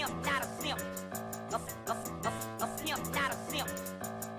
pimp, not a simp. A pimp, not a simp.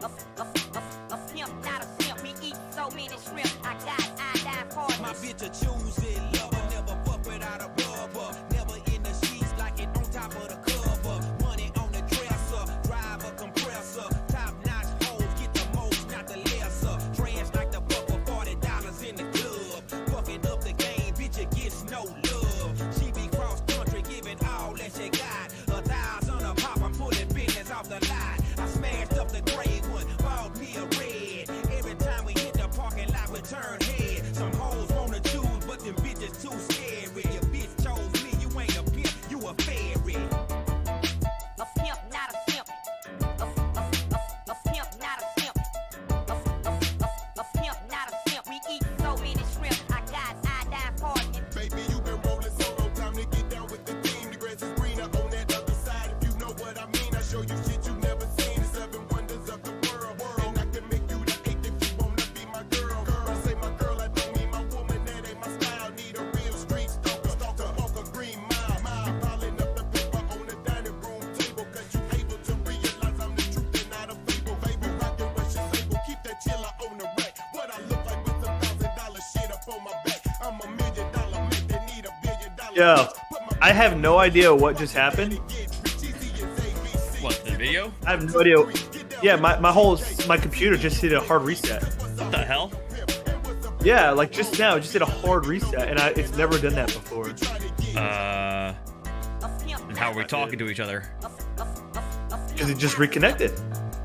A pimp, not a simp. We eat so many shrimp. I got iodine partners. My bitch a choosy lover, never fuck without a rubber. Never in the sheets like it on top of the cover. Money on the dresser, drive a compressor. Top notch hoes get the most, not the lesser. Trash like the buck for $40 in the club. Fucking up the game, bitch, it gets no love. She be cross country, giving all that she got. 1,000 a pop, I'm pulling business off the lot. I smashed up the gray one, bought me a red. Every time we hit the parking lot, we turn head. Some hoes wanna choose, but them bitches too scary. Your bitch chose me, you ain't a pimp, you a fairy. A pimp, not a simp. A pimp, not a simp. A pimp, not a simp. We eat so many shrimp. I got iodine partners. Baby, you been rolling solo, time to get down with the team. The grass is greener on that other side. If you know what I mean, I show you shit you never seen. The 7 wonders of the world. And I can make you the 8th if you wanna be my girl. I say my girl, I don't mean my woman. That ain't my style. Need a real street stalker. Walk a green mile. Piling up the paper on the dining room table. Cause you able to realize I'm the truth and not a fable. Baby, rockin' Russian label. Keep that chiller on the rack. What I look like with some $1,000 shit up on my back. I'm a $1 million man that need $1 billion. Yo, I have no idea what just happened. What, the video? I have no idea. Yeah, my computer just hit a hard reset. What the hell? Yeah, like just now, it just did a hard reset, and it's never done that before. And how are we talking to each other? Because it just reconnected.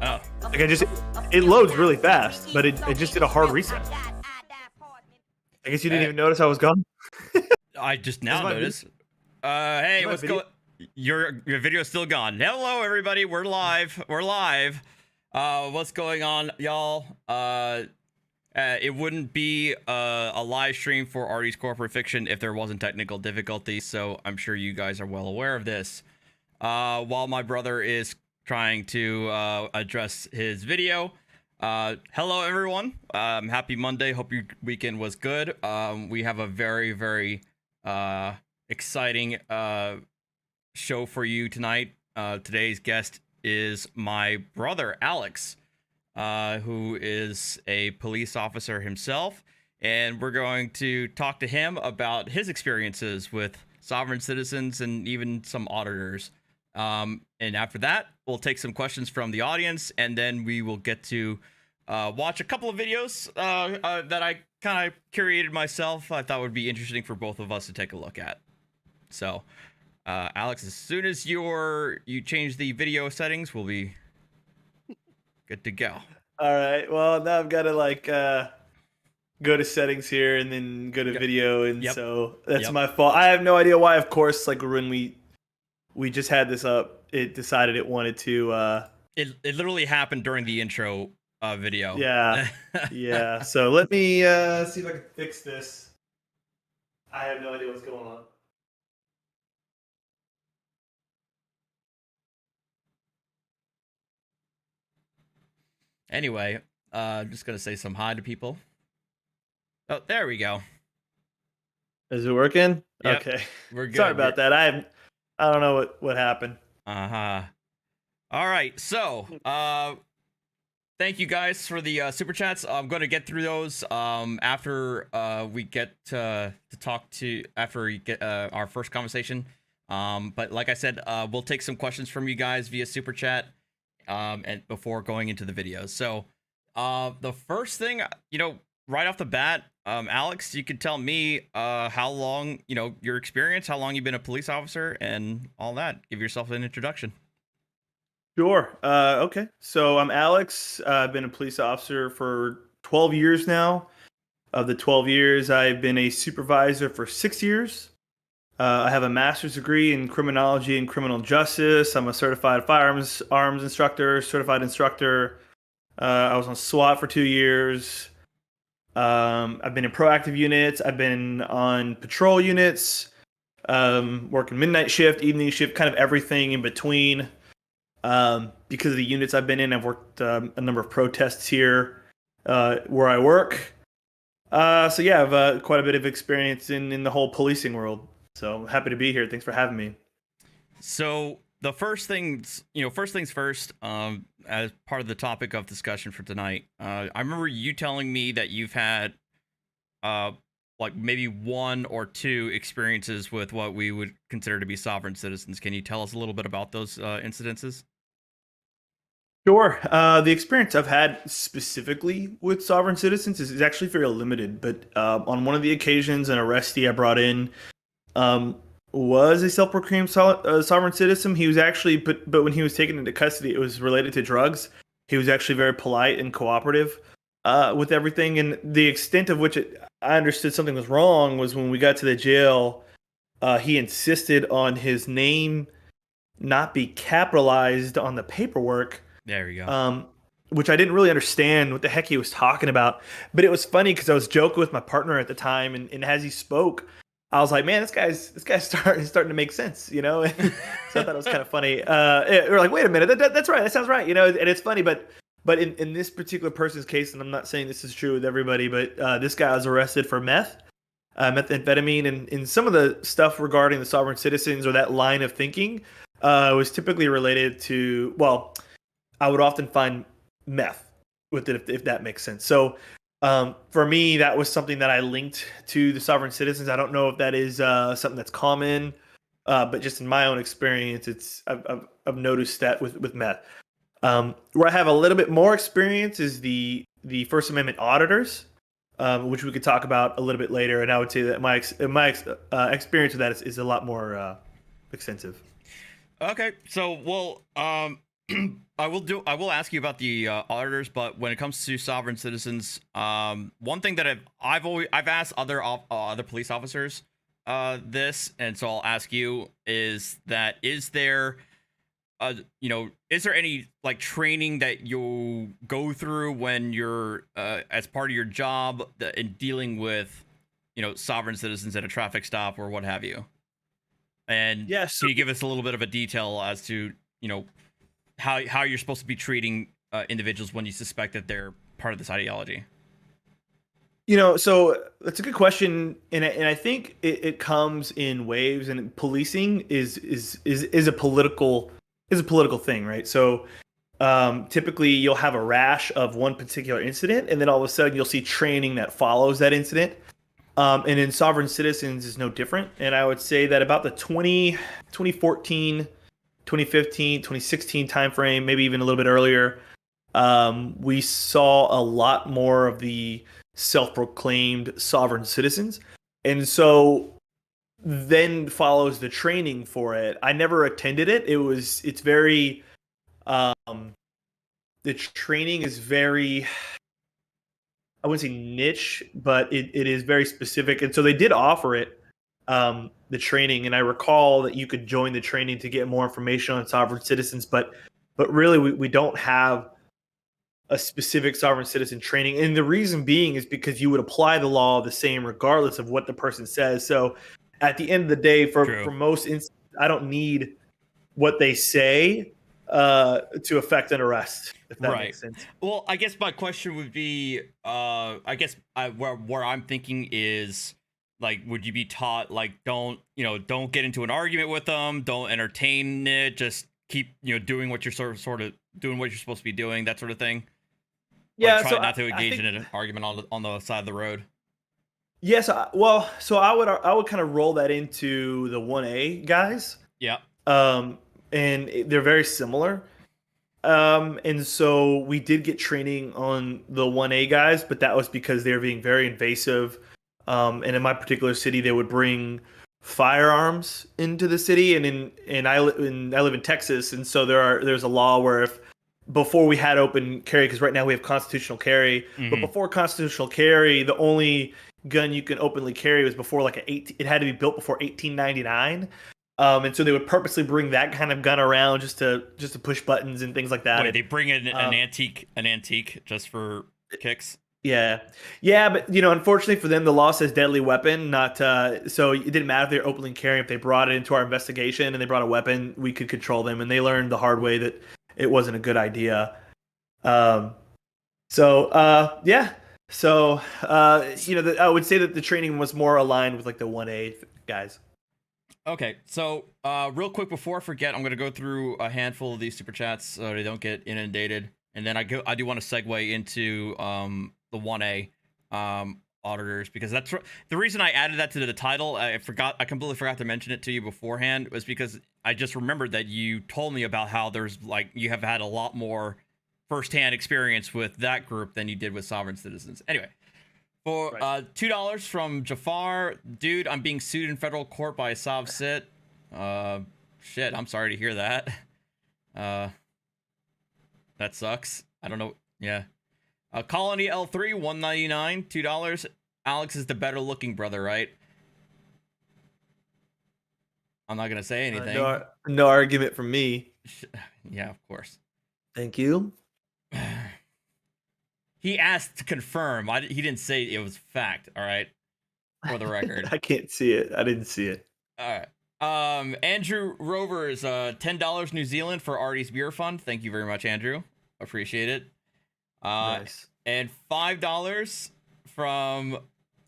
Oh, Like it loads really fast, but it just did a hard reset. I guess you didn't even notice I was gone. I just now Is my noticed. Hey, is my what's video- going? Your video's still gone. Hello, everybody. We're live. We're live. What's going on, y'all? It wouldn't be a live stream for Artie's Corporate Fiction if there wasn't technical difficulties, so I'm sure you guys are well aware of this. While my brother is trying to address his video, hello everyone. Happy Monday. Hope your weekend was good. We have a very, very exciting show for you tonight. Today's guest is my brother, Alex, who is a police officer himself, and we're going to talk to him about his experiences with sovereign citizens and even some auditors. And after that, we'll take some questions from the audience, and then we will get to watch a couple of videos that I kind of curated myself. I thought would be interesting for both of us to take a look at. So, Alex, as soon as you change the video settings, we'll be good to go. All right. Well, now I've got to go to settings here and then go to video, and so that's my fault. I have no idea why. Of course, like when we just had this up, it decided it wanted to. It literally happened during the intro video. Yeah. Yeah. So let me see if I can fix this. I have no idea what's going on. Anyway, I'm just gonna say some hi to people. Oh, there we go. Is it working? Yep, Okay. we're good. Sorry about that. I don't know what happened. Uh-huh. All right, so thank you guys for the super chats. I'm going to get through those after we get to talk to after we get our first conversation. But like I said, we'll take some questions from you guys via super chat and before going into the videos. So the first thing, right off the bat, Alex, you could tell me how long, your experience, how long you've been a police officer and all that. Give yourself an introduction. Sure. Okay. So I'm Alex. I've been a police officer for 12 years now. Of the 12 years, I've been a supervisor for 6 years. I have a master's degree in criminology and criminal justice. I'm a certified firearms instructor, certified instructor. I was on SWAT for 2 years. I've been in proactive units. I've been on patrol units, working midnight shift, evening shift, kind of everything in between. Because of the units I've been in, I've worked a number of protests here where I work. So yeah, I have quite a bit of experience in the whole policing world. So I'm happy to be here. Thanks for having me. So the first things first. As part of the topic of discussion for tonight, I remember you telling me that you've had, like maybe one or two experiences with what we would consider to be sovereign citizens. Can you tell us a little bit about those incidences? Sure. The experience I've had specifically with sovereign citizens is actually very limited. But on one of the occasions, an arrestee I brought in um, was a self-proclaimed sovereign citizen. He was actually, but when he was taken into custody, it was related to drugs. He was actually very polite and cooperative with everything. And the extent of which I understood something was wrong was when we got to the jail. He insisted on his name not be capitalized on the paperwork, There you go. which I didn't really understand what the heck he was talking about. But it was funny because I was joking with my partner at the time, and as he spoke, I was like, "Man, this guy's starting to make sense," you know. So I thought it was kind of funny. We're like, "Wait a minute, that's right, that sounds right," you know. And it's funny, but in this particular person's case, and I'm not saying this is true with everybody, but this guy was arrested for methamphetamine, and some of the stuff regarding the sovereign citizens or that line of thinking was typically related to, well, I would often find meth with it, if that makes sense. So for me, that was something that I linked to the sovereign citizens. I don't know if that is something that's common, but just in my own experience, I've noticed that with meth. Where I have a little bit more experience is the First Amendment auditors, which we could talk about a little bit later. And I would say that my experience with that is a lot more extensive. Okay, so well, I will ask you about the auditors, but when it comes to sovereign citizens, one thing that I've asked other police officers this, and so I'll ask you, is there any like training that you go through when you're as part of your job in dealing with sovereign citizens at a traffic stop or what have you? And Yeah, can you give us a little bit of a detail as to how you're supposed to be treating individuals when you suspect that they're part of this ideology? So that's a good question, and I think it comes in waves. And policing is a political thing, right? So typically you'll have a rash of one particular incident, and then all of a sudden you'll see training that follows that incident. And in sovereign citizens is no different. And I would say that about the 2014, 2015, 2016 timeframe, maybe even a little bit earlier, we saw a lot more of the self-proclaimed sovereign citizens. And so then follows the training for it. I never attended it. It's very, the training is very, I wouldn't say niche, but it is very specific. And so they did offer it, the training. And I recall that you could join the training to get more information on sovereign citizens, but really we don't have a specific sovereign citizen training. And the reason being is because you would apply the law the same regardless of what the person says. So at the end of the day, for most instances, I don't need what they say to affect an arrest, if that makes sense. Well, I guess my question would be, where I'm thinking is, like, would you be taught, like, don't get into an argument with them, don't entertain it, just keep doing what you're sort of doing what you're supposed to be doing, that sort of thing? Yeah, like, try so not to engage in an argument on the side of the road. Yes, so I would kind of roll that into the 1A guys. Yeah. And they're very similar. And so we did get training on the 1A guys, but that was because they were being very invasive. And in my particular city, they would bring firearms into the city, and I live in Texas, and so there's a law where if before we had open carry, because right now we have constitutional carry, but before constitutional carry, the only gun you can openly carry was before it had to be built before 1899. And so they would purposely bring that kind of gun around just to push buttons and things like that. Wait, they bring in an antique just for kicks? Yeah, but unfortunately for them, the law says deadly weapon, not so it didn't matter if they were openly carrying. If they brought it into our investigation and they brought a weapon, we could control them, and they learned the hard way that it wasn't a good idea. I would say that the training was more aligned with like the 1A guys. Okay, so real quick before I forget, I'm gonna go through a handful of these super chats so they don't get inundated, and then I do want to segue into the 1A auditors, because that's the reason I added that to the title. I completely forgot to mention it to you beforehand, was because I just remembered that you told me about how there's like you have had a lot more firsthand experience with that group than you did with sovereign citizens. Anyway. For $2 from Jafar, dude, I'm being sued in federal court by a SovCit. Shit, I'm sorry to hear that. That sucks. I don't know. Yeah. Colony L3, $1.99, $2. Alex is the better looking brother, right? I'm not gonna say anything. No argument from me. Yeah, of course. Thank you. He asked to confirm. He didn't say it was fact. All right, for the record. I can't see it. I didn't see it. All right. Andrew Rovers, $10 New Zealand for Artie's Beer Fund. Thank you very much, Andrew. Appreciate it. Nice. And $5 from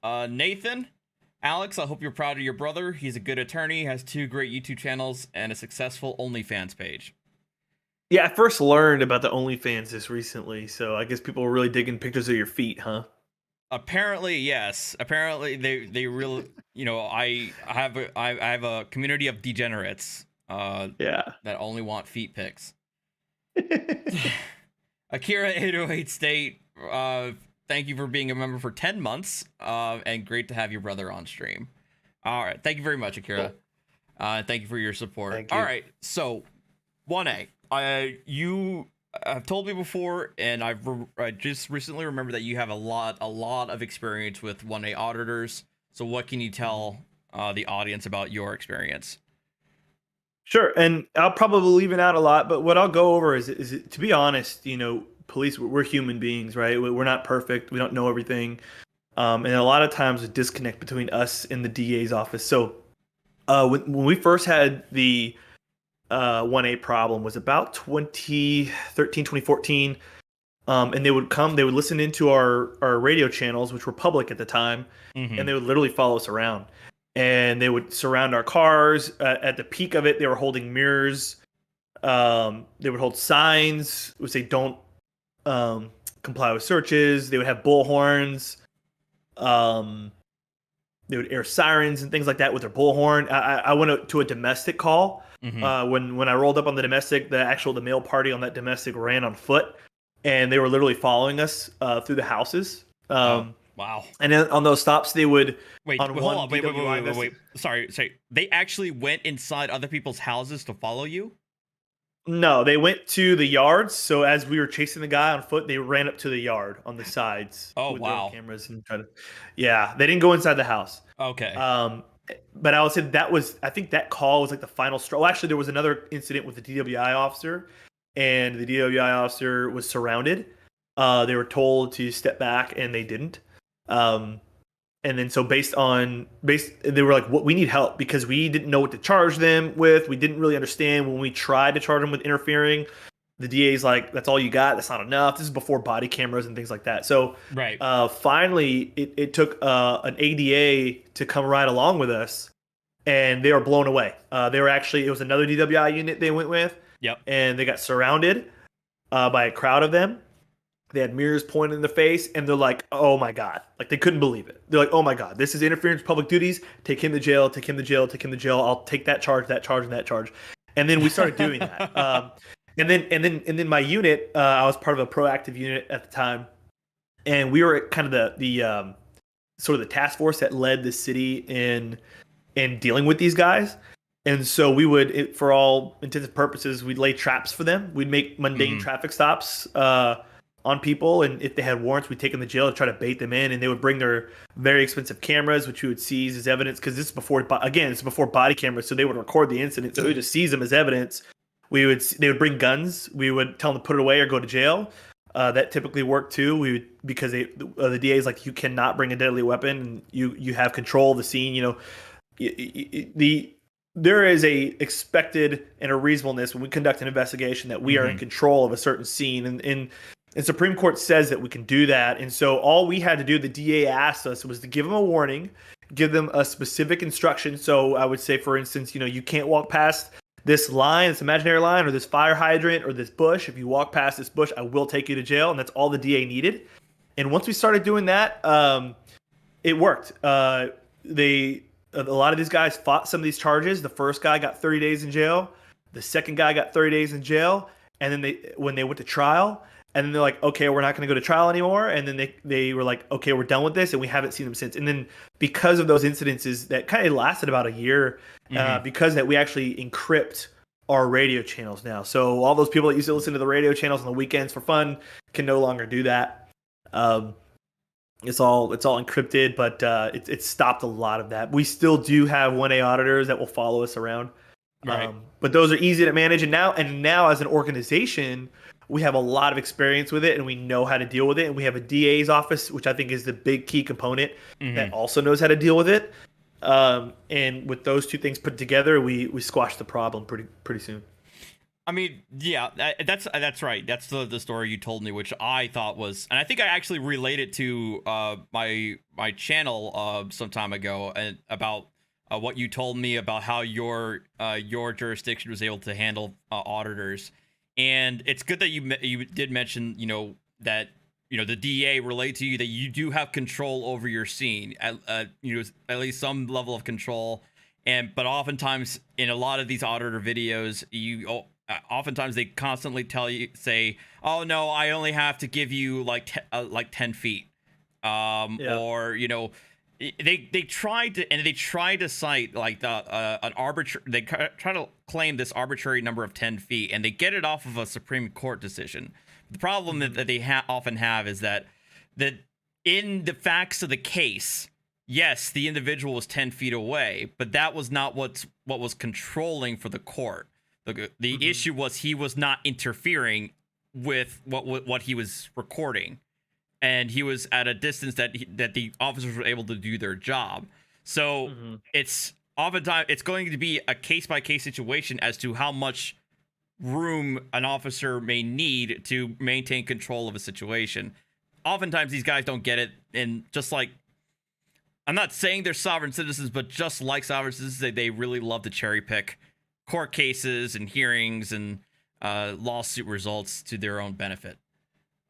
Nathan. Alex, I hope you're proud of your brother. He's a good attorney, has 2 great YouTube channels, and a successful OnlyFans page. Yeah, I first learned about the OnlyFans this recently, so I guess people were really digging pictures of your feet, huh? Apparently, yes. Apparently, they really, I have a community of degenerates. That only want feet pics. Akira 808 State, thank you for being a member for 10 months, and great to have your brother on stream. All right, thank you very much, Akira. Thank you for your support. Thank you. All right, so 1A. You have told me before, and I just recently remembered that you have a lot of experience with 1A auditors. So what can you tell the audience about your experience? Sure, and I'll probably leave it out a lot, but what I'll go over is to be honest, police, we're human beings, right? We're not perfect. We don't know everything. And a lot of times a disconnect between us and the DA's office. So when we first had the 1A problem was about 2013, 2014. And they would listen into our radio channels, which were public at the time, and they would literally follow us around. And they would surround our cars. At the peak of it, they were holding mirrors. They would hold signs, would say don't comply with searches. They would have bullhorns. They would air sirens and things like that with their bullhorn. I went to a domestic call. When I rolled up on the domestic, the male party on that domestic ran on foot, and they were literally following us through the houses. Wow. And then on those stops, they would wait. Sorry. They actually went inside other people's houses to follow you? No, they went to the yards. So as we were chasing the guy on foot, they ran up to the yard on the sides. Oh, with wow. their cameras and they didn't go inside the house. Okay. But I would say I think that call was like the final straw. Well, actually, there was another incident with the DWI officer, and the DWI officer was surrounded. They were told to step back, and they didn't. And then so they were like, "What? We need help," because we didn't know what to charge them with. We didn't really understand when we tried to charge them with interfering. The DA's like, "That's all you got? That's not enough." This is before body cameras and things like that. So right. Finally, it took an ADA to come right along with us, and they were blown away. It was another DWI unit they went with. Yep. And they got surrounded by a crowd of them. They had mirrors pointed in their face, and they're like, "Oh my god!" Like they couldn't believe it. They're like, "Oh my god, this is interference with public duties. Take him to jail. Take him to jail. Take him to jail. I'll take that charge, and that charge." And then we started doing that. And then my unit, I was part of a proactive unit at the time, and we were kind of the sort of the task force that led the city in dealing with these guys. And so we would, for all intents and purposes, we'd lay traps for them. We'd make mundane traffic stops on people, and if they had warrants, we'd take them to jail to try to bait them in. And they would bring their very expensive cameras, which we would seize as evidence, because this is before body cameras, so they would record the incident. So we would just seize them as evidence. They would bring guns. We would tell them to put it away or go to jail. That typically worked too. Because the DA is like, you cannot bring a deadly weapon, and you have control of the scene. There is a expected and a reasonableness when we conduct an investigation that we are in control of a certain scene, and Supreme Court says that we can do that. And so all we had to do, the DA asked us, was to give them a warning give them a specific instruction. So I would say, for instance, you can't walk past this line, this imaginary line, or this fire hydrant, or this bush. If you walk past this bush, I will take you to jail. And that's all the DA needed. And once we started doing that, it worked. A lot of these guys fought some of these charges. The first guy got 30 days in jail. The second guy got 30 days in jail. And then when they went to trial, and then they're like, okay, we're not going to go to trial anymore. And then they were like, okay, we're done with this. And we haven't seen them since. And then because of those incidences that kind of lasted about a year, because that we actually encrypt our radio channels now. So all those people that used to listen to the radio channels on the weekends for fun can no longer do that. It's all encrypted, but it stopped a lot of that. We still do have 1A auditors that will follow us around. Right. But those are easy to manage. And now as an organization, we have a lot of experience with it, and we know how to deal with it. And we have a DA's office, which I think is the big key component that also knows how to deal with it. And with those two things put together, we squash the problem pretty soon. I mean, yeah, that's right. That's the story you told me, which I thought was, and I think I actually related to my channel some time ago, and about what you told me about how your jurisdiction was able to handle auditors. And it's good that you did mention, that the DA relayed to you that you do have control over your scene, at least some level of control. But oftentimes in a lot of these auditor videos, oftentimes they constantly say, oh no, I only have to give you like 10 feet, or they try to cite like an arbitrary. They try to claim this arbitrary number of 10 feet, and they get it off of a Supreme Court decision. The problem that they often have is that in the facts of the case, yes, the individual was 10 feet away, but that was not what was controlling for the court. The issue was he was not interfering with what he was recording, and he was at a distance that the officers were able to do their job. So it's oftentimes it's going to be a case-by-case situation as to how much room an officer may need to maintain control of a situation. Oftentimes these guys don't get it, and just like, I'm not saying they're sovereign citizens, but just like sovereign citizens, they really love to cherry pick court cases and hearings and lawsuit results to their own benefit.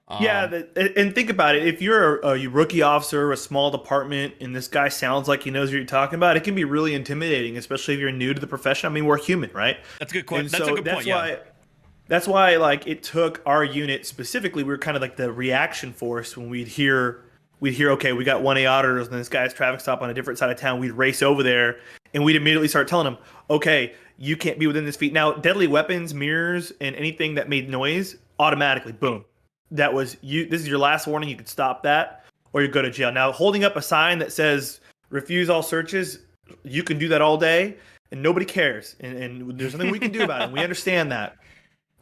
And think about it. If you're a rookie officer, a small department, and this guy sounds like he knows what you're talking about, it can be really intimidating, especially if you're new to the profession. I mean, we're human, right? That's a good point. That's a good point. That's why, like, it took our unit specifically. We were kind of like the reaction force when we'd hear, okay, we got 1A auditors and this guy's traffic stop on a different side of town. We'd race over there and we'd immediately start telling them, okay, you can't be within this feet. Now, deadly weapons, mirrors, and anything that made noise, automatically, boom. That was you. This is your last warning. You could stop that, or you go to jail. Now, holding up a sign that says "refuse all searches," you can do that all day, and nobody cares. And there's nothing we can do about it. And we understand that,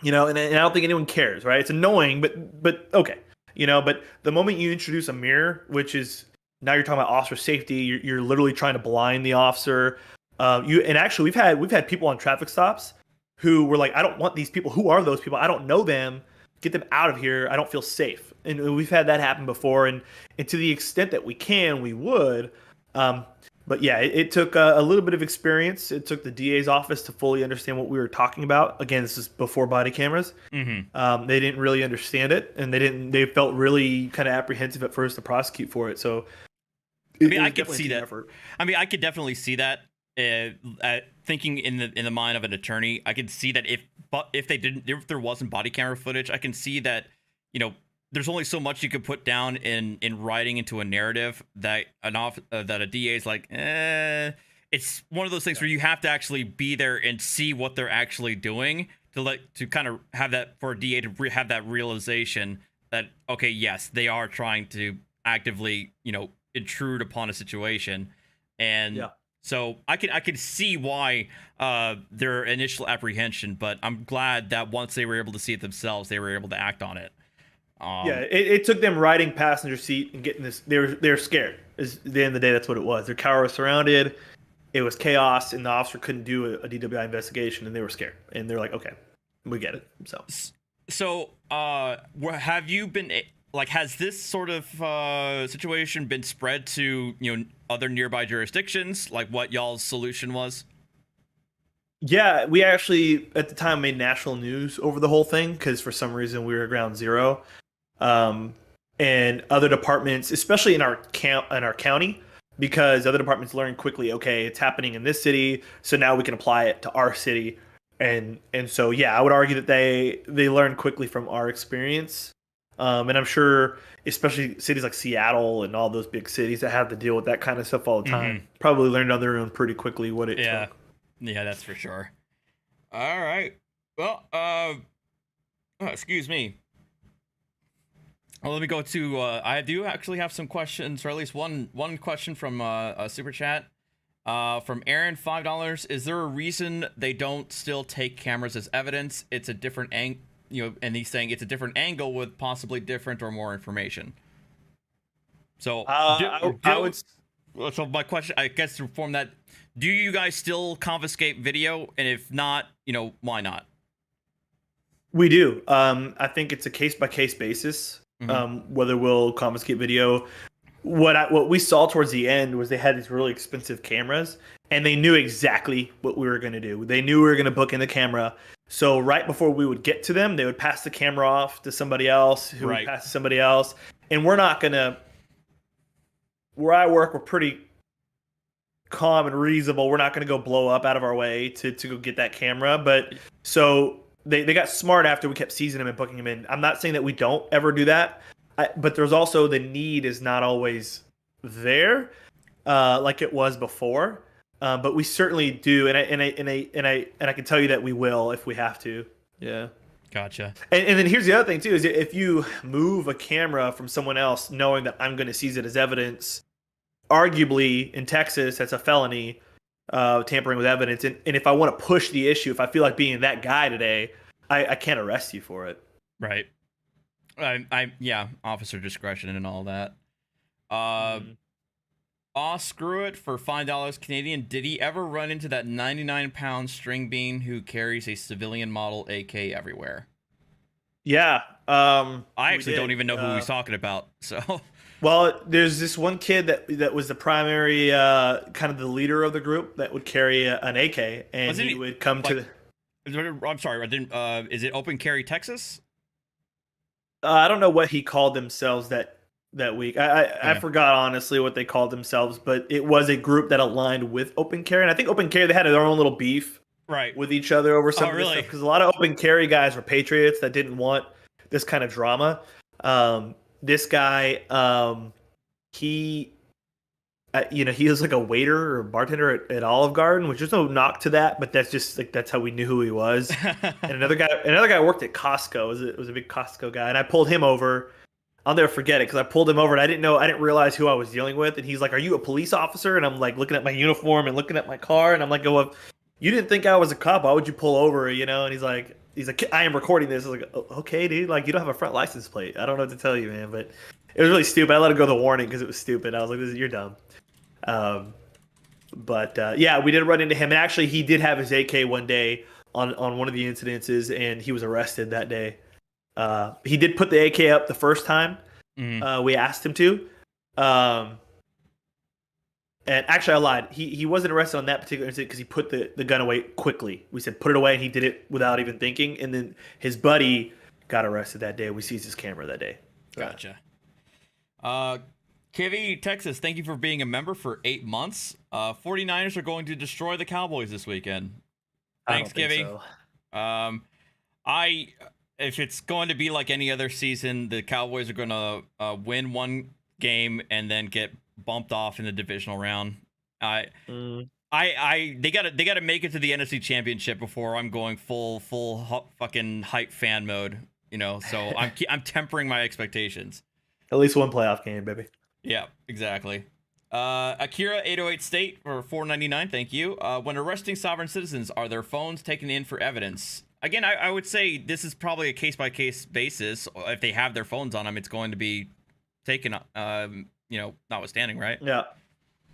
and I don't think anyone cares, right? It's annoying, but okay, But the moment you introduce a mirror, which is now you're talking about officer safety, you're literally trying to blind the officer. And actually, we've had people on traffic stops who were like, I don't want these people. Who are those people? I don't know them. Get them out of here. I don't feel safe. And we've had that happen before. And to the extent that we can, we would. But yeah, it took a little bit of experience. It took the DA's office to fully understand what we were talking about. Again, this is before body cameras. They didn't really understand it, and they felt really kind of apprehensive at first to prosecute for it. So I could see that. I could definitely see that. Thinking in the mind of an attorney, I could see that if there wasn't body camera footage, I can see that there's only so much you could put down in writing into a narrative that a DA is like, it's one of those things where you have to actually be there and see what they're actually doing to kind of have that, for a DA to have that realization that, okay, yes, they are trying to actively intrude upon a situation. And so I could see why their initial apprehension, but I'm glad that once they were able to see it themselves, they were able to act on it. It took them riding passenger seat and getting this. They're scared. At the end of the day, that's what it was. Their car was surrounded. It was chaos, and the officer couldn't do a DWI investigation, and they were scared. And they're like, okay, we get it. So have you been like, has this sort of situation been spread to, other nearby jurisdictions, like what y'all's solution was? Yeah, we actually at the time made national news over the whole thing because for some reason we were ground zero, and other departments, especially in our county, because other departments learned quickly. Okay, it's happening in this city, so now we can apply it to our city, and so yeah, I would argue that they learned quickly from our experience, and I'm sure especially cities like Seattle and all those big cities that have to deal with that kind of stuff all the time probably learned on their own pretty quickly what it took. Yeah, that's for sure. All right. Well, excuse me. Well, let me go to. I do actually have some questions, or at least one question from a super chat. From Aaron, $5. Is there a reason they don't still take cameras as evidence? It's a different and he's saying it's a different angle with possibly different or more information. So, so my question, I guess, to form that. Do you guys still confiscate video? And if not, why not? We do. I think it's a case-by-case basis, whether we'll confiscate video. What we saw towards the end was they had these really expensive cameras, and they knew exactly what we were going to do. They knew we were going to book in the camera. So right before we would get to them, they would pass the camera off to somebody else, who would pass to somebody else. And we're not going to... Where I work, we're pretty calm and reasonable. We're not going to go blow up out of our way to go get that camera. But so they got smart after we kept seizing them and booking them in. I'm not saying that we don't ever do that, but there's also the need is not always there like it was before. But we certainly do, and I can tell you that we will if we have to. Yeah. Gotcha. And then here's the other thing too: is if you move a camera from someone else, knowing that I'm going to seize it as evidence, arguably in Texas that's a felony, tampering with evidence. And if I want to push the issue, if I feel like being that guy today, I can't arrest you for it. Right. Yeah, officer discretion and all that. Screw it for $5 Canadian. Did he ever run into that 99-pound string bean who carries a civilian model AK everywhere? Yeah. I actually don't even know who he's talking about. So, well, there's this one kid that was the primary, kind of the leader of the group that would carry an AK, and he would come to the. I'm sorry, I didn't. Is it Open Carry Texas? I don't know what he called themselves that week. I forgot honestly what they called themselves, but it was a group that aligned with Open Carry, and I think Open Carry, they had their own little beef with each other over some of this stuff, because a lot of Open Carry guys were patriots that didn't want this kind of drama. This guy, he was like a waiter or a bartender at Olive Garden, which there's no knock to that, but that's just like that's how we knew who he was. And another guy worked at Costco. It was a big Costco guy, and I pulled him over. I'll never forget it because I pulled him over and I didn't realize who I was dealing with. And he's like, "Are you a police officer?" And I'm like looking at my uniform and looking at my car, and I'm like, "Well, you didn't think I was a cop. Why would you pull over?" And he's like, "I am recording this." I was like, "Oh, okay, dude. Like, you don't have a front license plate. I don't know what to tell you, man." But it was really stupid. I let him go the warning because it was stupid. I was like, "You're dumb." Yeah, we did run into him, and actually, he did have his AK one day on one of the incidences, and he was arrested that day. He did put the AK up the first time. We asked him to. And actually, I lied. He wasn't arrested on that particular incident because he put the gun away quickly. We said, put it away, and he did it without even thinking. And then his buddy got arrested that day. We seized his camera that day. Gotcha. Kivy, Texas, thank you for being a member for 8 months. 49ers are going to destroy the Cowboys this weekend. Thanks, Kivy. So. If it's going to be like any other season, the Cowboys are going to win one game and then get bumped off in the divisional round. They got to make it to the NFC Championship before I'm going full fucking hype fan mode. So I'm tempering my expectations. At least one playoff game, baby. Yeah, exactly. Akira 808 State for $4.99. Thank you. When arresting sovereign citizens, are their phones taken in for evidence? Again, I would say this is probably a case-by-case basis. If they have their phones on them, it's going to be taken, notwithstanding, right? Yeah.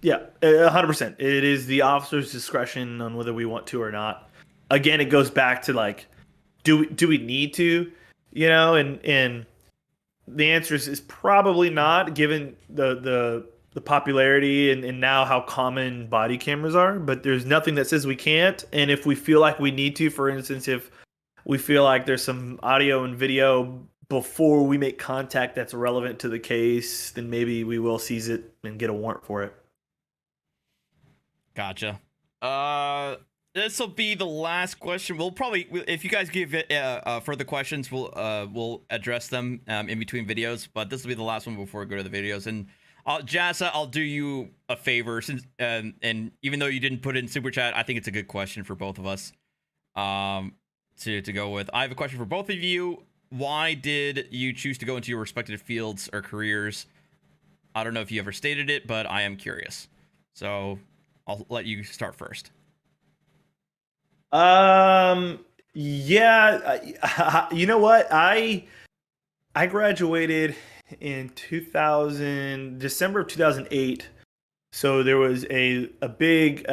Yeah, 100%. It is the officer's discretion on whether we want to or not. Again, it goes back to, like, do we need to? And the answer is probably not, given the popularity and now how common body cameras are. But there's nothing that says we can't. And if we feel like we need to, for instance, if we feel like there's some audio and video before we make contact that's relevant to the case, then maybe we will seize it and get a warrant for it. Gotcha. This will be the last question. We'll probably, if you guys give it further questions, we'll address them in between videos. But this will be the last one before we go to the videos. And Jassa, I'll do you a favor, since and even though you didn't put it in super chat, I think it's a good question for both of us to go with. I have a question for both of you. Why did you choose to go into your respective fields or careers? I don't know if you ever stated it, but I am curious. So I'll let you start first. Yeah, you know what? I graduated in December of 2008. So there was a big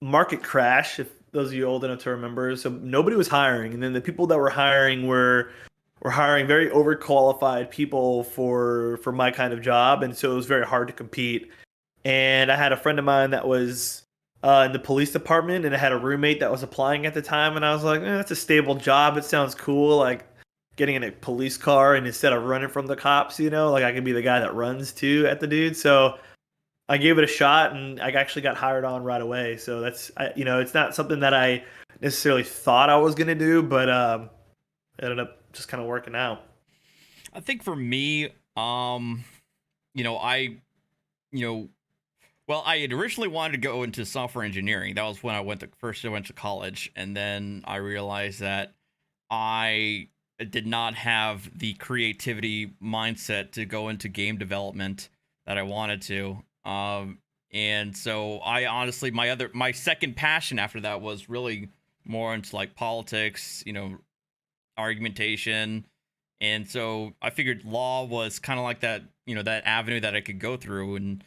market crash, if those of you old enough to remember. So nobody was hiring, and then the people that were hiring were hiring very overqualified people for my kind of job, and so it was very hard to compete. And I had a friend of mine that was in the police department, and I had a roommate that was applying at the time, and I was like, that's a stable job. It sounds cool, like getting in a police car, and instead of running from the cops, like I could be the guy that runs too at the dude. So I gave it a shot, and I actually got hired on right away. So that's, it's not something that I necessarily thought I was going to do, but it ended up just kind of working out. I think for me, well, I had originally wanted to go into software engineering. That was when I went to college, and then I realized that I did not have the creativity mindset to go into game development that I wanted to. And so I honestly, my second passion after that was really more into like politics, argumentation. And so I figured law was kind of like that, that avenue that I could go through. And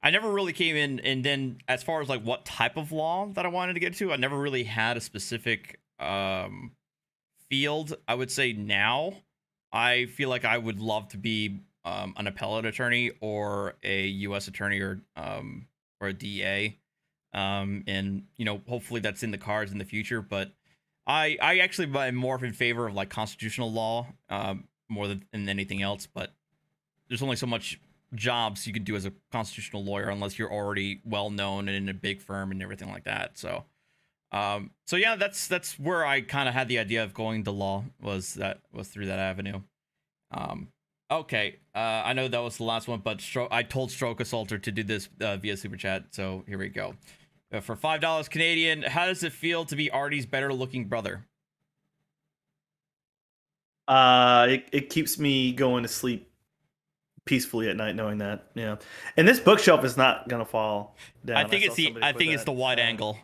I never really came in. And then as far as like what type of law that I wanted to get to, I never really had a specific field. I would say now I feel like I would love to be an appellate attorney or a U.S. attorney or a DA. And, hopefully that's in the cards in the future. But I actually am more in favor of like constitutional law more than anything else. But there's only so much jobs you can do as a constitutional lawyer unless you're already well known and in a big firm and everything like that. So yeah, that's where I kind of had the idea of going to law, was through that avenue. Okay, I know that was the last one, but I told Stroke Assaulter to do this via super chat, so here we go. For $5 Canadian, how does it feel to be Artie's better looking brother? It keeps me going to sleep peacefully at night knowing that. Yeah, and this bookshelf is not gonna fall down. I think it's the wide angle.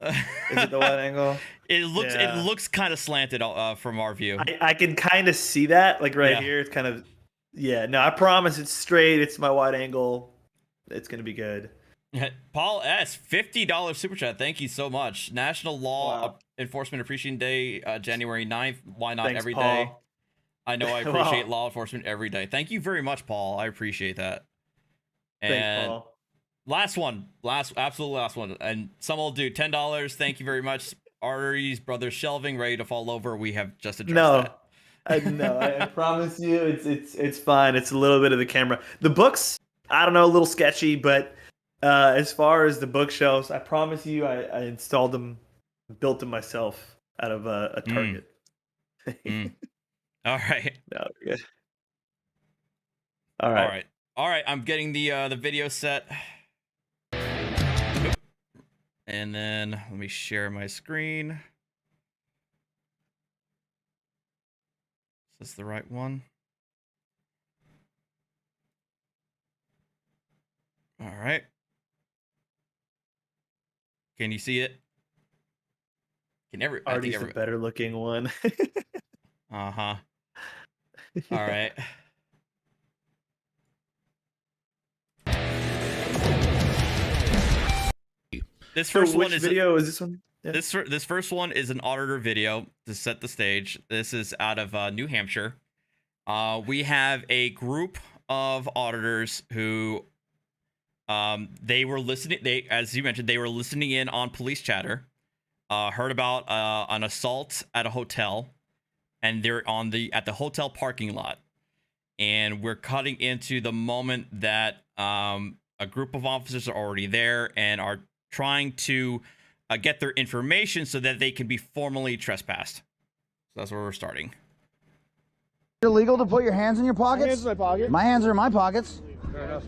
Is it the wide angle? It looks kind of slanted from our view. I can kind of see that, like right here. It's kind of, no, I promise it's straight. It's my wide angle. It's gonna be good. Paul S, $50 super chat. Thank you so much. National Law Enforcement Appreciation Day, January 9th. Why not? Thanks, every Paul. day? I know I appreciate law enforcement every day. Thank you very much, Paul. I appreciate that. And Thanks, Paul. Absolute last one. And some old dude, $10. Thank you very much. Artie's brother shelving, ready to fall over. We have just addressed that. No, I promise you, it's fine. It's a little bit of the camera. The books, I don't know, a little sketchy, but as far as the bookshelves, I promise you, I installed them, built them myself out of a Target. All right. No, good. All right. I'm getting the video set. And then let me share my screen. Is this the right one? All right. Can you see it? Artie's the better looking one. Uh-huh. All right. This first one is video is this one? Yeah. This first one is an auditor video to set the stage. This is out of New Hampshire, We have a group of auditors who they were listening. As you mentioned, they were listening in on police chatter. Heard about an assault at a hotel, and they're at the hotel parking lot. And we're cutting into the moment that a group of officers are already there and are trying to get their information so that they can be formally trespassed. So that's where we're starting. Illegal to put your hands in your pockets? My hands are in my pockets. I'm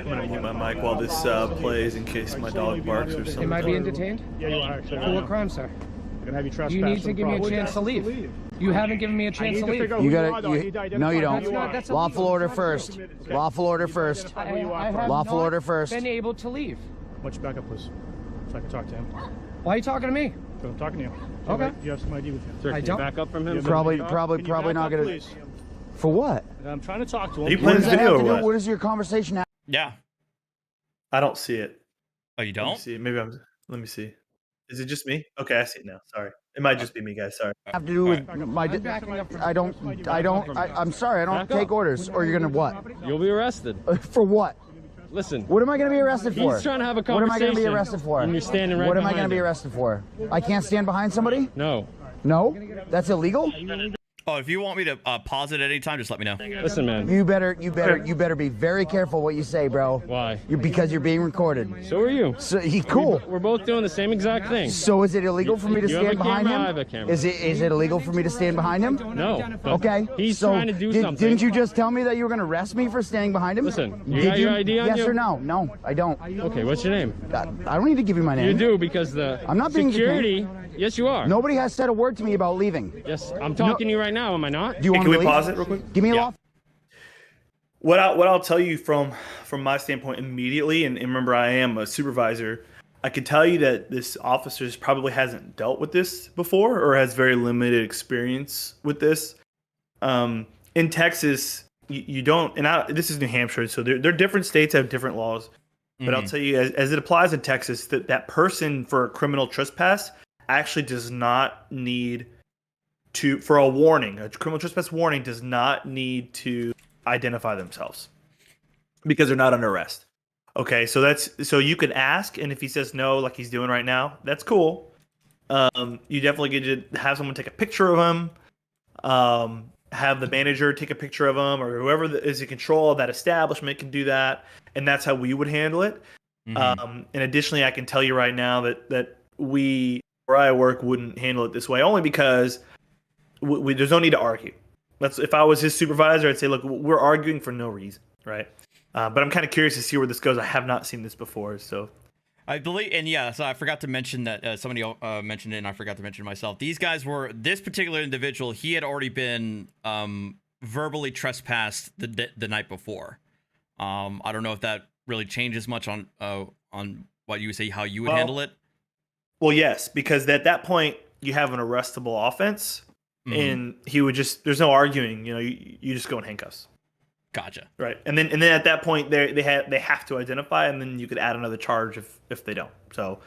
gonna mute my mic while this plays in case my dog barks or something. Am I being detained? Yeah, you are. For what crime, sir? I'm gonna have you trespass. You need to give me a chance to leave. You haven't given me a chance to leave. You gotta. No, you don't. Lawful order first. Lawful order first. I have Lawful not order first. been able to leave. Why don't you back up, please, so I can talk to him? Why are you talking to me? So I'm talking to you. Okay. You have some ID with you. Sir, I don't. Back up from him. Probably not gonna. Please? For what? I'm trying to talk to him. Are you What playing does this that video have or to do? what? What is your conversation? Yeah. I don't see it. Oh, you Let me don't? see. Maybe I'm. Let me see. Is it just me? Okay, I see it now. Sorry. It might just be me, guys. Sorry. Have to do with my. I'm backing up from I'm sorry. I don't take orders. Or you're gonna what? You'll be arrested. For what? Listen. What am I gonna be arrested for? He's trying to have a What am I gonna be conversation, arrested for? and you're standing right What am I behind gonna be him. arrested for? I can't stand behind somebody? No. No? That's illegal? Oh, if you want me to pause it at any time, just let me know. Listen, man. You better be very careful what you say, bro. Why? Because you're being recorded. So are you. So cool. We're both doing the same exact thing. So is it illegal for me to You have a stand behind camera, I have a him? camera. Is it illegal for me to stand behind him? No. But Okay. He's so trying to do something. Didn't you just tell me that you were going to arrest me for standing behind him? Listen, you Did got your ID on yes you? or no? No, I don't. Okay, what's your name? I don't need to give you my name. You do, because the I'm not being security. Yes, you are. Nobody has said a word to me about leaving. Yes, I'm talking to you right now, am I not? Do you Hey, want can to we leave? pause it real quick? Give me a Yeah. law. What I'll tell you from my standpoint immediately, and remember I am a supervisor, I can tell you that this officer probably hasn't dealt with this before or has very limited experience with this. In Texas, you don't, and this is New Hampshire, so they're different states have different laws. But I'll tell you, as it applies in Texas, that person for a criminal trespass actually does not need to, for a warning, a criminal trespass warning does not need to identify themselves because they're not under arrest. Okay, so you can ask, and if he says no, like he's doing right now, that's cool. You definitely get to have someone take a picture of him, have the manager take a picture of him, or whoever is in control of that establishment can do that, and that's how we would handle it. And additionally, I can tell you right now that we, where I work, wouldn't handle it this way, only because there's no need to argue. If I was his supervisor, I'd say, look, we're arguing for no reason, right? But I'm kind of curious to see where this goes. I have not seen this before, so. I believe, and yeah, so I forgot to mention that somebody mentioned it, and I forgot to mention myself. These guys were, this particular individual, he had already been verbally trespassed the night before. I don't know if that really changes much on what you would say, how you would handle it. Well, yes, because at that point you have an arrestable offense, and he would just, there's no arguing. You know, you just go in handcuffs. Gotcha. Right, and then at that point they have to identify, and then you could add another charge if they don't. So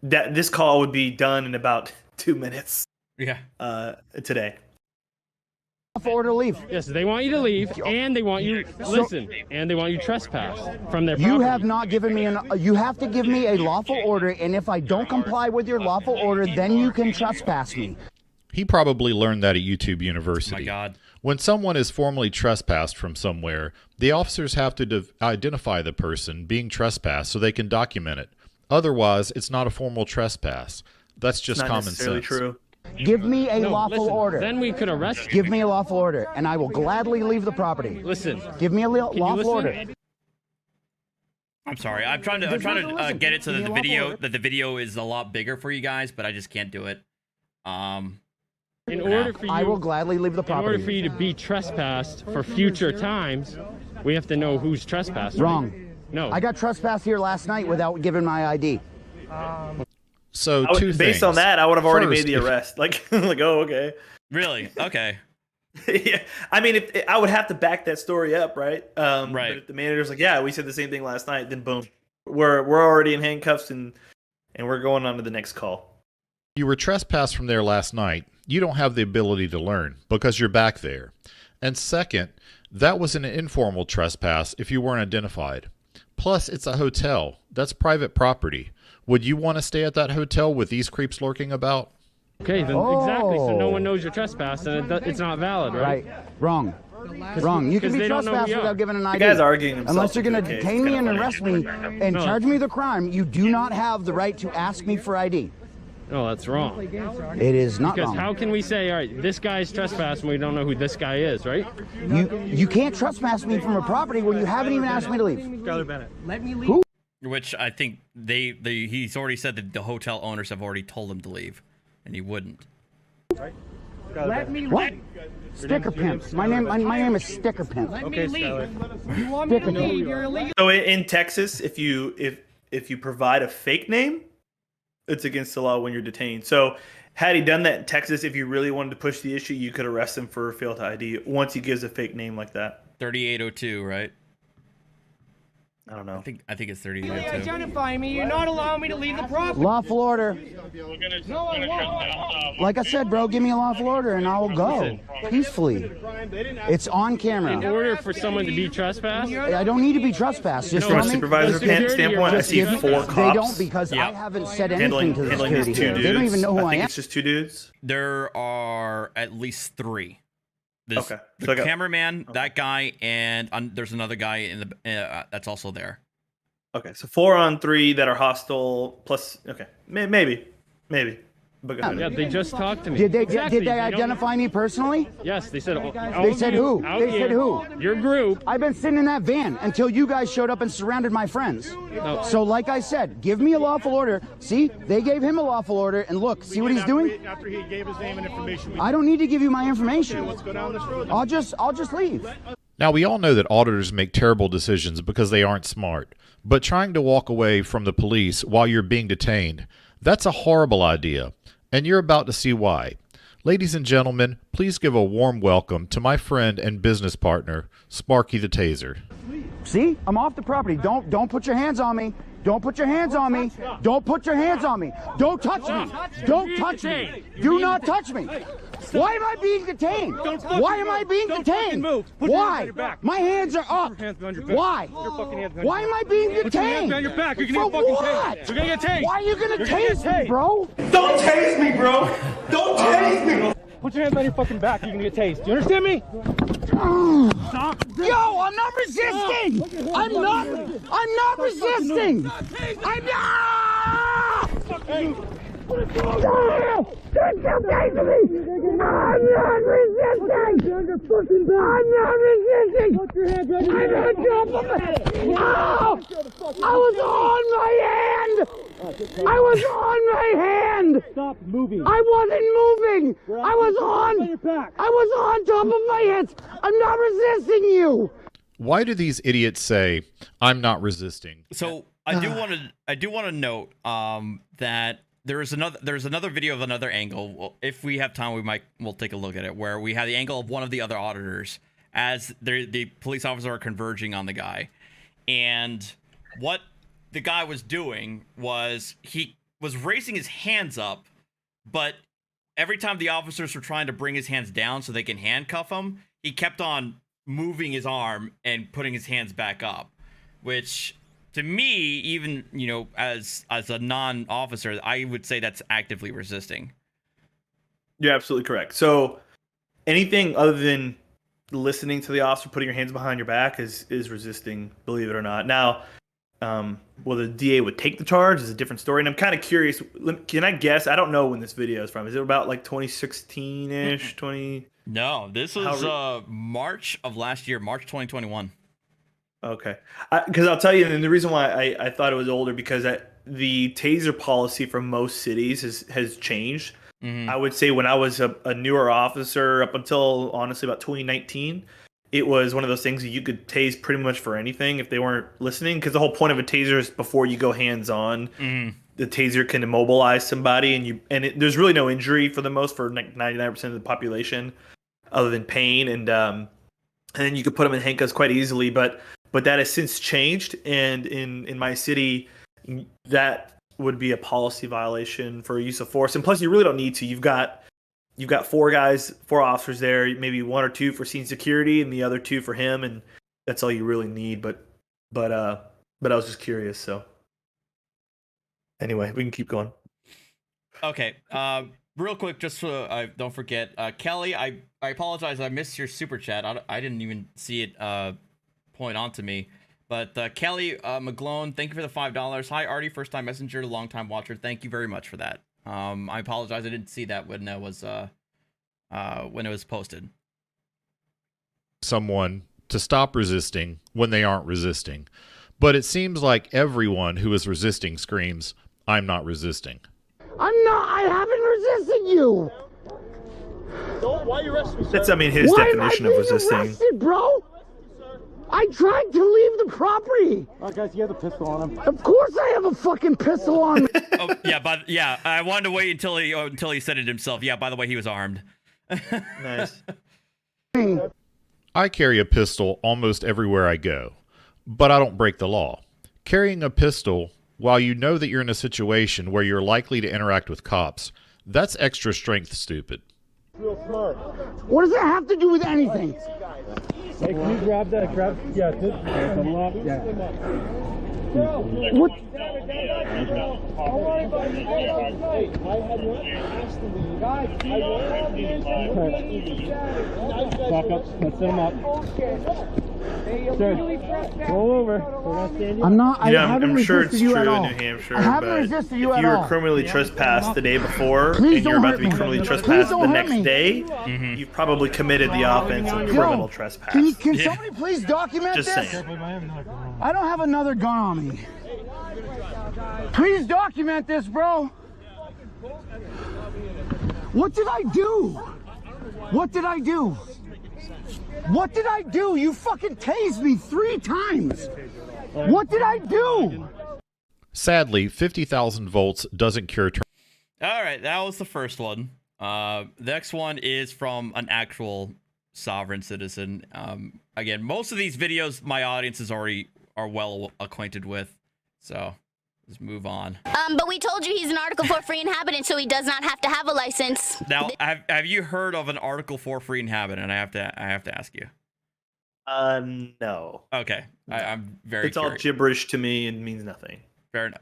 that this call would be done in about 2 minutes. Yeah. Today. Order to leave. Yes, they want you to leave, and they want you, listen, and they want you trespass from their property. You have not given me you have to give me a lawful order, and if I don't comply with your lawful order, then you can trespass me. He probably learned that at YouTube University. Oh my God. When someone is formally trespassed from somewhere, the officers have to identify the person being trespassed so they can document it. Otherwise, it's not a formal trespass. That's just Not common necessarily sense. true. Give me a No, lawful listen, order. Then we could arrest you. Give me a lawful order, and I will gladly leave the property. Listen. Give me a Can you lawful listen? order. I'm sorry. I'm trying to listen. get it so Give that me a lawful order. the video is a lot bigger for you guys, but I just can't do it. In order for you, I will gladly leave the in order property. for you to be trespassed for future times, we have to know who's trespassing. Wrong. No. I got trespassed here last night without giving my ID. So two Based things. on that, I would have already First, made the arrest. Like oh, okay. Really? Okay. Yeah, I mean, if I would have to back that story up, right? Right. But if the manager's like, yeah, we said the same thing last night, then boom, we're already in handcuffs and we're going on to the next call. You were trespassed from there last night. you don't have the ability to learn because you're back there. And second, that was an informal trespass if you weren't identified. Plus, it's a hotel. That's private property. Would you want to stay at that hotel with these creeps lurking about? Okay, then exactly. So no one knows you're trespassing, and it's not valid, right? Right. Wrong. Wrong. You can be they don't know who trespassed you are. without giving an ID. The guy's arguing himself. Unless you're going to into a case. detain It's me and kinda arrest funny. me and charge me with a crime, you do not have the right to ask me for ID. No, that's wrong. It is not Because wrong. how can we say, all right, this guy's trespassing, we don't know who this guy is, right? You can't trespass me from a property when you haven't even asked me to leave. Skylar Bennett. Let me leave. Who? Which I think he's already said that the hotel owners have already told him to leave, and he wouldn't. Let me What? leave. Sticker pimp. My name is Sticker Pimp. Let Okay, me leave. Skylar. You want me to Sticker pimp. leave? You're illegal. So in Texas, if you provide a fake name, it's against the law when you're detained. So had he done that in Texas, if you really wanted to push the issue, you could arrest him for failed to ID once he gives a fake name like that. 3802, right? I don't know. I think it's You're 3802. identifying me. You're not allowing me to leave the property. Lawful order. No, I won't. Like I said, bro, give me a lawful order and I will go peacefully. It's on In camera. order for someone to be trespassed, I don't need to be trespassed. Just No, tell From a me. supervisor security standpoint, I or see Give- 4 cops They don't because Yeah. I haven't said handling anything to the his security 2 here. dudes. They don't even know who I think am. it's just 2 dudes. There are at least 3. There's Okay. the So I got- cameraman, that guy, and there's another guy in the that's also there. Okay, so 4 on 3 that are hostile. Plus, okay, maybe. But go ahead. yeah, they just talked to me. Did they Exactly, did they don't- identify me personally? Yes, they said. They said who? They said who? Your group. I've been sitting in that van until you guys showed up and surrounded my friends. No. So like I said, give me a lawful order. See, they gave him a lawful order, and look, see what he's doing? After he gave his name and information, I don't need to give you my information. let's go down this road. I'll just leave. Now, we all know that auditors make terrible decisions because they aren't smart. But trying to walk away from the police while you're being detained, that's a horrible idea. And you're about to see why. Ladies and gentlemen, please give a warm welcome to my friend and business partner, Sparky the Taser. See, I'm off the property. Don't put your hands on me. Don't put your hands on me. Don't put your hands on me. Don't touch me. Don't touch me. Do not touch me. Why am I being detained? Why am I being detained? Why? My hands are up. Why? Why am I being detained? For what? You're gonna get tased. Why are you gonna tase me, bro? Don't tase me, bro. Don't tase me. Put your hands on your fucking back. You're gonna get tased. Do you understand me? Yo, I'm not resisting. I'm not resisting. I'm not. Don't tase me. I'm not resisting. I'm not resisting. I'm on top of it. No! I was on my hand. I was on my hand. Stop moving. I wasn't moving. I was on top of my hands. I'm not resisting you. Why do these idiots say, I'm not resisting? So I do want to note that there's another video of another angle. Well, if we have time, we'll take a look at it, where we have the angle of one of the other auditors as the police officer are converging on the guy, and what the guy was doing was he was raising his hands up, but every time the officers were trying to bring his hands down so they can handcuff him, he kept on moving his arm and putting his hands back up, which to me, even, as a non-officer, I would say that's actively resisting. You're absolutely correct. So anything other than listening to the officer, putting your hands behind your back is resisting, believe it or not. Now, whether the DA would take the charge is a different story. And I'm kind of curious. Can I guess? I don't know when this video is from. Is it about like 2016-ish? 20? No, this was March of last year, March 2021. Okay. Because I'll tell you, and the reason why I thought it was older, because the taser policy for most cities has changed. Mm-hmm. I would say when I was a newer officer, up until honestly about 2019, it was one of those things that you could tase pretty much for anything if they weren't listening. Because the whole point of a taser is before you go hands on, the taser can immobilize somebody, and there's really no injury for 99% of the population, other than pain, and then you could put them in handcuffs quite easily. But that has since changed, and in my city, that would be a policy violation for use of force. And plus, you really don't need to. You've got you've got 4 officers there, maybe 1 or 2 for scene security, and the other 2 for him, and that's all you really need. But I was just curious. So anyway, we can keep going. Okay. Real quick, just so don't forget, Kelly, I apologize. I missed your super chat. I didn't even see it point onto me. But Kelly McGlone, thank you for the $5. Hi, Artie, first time messenger, long time watcher. Thank you very much for that. I apologize. I didn't see that when it was posted. Someone to stop resisting when they aren't resisting. But it seems like everyone who is resisting screams, "I'm not resisting." I haven't resisted you. Why are you arresting me, sir? That's, I mean, his definition of resisting. Arrested, bro? I tried to leave the property. Oh, guys, you have a pistol on him. Of course I have a fucking pistol on me. Oh, yeah, but yeah, I wanted to wait until he said it himself. Yeah, by the way, he was armed. Nice. I carry a pistol almost everywhere I go, but I don't break the law. Carrying a pistol while you know that you're in a situation where you're likely to interact with cops, that's extra strength stupid. Real smart. What does that have to do with anything? Hey, can you grab that? Yeah, yeah. What? Back up. Let's set him up. Sir, roll over. We're not standing. I'm not. I haven't I'm sure it's resisted you true at in all. New Hampshire, I haven't but resisted you if at you were all. criminally trespassed the day before Please and you're don't about hurt to be me. criminally Please trespassed don't the hurt next me. day, you've probably committed the offense of Yo, criminal trespass. Can somebody please document Just this? saying. I don't have another gun on me. Please document this, bro. What did I do? What did I do? What did I do? You fucking tased me 3 times. What did I do? Sadly, 50,000 volts doesn't cure All right, that was the first one. The next one is from an actual sovereign citizen. Again, most of these videos my audience is already are well acquainted with, so let's move on. But we told you he's an Article 4 free inhabitant, so he does not have to have a license. Now, have you heard of an Article 4 free inhabitant? I have to ask you. No. Okay, I'm very. It's all gibberish to me and means nothing. Fair enough.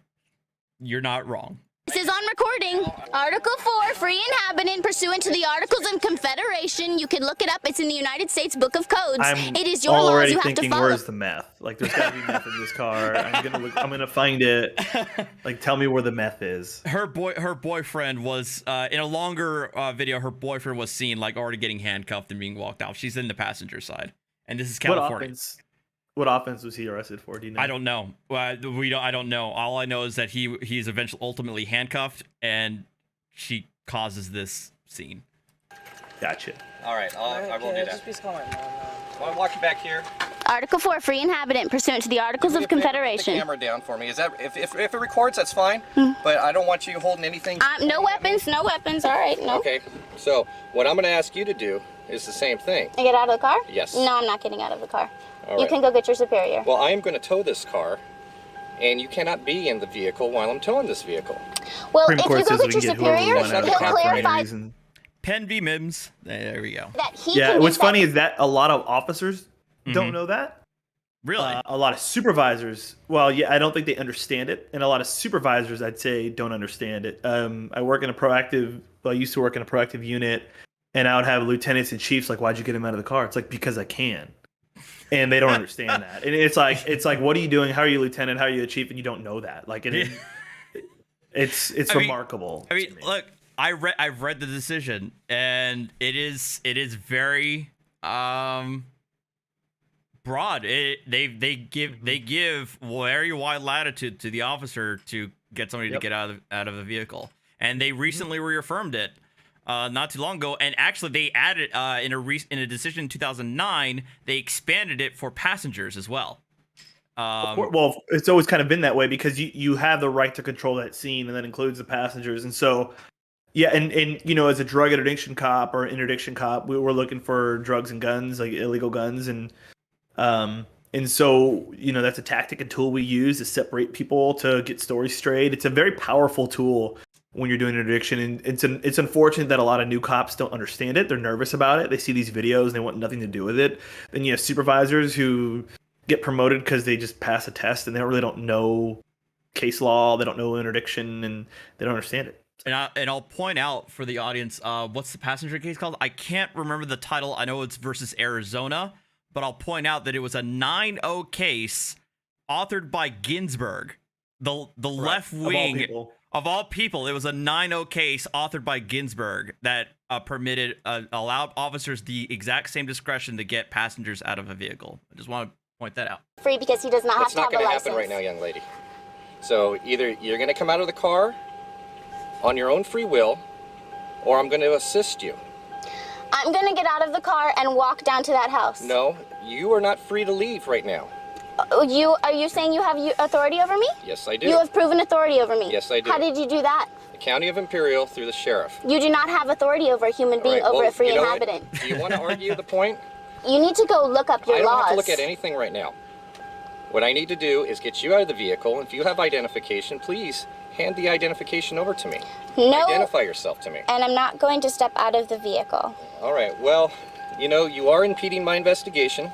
You're not wrong. This is on recording. Article 4, free inhabitant pursuant to the Articles of Confederation. You can look it up. It's in the United States Book of Codes. It is your laws already you have to thinking, follow. where's the meth? Like, there's gotta be meth in this car. I'm gonna find it. Like, tell me where the meth is. Her boyfriend was in a longer video. Her boyfriend was seen like already getting handcuffed and being walked out. She's in the passenger side, and this is California. What offense was he arrested for? Do you know? I don't know. I don't know. All I know is that he's ultimately handcuffed, and she causes this scene. Gotcha. All right, I will do that. Just want to walk you back here. Article 4, free inhabitant pursuant to the Articles of Confederation. Put the camera down for me. Is that if it records, that's fine. But I don't want you holding anything. No weapons. No weapons. All right. No. Okay. So what I'm going to ask you to do is the same thing. And get out of the car? Yes. No, I'm not getting out of the car. All You right. can go get your superior. Well, I am going to tow this car, and you cannot be in the vehicle while I'm towing this vehicle. Well, Supreme if Court you go says we get your can get whoever we superior, want out of he'll the car for any clarify reason. Pen v. Mims. There we go. that he Yeah, can what's use funny that. is that a lot of officers don't know that. Really? A lot of supervisors, well, yeah, I don't think they understand it. And a lot of supervisors, I'd say, don't understand it. I used to work in a proactive unit, and I would have lieutenants and chiefs like, why'd you get him out of the car? It's like, because I can. And they don't understand that. And it's like, what are you doing? How are you lieutenant? How are you a chief? And you don't know that. Like, it's remarkable. Look, I've read the decision, and it is very broad. They give very wide latitude to the officer to get somebody to get out of the vehicle, and they recently reaffirmed it not too long ago. And actually, they added in a decision in 2009, they expanded it for passengers as well. Well, it's always kind of been that way because you have the right to control that scene, and that includes the passengers. And so, yeah, and as a drug interdiction cop or interdiction cop, we were looking for drugs and guns, like illegal guns, and so that's a tactic and tool we use to separate people to get stories straight. It's a very powerful tool when you're doing interdiction. And it's unfortunate that a lot of new cops don't understand it. They're nervous about it. They see these videos and they want nothing to do with it. Then you have supervisors who get promoted because they just pass a test and they really don't know case law. They don't know interdiction and they don't understand it. And I'll point out for the audience, what's the passenger case called? I can't remember the title. I know it's versus Arizona, but I'll point out that it was a 9-0 case authored by Ginsburg, the left wing of all people. It was a 9-0 case authored by Ginsburg that allowed officers the exact same discretion to get passengers out of a vehicle. I just want to point that out. Free because he does not have to have a license. That's not going to happen right now, young lady. So either you're going to come out of the car on your own free will, or I'm going to assist you. I'm going to get out of the car and walk down to that house. No, you are not free to leave right now. Are you saying you have authority over me? Yes, I do. You have proven authority over me. Yes, I do. How did you do that? The County of Imperial through the sheriff. You do not have authority over a human being, over a free inhabitant. Do you want to argue the point? You need to go look up your laws. I don't have to look at anything right now. What I need to do is get you out of the vehicle. If you have identification, please hand the identification over to me. No. Identify yourself to me. And I'm not going to step out of the vehicle. All right. Well, you know, you are impeding my investigation.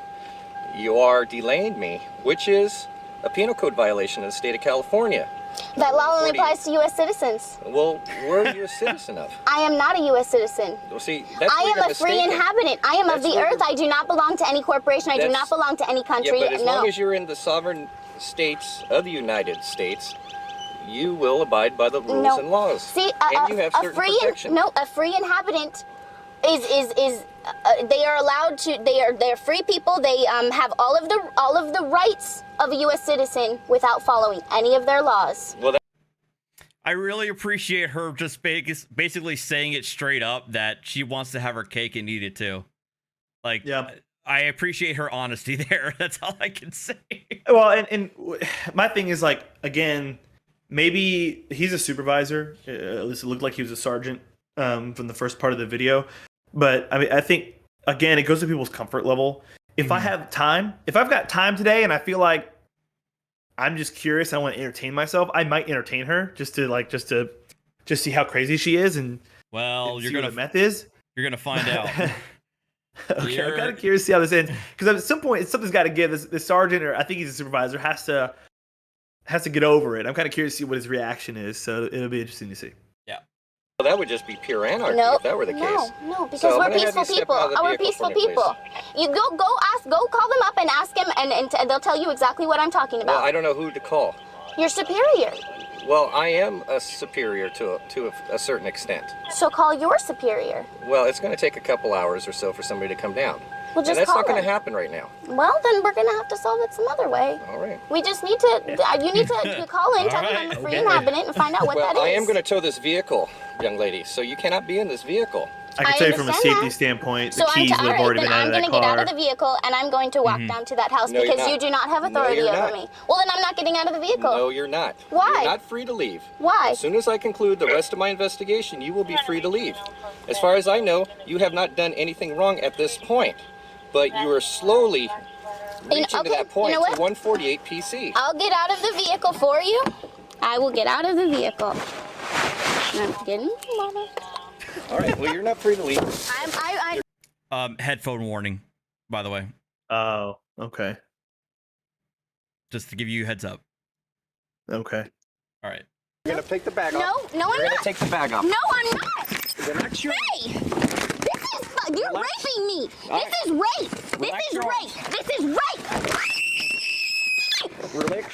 You are delaying me, which is a penal code violation in the state of California. That law only applies to U.S. citizens. Well, where are you a citizen of? I am not a U.S. citizen. Well, see, that's I am a free inhabitant. I am of the earth. I do not belong to any corporation. I do not belong to any country. Yeah, but as long as you're in the sovereign states of the United States, you will abide by the rules and laws. See, and you have certain protections. a free inhabitant is they are allowed to. They're free people. They have all of the rights of a U.S. citizen without following any of their laws. Well, I really appreciate her just basically saying it straight up that she wants to have her cake and eat it too. Like, I appreciate her honesty there. That's all I can say. Well, and my thing is, like, again, maybe he's a supervisor. At least it looked like he was a sergeant from the first part of the video. But I mean, I think, again, it goes to people's comfort level. If I have time, if I've got time today and I feel like I'm just curious, I want to entertain myself, I might entertain her just to see how crazy she is and you're gonna meth is. You're gonna find out. Okay, I'm kind of curious to see how this ends because at some point something's got to give. This sergeant, or I think he's a supervisor, has to get over it. I'm kind of curious to see what his reaction is. So it'll be interesting to see. Yeah. Well, that would just be pure anarchy if that were the case. No, because we're peaceful people. We're peaceful people. You go call them up and ask him, and they'll tell you exactly what I'm talking about. Well, I don't know who to call. Your superior. Well, I am a superior to a certain extent. So call your superior. Well, it's going to take a couple hours or so for somebody to come down. Well, just and that's call not going to them. happen right now. Well, then we're going to have to solve it some other way. All right. We just need to, you need to call in, tell them I'm a free inhabitant, and find out what that is. Well, I am going to tow this vehicle, young lady, so you cannot be in this vehicle. I can tell you from a safety standpoint, the keys would have already been out of that car. I'm going to get out of the vehicle, and I'm going to walk down to that house because you do not have authority over me. Well, then I'm not getting out of the vehicle. No, you're not. Why? You're not free to leave. Why? As soon as I conclude the rest of my investigation, you will be free to leave. As far as I know, you have not done anything wrong at this point, but you are slowly reaching to that point to 148 PC. I'll get out of the vehicle for you. I will get out of the vehicle. I'm getting All right, well, you're not free to leave. Headphone warning, by the way. Oh, okay. Just to give you a heads up. Okay. All right. You're going to take the bag off. No, I'm not. You're going to take the bag off. No, I'm not. Relax your... Hey! You're raping me. This is rape. This is rape. This is rape. Relax.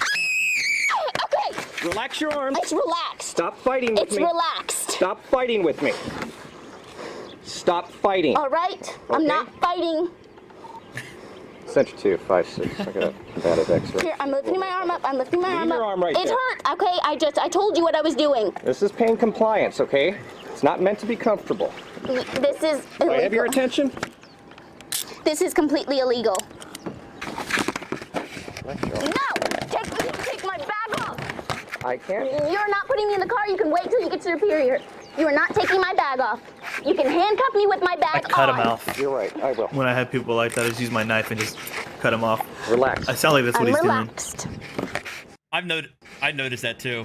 Okay. Relax your arms. It's relaxed. Stop fighting with me. It's relaxed. Stop fighting with me. Stop fighting. All right. I'm not fighting. Center 2, 5, 6. I got a bad X-ray. Here, I'm lifting my arm up. I'm lifting my arm up. Your arm right it there. hurt. Okay, I told you what I was doing. This is pain compliance, okay? It's not meant to be comfortable. This is illegal. Do I have your attention? This is completely illegal. No! Take my bag off! I can't. You're not putting me in the car. You can wait till you get to superior. You are not taking my bag off. You can handcuff me with my bag I cut him off. You're right, I will. When I have people like that, I just use my knife and just cut him off. Relax. I sound like that's what he's relaxed. doing. I noticed that too.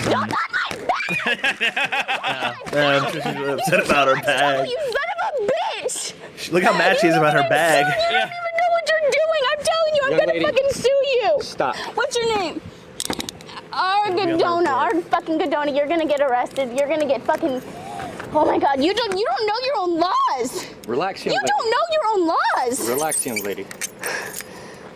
Don't touch my I'm sure she's upset about her bag. You son of a bitch! Look how mad she is about her bag. You don't even know what you're doing. I'm telling you, I'm Young gonna lady, fucking sue you. Stop. What's your name? Argadona. Argadona. You're gonna get arrested. You're gonna get fucking. Oh my God! You don't know your own laws. Relax, young You lady. don't know your own laws. Relax, young lady.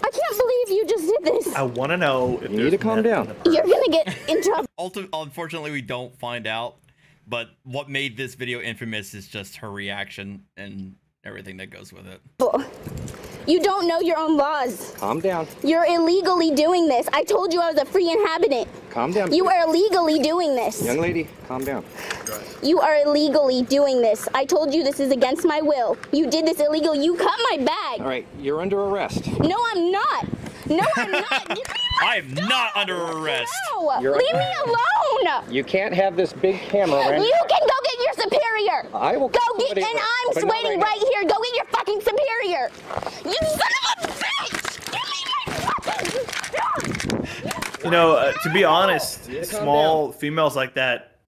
I can't believe you just did this. I want to know if You need to calm down. You're gonna get in trouble. Unfortunately, we don't find out. But what made this video infamous is just her reaction and everything that goes with it. You don't know your own laws. Calm down. You're illegally doing this. I told you I was a free inhabitant. Calm down. You are illegally doing this. Young lady, calm down. You are illegally doing this. I told you this is against my will. You did this illegally. You cut my bag. All right, you're under arrest. No, I'm not. No, I'm not. I am not under arrest. No, leave me alone. You can't have this big camera right You can go get your superior. I will go get, somebody- and I'm but not waiting right right here. Go get your fucking superior. You son of a bitch! Give me my fucking. You know, to be honest, small females like that,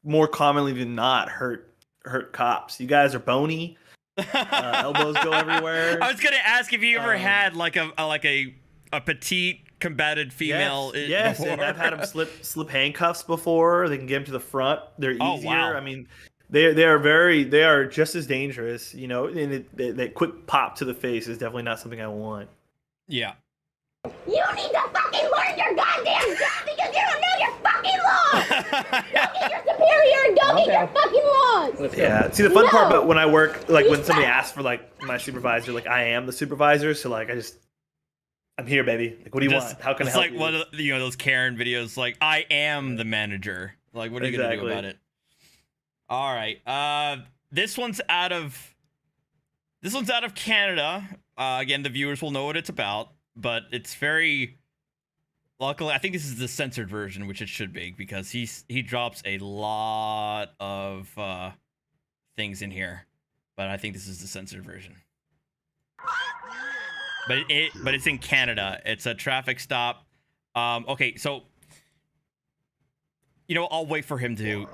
more commonly than not, hurt cops. You guys are bony. Elbows go everywhere. I was gonna ask if you ever had like a petite combated female. Yes, before. and I've had them slip handcuffs before. They can get them to the front. They're easier. Oh, wow. I mean, they are just as dangerous. You know, and that quick pop to the face is definitely not something I want. Yeah. You need to fucking learn your goddamn job because you don't know your fucking laws. Go get your superior and go get your fucking laws. Yeah. See, the fun part about when I work, like when somebody asks for like my supervisor, like I am the supervisor, so like I'm here, baby. Like, what do you want? How can I help you? It's like one of those Karen videos, like I am the manager. Like, what are you gonna do about it? All right. This one's out of Canada. Again, the viewers will know what it's about, but it's very. Luckily, I think this is the censored version, which it should be, because he drops a lot of things in here, but I think this is the censored version. But it's in Canada. It's a traffic stop. Okay, so I'll wait for him to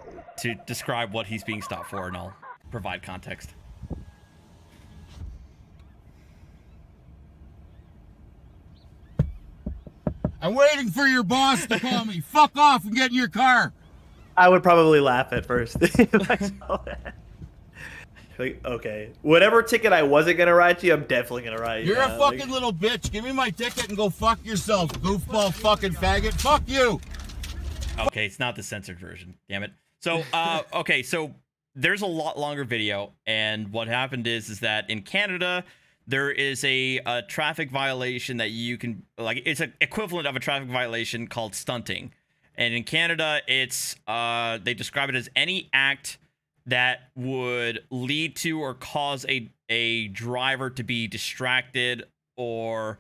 describe what he's being stopped for, and I'll provide context. I'm waiting for your boss to call me. Fuck off and get in your car. I would probably laugh at first if I saw that. Like, okay, whatever ticket I wasn't gonna write you, I'm definitely gonna write you. You're a fucking little bitch. Give me my ticket and go fuck yourself, goofball fucking faggot. Fuck you. Okay, it's not the censored version. Damn it. So, okay, so there's a lot longer video, and what happened is that in Canada, there is a traffic violation that you can, like, it's an equivalent of a traffic violation called stunting. And in Canada, it's, they describe it as any act that would lead to or cause a driver to be distracted or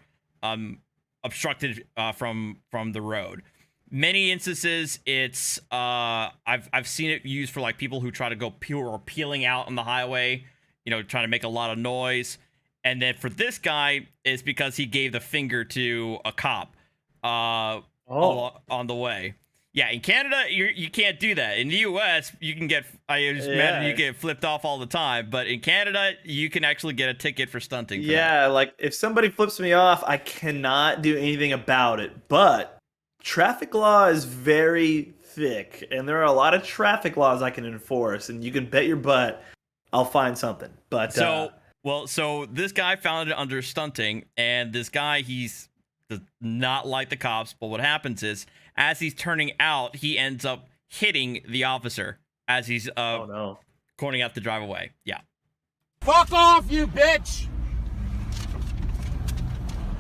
obstructed from the road. Many instances, it's I've seen it used for like people who try to go peeling out on the highway, trying to make a lot of noise. And then for this guy, it's because he gave the finger to a cop on the way. Yeah, in Canada, you can't do that. In the U.S., you can get, imagine you get flipped off all the time. But in Canada, you can actually get a ticket for stunting. Yeah, like if somebody flips me off, I cannot do anything about it. But traffic law is very thick, and there are a lot of traffic laws I can enforce, and you can bet your butt I'll find something. But so this guy found it under stunting, and this guy, he's does not like the cops. But what happens is, as he's turning out, he ends up hitting the officer as he's cornering out to drive away. Yeah. Fuck off, you bitch!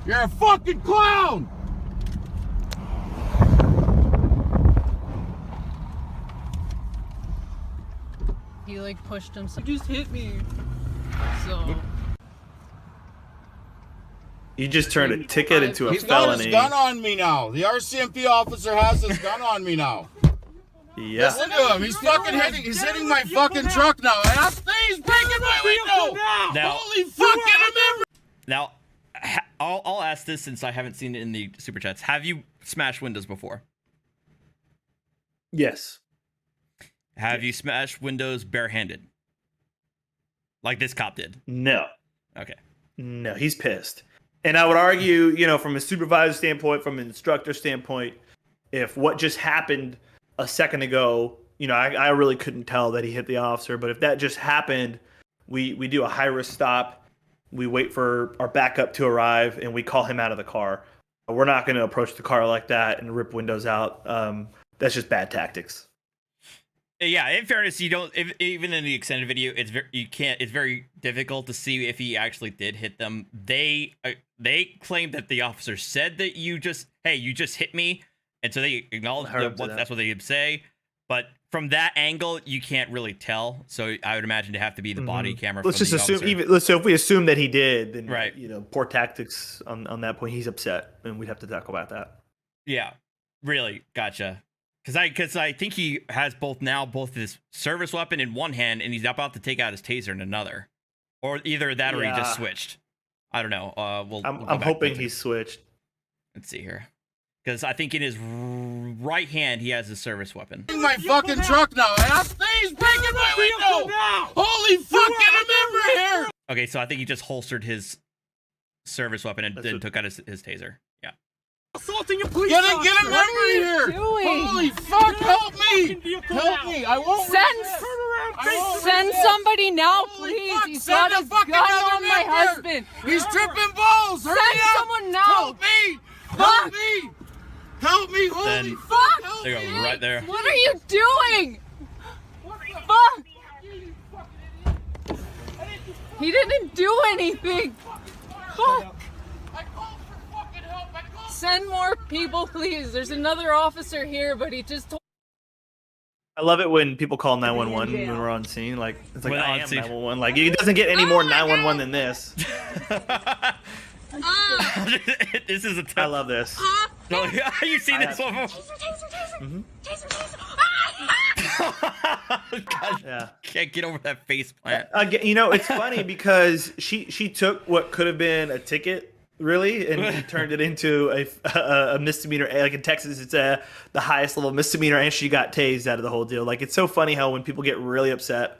You're a fucking clown! He like pushed him. So just hit me. So. You just turned a ticket into a He's felony. He's got his gun on me now. The RCMP officer has his gun on me now. Yeah. Listen to him. He's fucking hitting. He's hitting my fucking truck now. And he's breaking my window. Now, holy fucking remember. Now, I'll ask this since I haven't seen it in the super chats. Have you smashed windows before? Yes. Have you smashed windows barehanded? Like this cop did? No. Okay. No, he's pissed. And I would argue, you know, from a supervisor standpoint, from an instructor standpoint, if what just happened a second ago, you know, I really couldn't tell that he hit the officer. But if that just happened, we do a high-risk stop. We wait for our backup to arrive, and we call him out of the car. We're not going to approach the car like that and rip windows out. That's just bad tactics. Yeah, in fairness, you don't even in the extended video, it's very difficult to see if he actually did hit them. They claim that the officer said that you just hit me, and so they acknowledge that's what they say. But from that angle, you can't really tell. So I would imagine to have to be the body camera. Let's from just the assume officer. so if we assume that he did, then right, you know, poor tactics on that point. He's upset, and we'd have to talk about that. Yeah, really, gotcha. Because I think he has both his service weapon in one hand and he's about to take out his taser in another, or either that or he just switched. I don't know. I'm hoping he switched. Let's see here, because I think in his right hand he has his service weapon. In my fucking truck now, and he's breaking my window. Holy fuck! Get him over here. Okay, so I think he just holstered his service weapon and then took out his taser. Yeah. Assaulting a police officer. Get him over here! Holy fuck! Help me! Help me! I won't. Send somebody now, please. He's got his gun on my husband. He's tripping balls. Send someone now. Help me! Help me! Help me! Holy fuck! They go right there. What are you doing? Fuck! He didn't do anything. Fuck! Send more people, please. There's another officer here, but he just told. I love it when people call 911 when we're on scene. Like it's like I am scene. 911. Like it doesn't get any more 911 than this. This is I love this. You seen this one? God, yeah. Can't get over that face plant. You know, it's funny because she took what could have been a ticket, really, and turned it into a misdemeanor. Like in Texas, it's the highest level misdemeanor, and she got tased out of the whole deal. Like it's so funny how when people get really upset,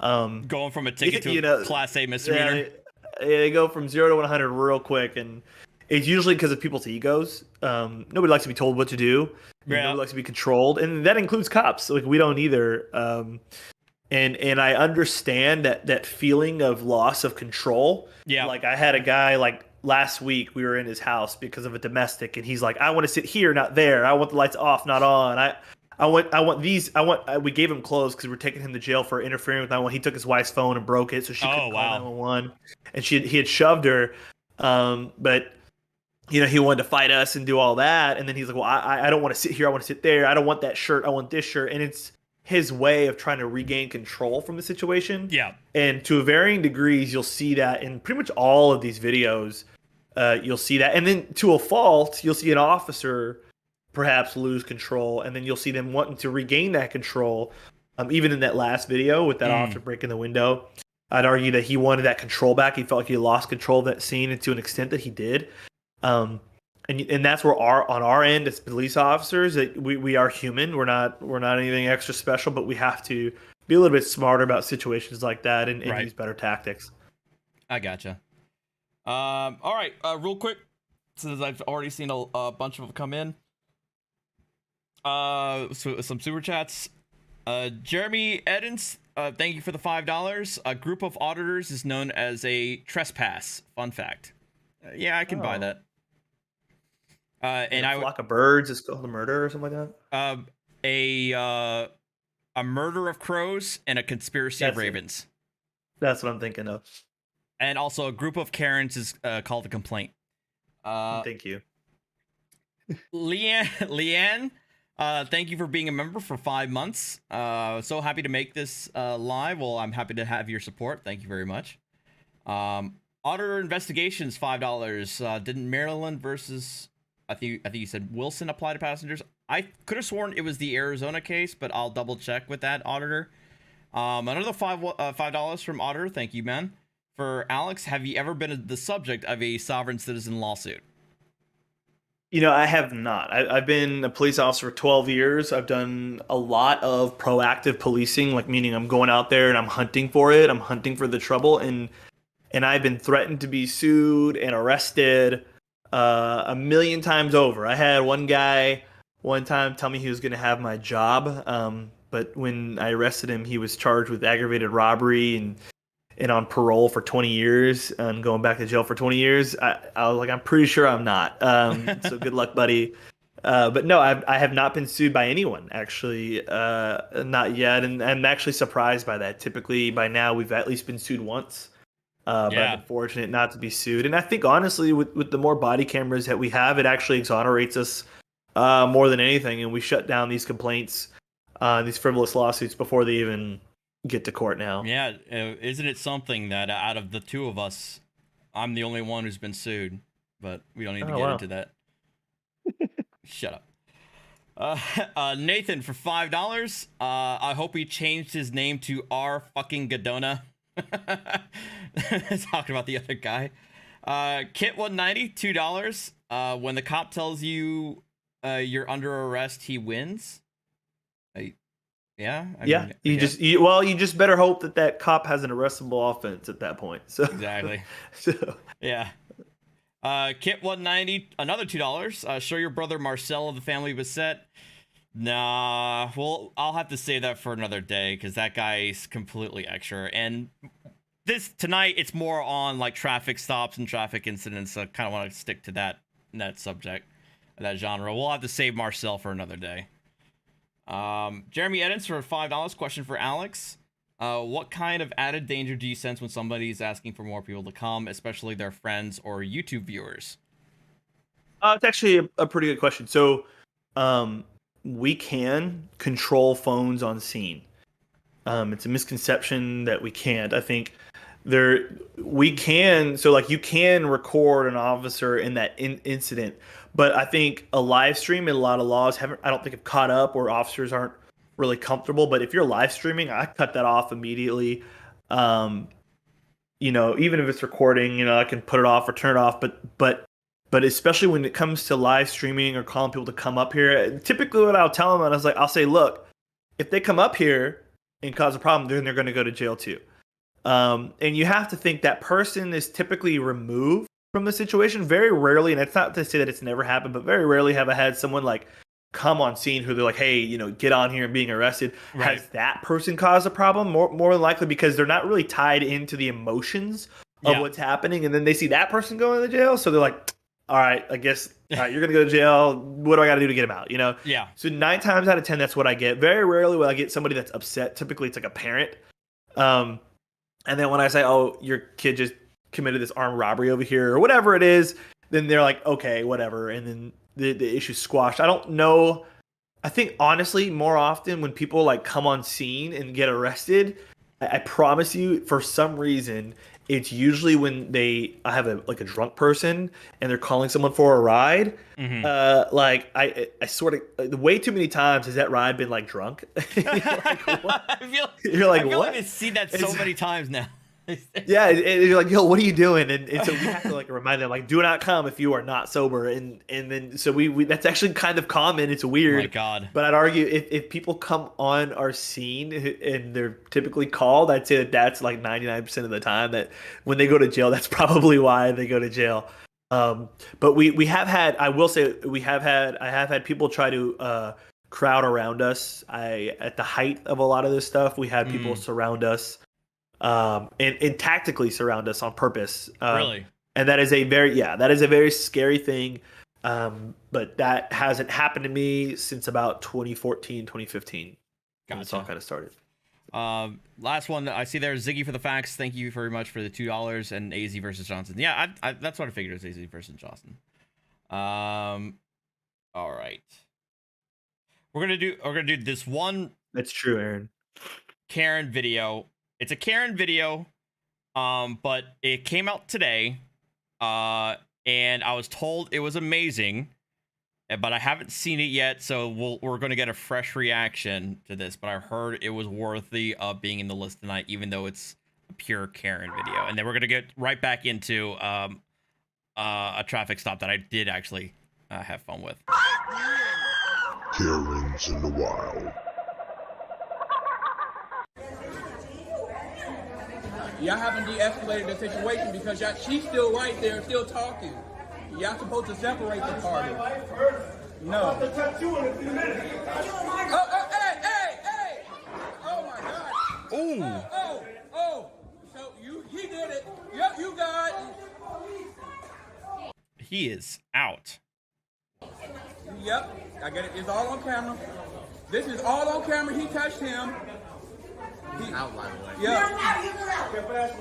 going from a ticket to a Class A misdemeanor. Yeah, they go from 0 to 100 real quick, and it's usually because of people's egos. Nobody likes to be told what to do. Nobody likes to be controlled, and that includes cops. Like we don't either. And I understand that feeling of loss of control. Yeah. Like I had a guy like last week. We were in his house because of a domestic, and he's like, "I want to sit here, not there. I want the lights off, not on. I want these. We gave him clothes because we're taking him to jail for interfering with 911. He took his wife's phone and broke it, so she couldn't call 911. And he had shoved her, but you know he wanted to fight us and do all that. And then he's like, "Well, I don't want to sit here. I want to sit there. I don't want that shirt. I want this shirt." And it's his way of trying to regain control from the situation. Yeah. And to varying degrees, you'll see that in pretty much all of these videos. You'll see that, and then to a fault, you'll see an officer perhaps lose control, and then you'll see them wanting to regain that control. Even in that last video with that officer breaking the window, I'd argue that he wanted that control back. He felt like he lost control of that scene, and to an extent that he did. And that's where on our end as police officers, that we are human. We're not anything extra special, but we have to be a little bit smarter about situations like that and use better tactics. I gotcha. All right, real quick, since I've already seen a bunch of them come in. So some super chats. Jeremy Edens, thank you for the $5. A group of auditors is known as a trespass. Fun fact. Yeah, I can buy that. And a flock of birds is called a murder or something like that. A murder of crows and a conspiracy of ravens. That's what I'm thinking of. And also a group of Karens is called a complaint. Thank you. Leanne, thank you for being a member for 5 months. So happy to make this live. Well, I'm happy to have your support. Thank you very much. Auditor investigations, $5. Didn't Maryland versus I think you said Wilson apply to passengers? I could have sworn it was the Arizona case, but I'll double check with that auditor. Another $5 from auditor. Thank you, man. For Alex, have you ever been the subject of a sovereign citizen lawsuit? I have not. I've been a police officer for 12 years. I've done a lot of proactive policing, like meaning I'm going out there and I'm hunting for it. I'm hunting for the trouble, and I've been threatened to be sued and arrested a million times over. I had one guy one time tell me he was going to have my job, but when I arrested him, he was charged with aggravated robbery and on parole for 20 years and going back to jail for 20 years. I was like, I'm pretty sure I'm not. So good luck, buddy. But no, I have not been sued by anyone, actually, not yet. And I'm actually surprised by that. Typically, by now, we've at least been sued once. But I've been fortunate not to be sued. And I think, honestly, with the more body cameras that we have, it actually exonerates us more than anything. And we shut down these complaints, these frivolous lawsuits before they even get to court now. Yeah, isn't it something that out of the two of us, I'm the only one who's been sued, but we don't need to get into that. Shut up. Nathan for $5. I hope he changed his name to R fucking Gadona. Talking about the other guy. Kit 190, $2. When the cop tells you you're under arrest, he wins. Yeah. You just better hope that cop has an arrestable offense at that point. So exactly. Yeah. Kit 190, another $2. Show your brother Marcel of the family Bassett. Nah, well, I'll have to save that for another day because that guy's completely extra. And tonight, it's more on like traffic stops and traffic incidents. So I kind of want to stick to that subject, that genre. We'll have to save Marcel for another day. Jeremy Edens for $5. Question for Alex. What kind of added danger do you sense when somebody's asking for more people to come, especially their friends or YouTube viewers? It's actually a pretty good question. So, we can control phones on scene. It's a misconception that we can't. I think we can. So, like, you can record an officer in that incident. But I think a live stream and a lot of laws I don't think have caught up, or officers aren't really comfortable. But if you're live streaming, I cut that off immediately. Even if it's recording, I can put it off or turn it off. But especially when it comes to live streaming or calling people to come up here, typically what I'll tell them, I'll say, look, if they come up here and cause a problem, then they're going to go to jail too. And you have to think that person is typically removed from the situation. Very rarely, and it's not to say that it's never happened, but very rarely have I had someone like come on scene who they're like, hey, get on here and being arrested. Right. Has that person caused a problem? More than likely because they're not really tied into the emotions of what's happening. And then they see that person going to jail. So they're like, all right, I guess you're going to go to jail. What do I got to do to get him out? Yeah. So 9 times out of 10, that's what I get. Very rarely will I get somebody that's upset. Typically, it's like a parent. And then when I say, oh, your kid just committed this armed robbery over here or whatever it is, then they're like, okay, whatever. And then the issue's squashed. I don't know. I think, honestly, more often when people like come on scene and get arrested, I promise you, for some reason, it's usually when I have a drunk person and they're calling someone for a ride. Mm-hmm. I sort of, way too many times has that ride been like drunk. You're like, what? I feel like I've seen that so many times now. Yeah, and you're like, yo, what are you doing? And so we have to like remind them, like, do not come if you are not sober. And then so we that's actually kind of common. It's weird. Oh my God. But I'd argue if people come on our scene and they're typically called, I'd say that's like 99% of the time that when they go to jail, that's probably why they go to jail. But we have had, I will say, I have had people try to crowd around us. At the height of a lot of this stuff, we had people surround us. And tactically surround us on purpose. Really? And that is a very scary thing. But that hasn't happened to me since about 2014, 2015. Gotcha. It's all kind of started. Last one I see there, Ziggy for the facts. Thank you very much for the $2 and AZ versus Johnson. Yeah, I that's what I figured, it was AZ versus Johnson. All right. We're gonna do this one. That's true, Aaron. Karen video. It's a Karen video, but it came out today, and I was told it was amazing, but I haven't seen it yet, so we're going to get a fresh reaction to this, but I heard it was worthy of being in the list tonight, even though it's a pure Karen video. And then we're going to get right back into a traffic stop that I did actually have fun with. Karens in the wild. Y'all haven't de-escalated the situation because she's still right there, still talking. Y'all supposed to separate the party. No. Oh, hey! Oh my God. Ooh. Oh. So he did it. Yep, you got it. He is out. Yep, I get it. It's all on camera. This is all on camera. He touched him. Out, by the way. Yeah.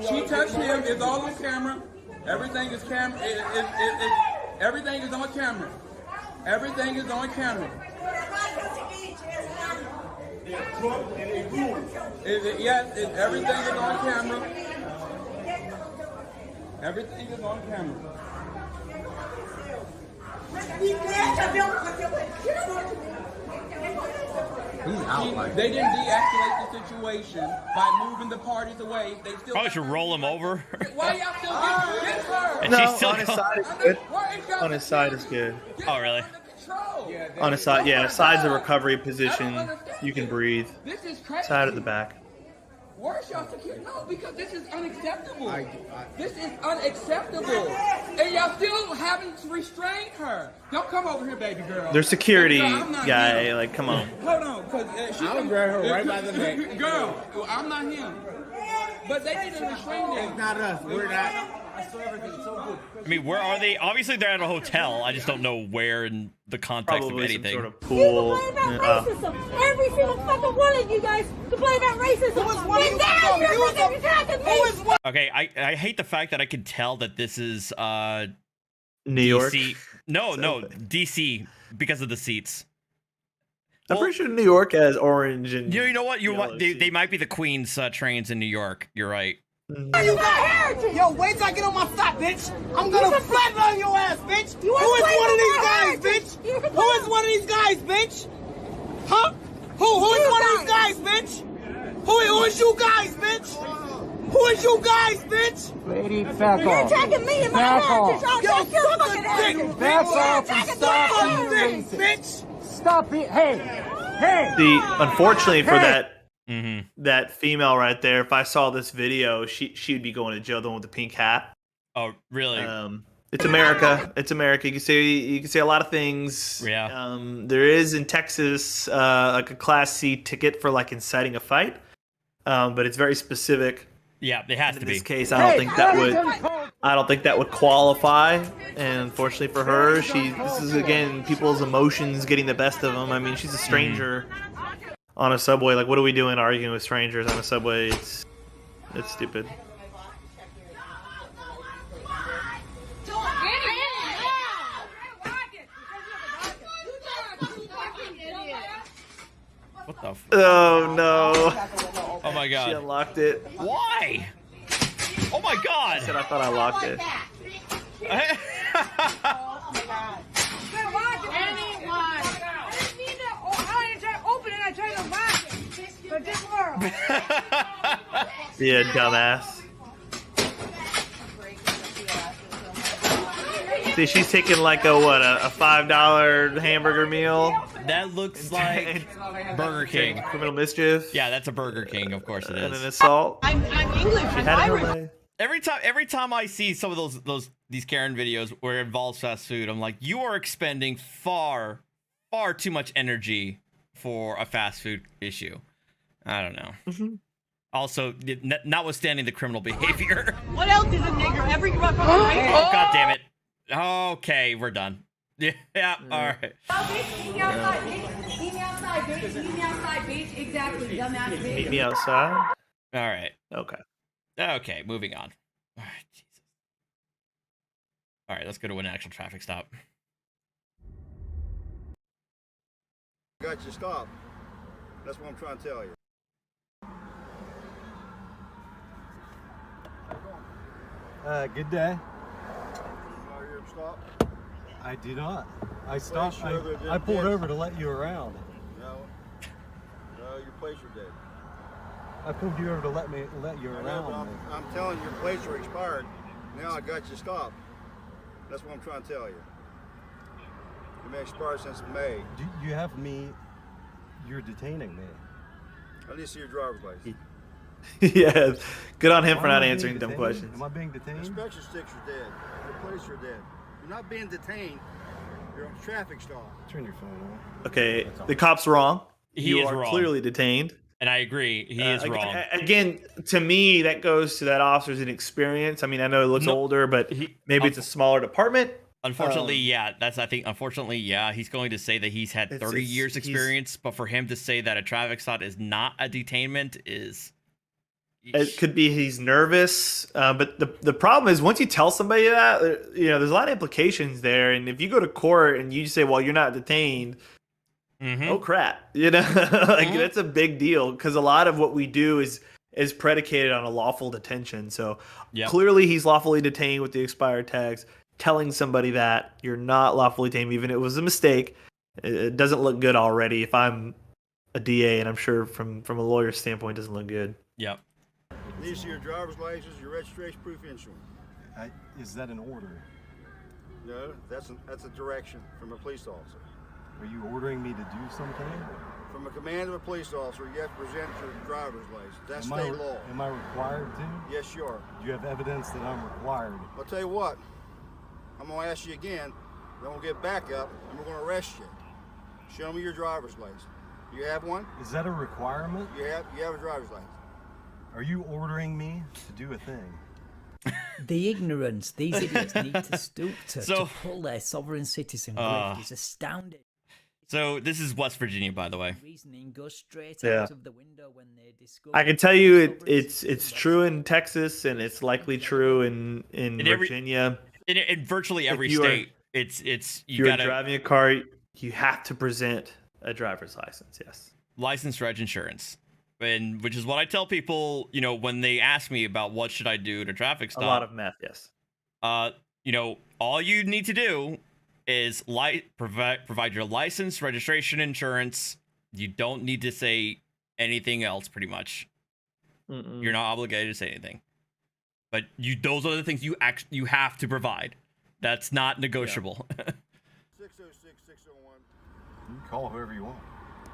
She touched him. It's all on camera. Everything is camera. Everything is on camera. Everything is on camera. Yes, everything is on camera. Everything is on camera. They didn't de-escalate the situation by moving the parties away. They still probably should roll him over. Why y'all still get her? And No, she's still on his side is good. On his side is good. Oh, really? On his side, yeah. Side's a recovery position. You can breathe. This is crazy. Side at the back. Where's y'all security? No, because this is unacceptable. This is unacceptable. And y'all still haven't restrained her. Don't come over here, baby girl. Their security girl, guy, him. like, come on. Hold on, because I would grab her right by the neck. Girl, I'm not him. But they need to restrain them. It's not us. We're not. I saw everything so good. I mean, where are they? Obviously, they're at a hotel. I just don't know where in the context Probably of anything. some sort of pool. Racism. Every single fucking one of you guys complain about racism. Okay, I hate the fact that I can tell that this is New York. DC. No, DC because of the seats. I'm pretty sure New York has orange and. You know what? yellow They might be the Queens trains in New York. You're right. You got heritage. Yo, wait till I get on my stop, bitch. I'm gonna flatline your ass, bitch. Who is one of these guys, bitch? Who is one of these guys, bitch? Huh? Who is one of these guys, bitch? Who is you guys, bitch? Who is you guys, bitch? Lady, back You're off. attacking me and my Back heritage. off. I'll take your fucking heritage. Back off and stop being being racist. Stop it. Hey. Unfortunately for Hey. that female right there, if I saw this video, she'd be going to jail. The one with the pink hat. Oh, really? It's America. It's America. You can say a lot of things. Yeah. There is in Texas like a Class C ticket for like inciting a fight, but it's very specific. Yeah, it has to be. In this case, I don't think that would qualify. And unfortunately for her, this is again people's emotions getting the best of them. I mean, she's a stranger on a subway. Like, what are we doing arguing with strangers on a subway? It's stupid. What the? Oh no! Oh my god! She unlocked it. Why? Oh my god! I said I thought I locked it. Yeah, dumbass. See, she's taking like a $5 hamburger meal. That looks like Burger King. Criminal mischief. Yeah, that's a Burger King. Of course it is. And an assault. I'm English. She had it her way. Every time I see some of these Karen videos where it involves fast food, I'm like, you are expending far too much energy for a fast food issue. I don't know. Also, notwithstanding the criminal behavior. What else is a nigger? Every fucking race. Oh god damn it. Okay, we're done. Yeah, all right. Meet me outside, bitch. Meet me outside, bitch. Meet me outside, bitch. Exactly, dumbass bitch. Meet me outside. All right. Okay, moving on. All right, Jesus. All right, let's go to an actual traffic stop. Got you stopped. That's what I'm trying to tell you. Good day. Are you stopped? I do not. I stopped. Sure I pulled over to let you around. No, your plates are dead. I pulled you over to let you I know, around. but I'm telling you, your plates are expired. Now I got you stopped. That's what I'm trying to tell you. It may expire since May. Do you have me? You're detaining me. I need to see your driver's license. Yeah, good on him Why for am not I being answering dumb detained? questions. Am I being detained? Inspection sticks are dead. Your plates are dead. You're not being detained. You're on a traffic stop. Turn your phone on. Okay, the cop's wrong. He You is are wrong. clearly detained. And I agree, he is wrong. Again, to me, that goes to that officer's inexperience. I mean, I know it looks older, but maybe it's a smaller department. Unfortunately, yeah, unfortunately, yeah, he's going to say that he's had 30 years experience, but for him to say that a traffic stop is not a detainment is... It could be he's nervous, but the problem is once you tell somebody that, there's a lot of implications there, and if you go to court and you say, well, you're not detained, oh crap, that's a big deal, because a lot of what we do is predicated on a lawful detention. So clearly he's lawfully detained with the expired tags. Telling somebody that you're not lawfully detained, even if it was a mistake, it doesn't look good already. If I'm a DA, and I'm sure from a lawyer's standpoint, it doesn't look good. Yep. Need to see your driver's license, your registration, proof, insurance. Is that an order? No, that's a direction from a police officer. Are you ordering me to do something? From a command of a police officer, you have to present your driver's license. That's Am state I, law. Am I required to? Yes, you are. Do you have evidence that I'm required? I'll tell you what. I'm going to ask you again, then we'll get back up, and we're going to arrest you. Show me your driver's license. You have one? Is that a requirement? You have a driver's license. Are you ordering me to do a thing? The ignorance these idiots need to stoop to pull their sovereign citizen grift is astounding. So this is West Virginia, by the way. Reasoning goes straight Yeah. out of the window when they discover. I can tell you it's true in Texas, and it's likely true in Virginia. In virtually every If you are- state, it's you You're gotta driving a car, you have to present a driver's license. Yes. license, reg, insurance, and which is what I tell people. When they ask me about what should I do at a traffic stop, A lot of meth. Yes. All you need to do is provide your license, registration, insurance. You don't need to say anything else. Pretty much, you're not obligated to say anything. But those are the things you have to provide. That's not negotiable. 606, 601. You can call whoever you want.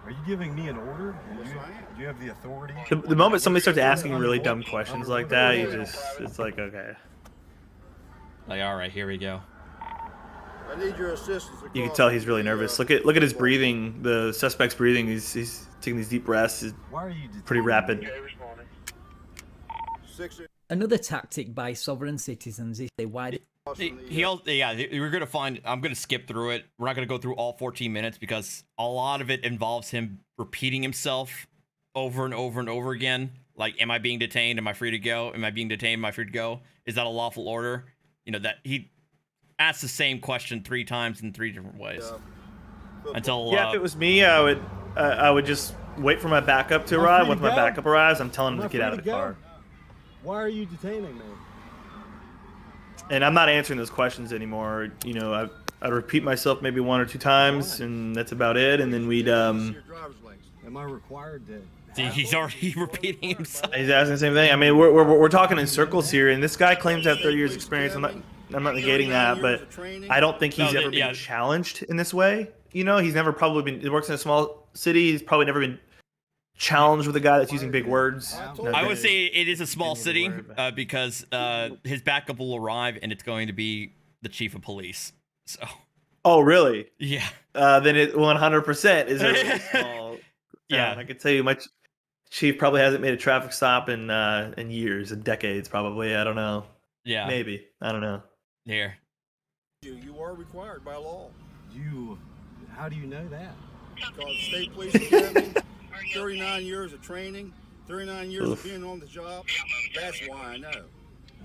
Are you giving me an order? Yes, I am. Do you have the authority? The moment somebody starts asking really dumb questions like that, it's like, okay. Like, all right, here we go. I need your assistance. You can tell he's really nervous. Look at his breathing. The suspect's breathing. He's taking these deep breaths. It's Why are you pretty rapid. Another tactic by sovereign citizens is they widen. We're gonna find. I'm gonna skip through it. We're not gonna go through all 14 minutes because a lot of it involves him repeating himself over and over and over again. Like, am I being detained? Am I free to go? Am I being detained? Am I free to go? Is that a lawful order? That he asks the same question 3 times in 3 different ways. Until if it was me, I would just wait for my backup to arrive. Once my backup arrives, I'm telling him to get out of the car. Why are you detaining me? And I'm not answering those questions anymore. I'd repeat myself maybe 1 or 2 times, and that's about it. And then we'd Am I required to? See, he's already repeating himself. He's asking the same thing. I mean, we're talking in circles here, and this guy claims to have 30 years experience. I'm not negating that, but I don't think he's ever been challenged in this way. He's never probably been. He works in a small city. He's probably never been challenged with a guy that's using big words. I would say it is a small city because his backup will arrive, and it's going to be the chief of police. So. Oh, really? Yeah. Then it 100% is a really small. Yeah, I can tell you, my chief probably hasn't made a traffic stop in years, in decades, probably. I don't know. Yeah. Maybe. I don't know. Here. You are required by law. How do you know that? Because state police academy, 39 years of training, 39 years of being on the job. That's why I know.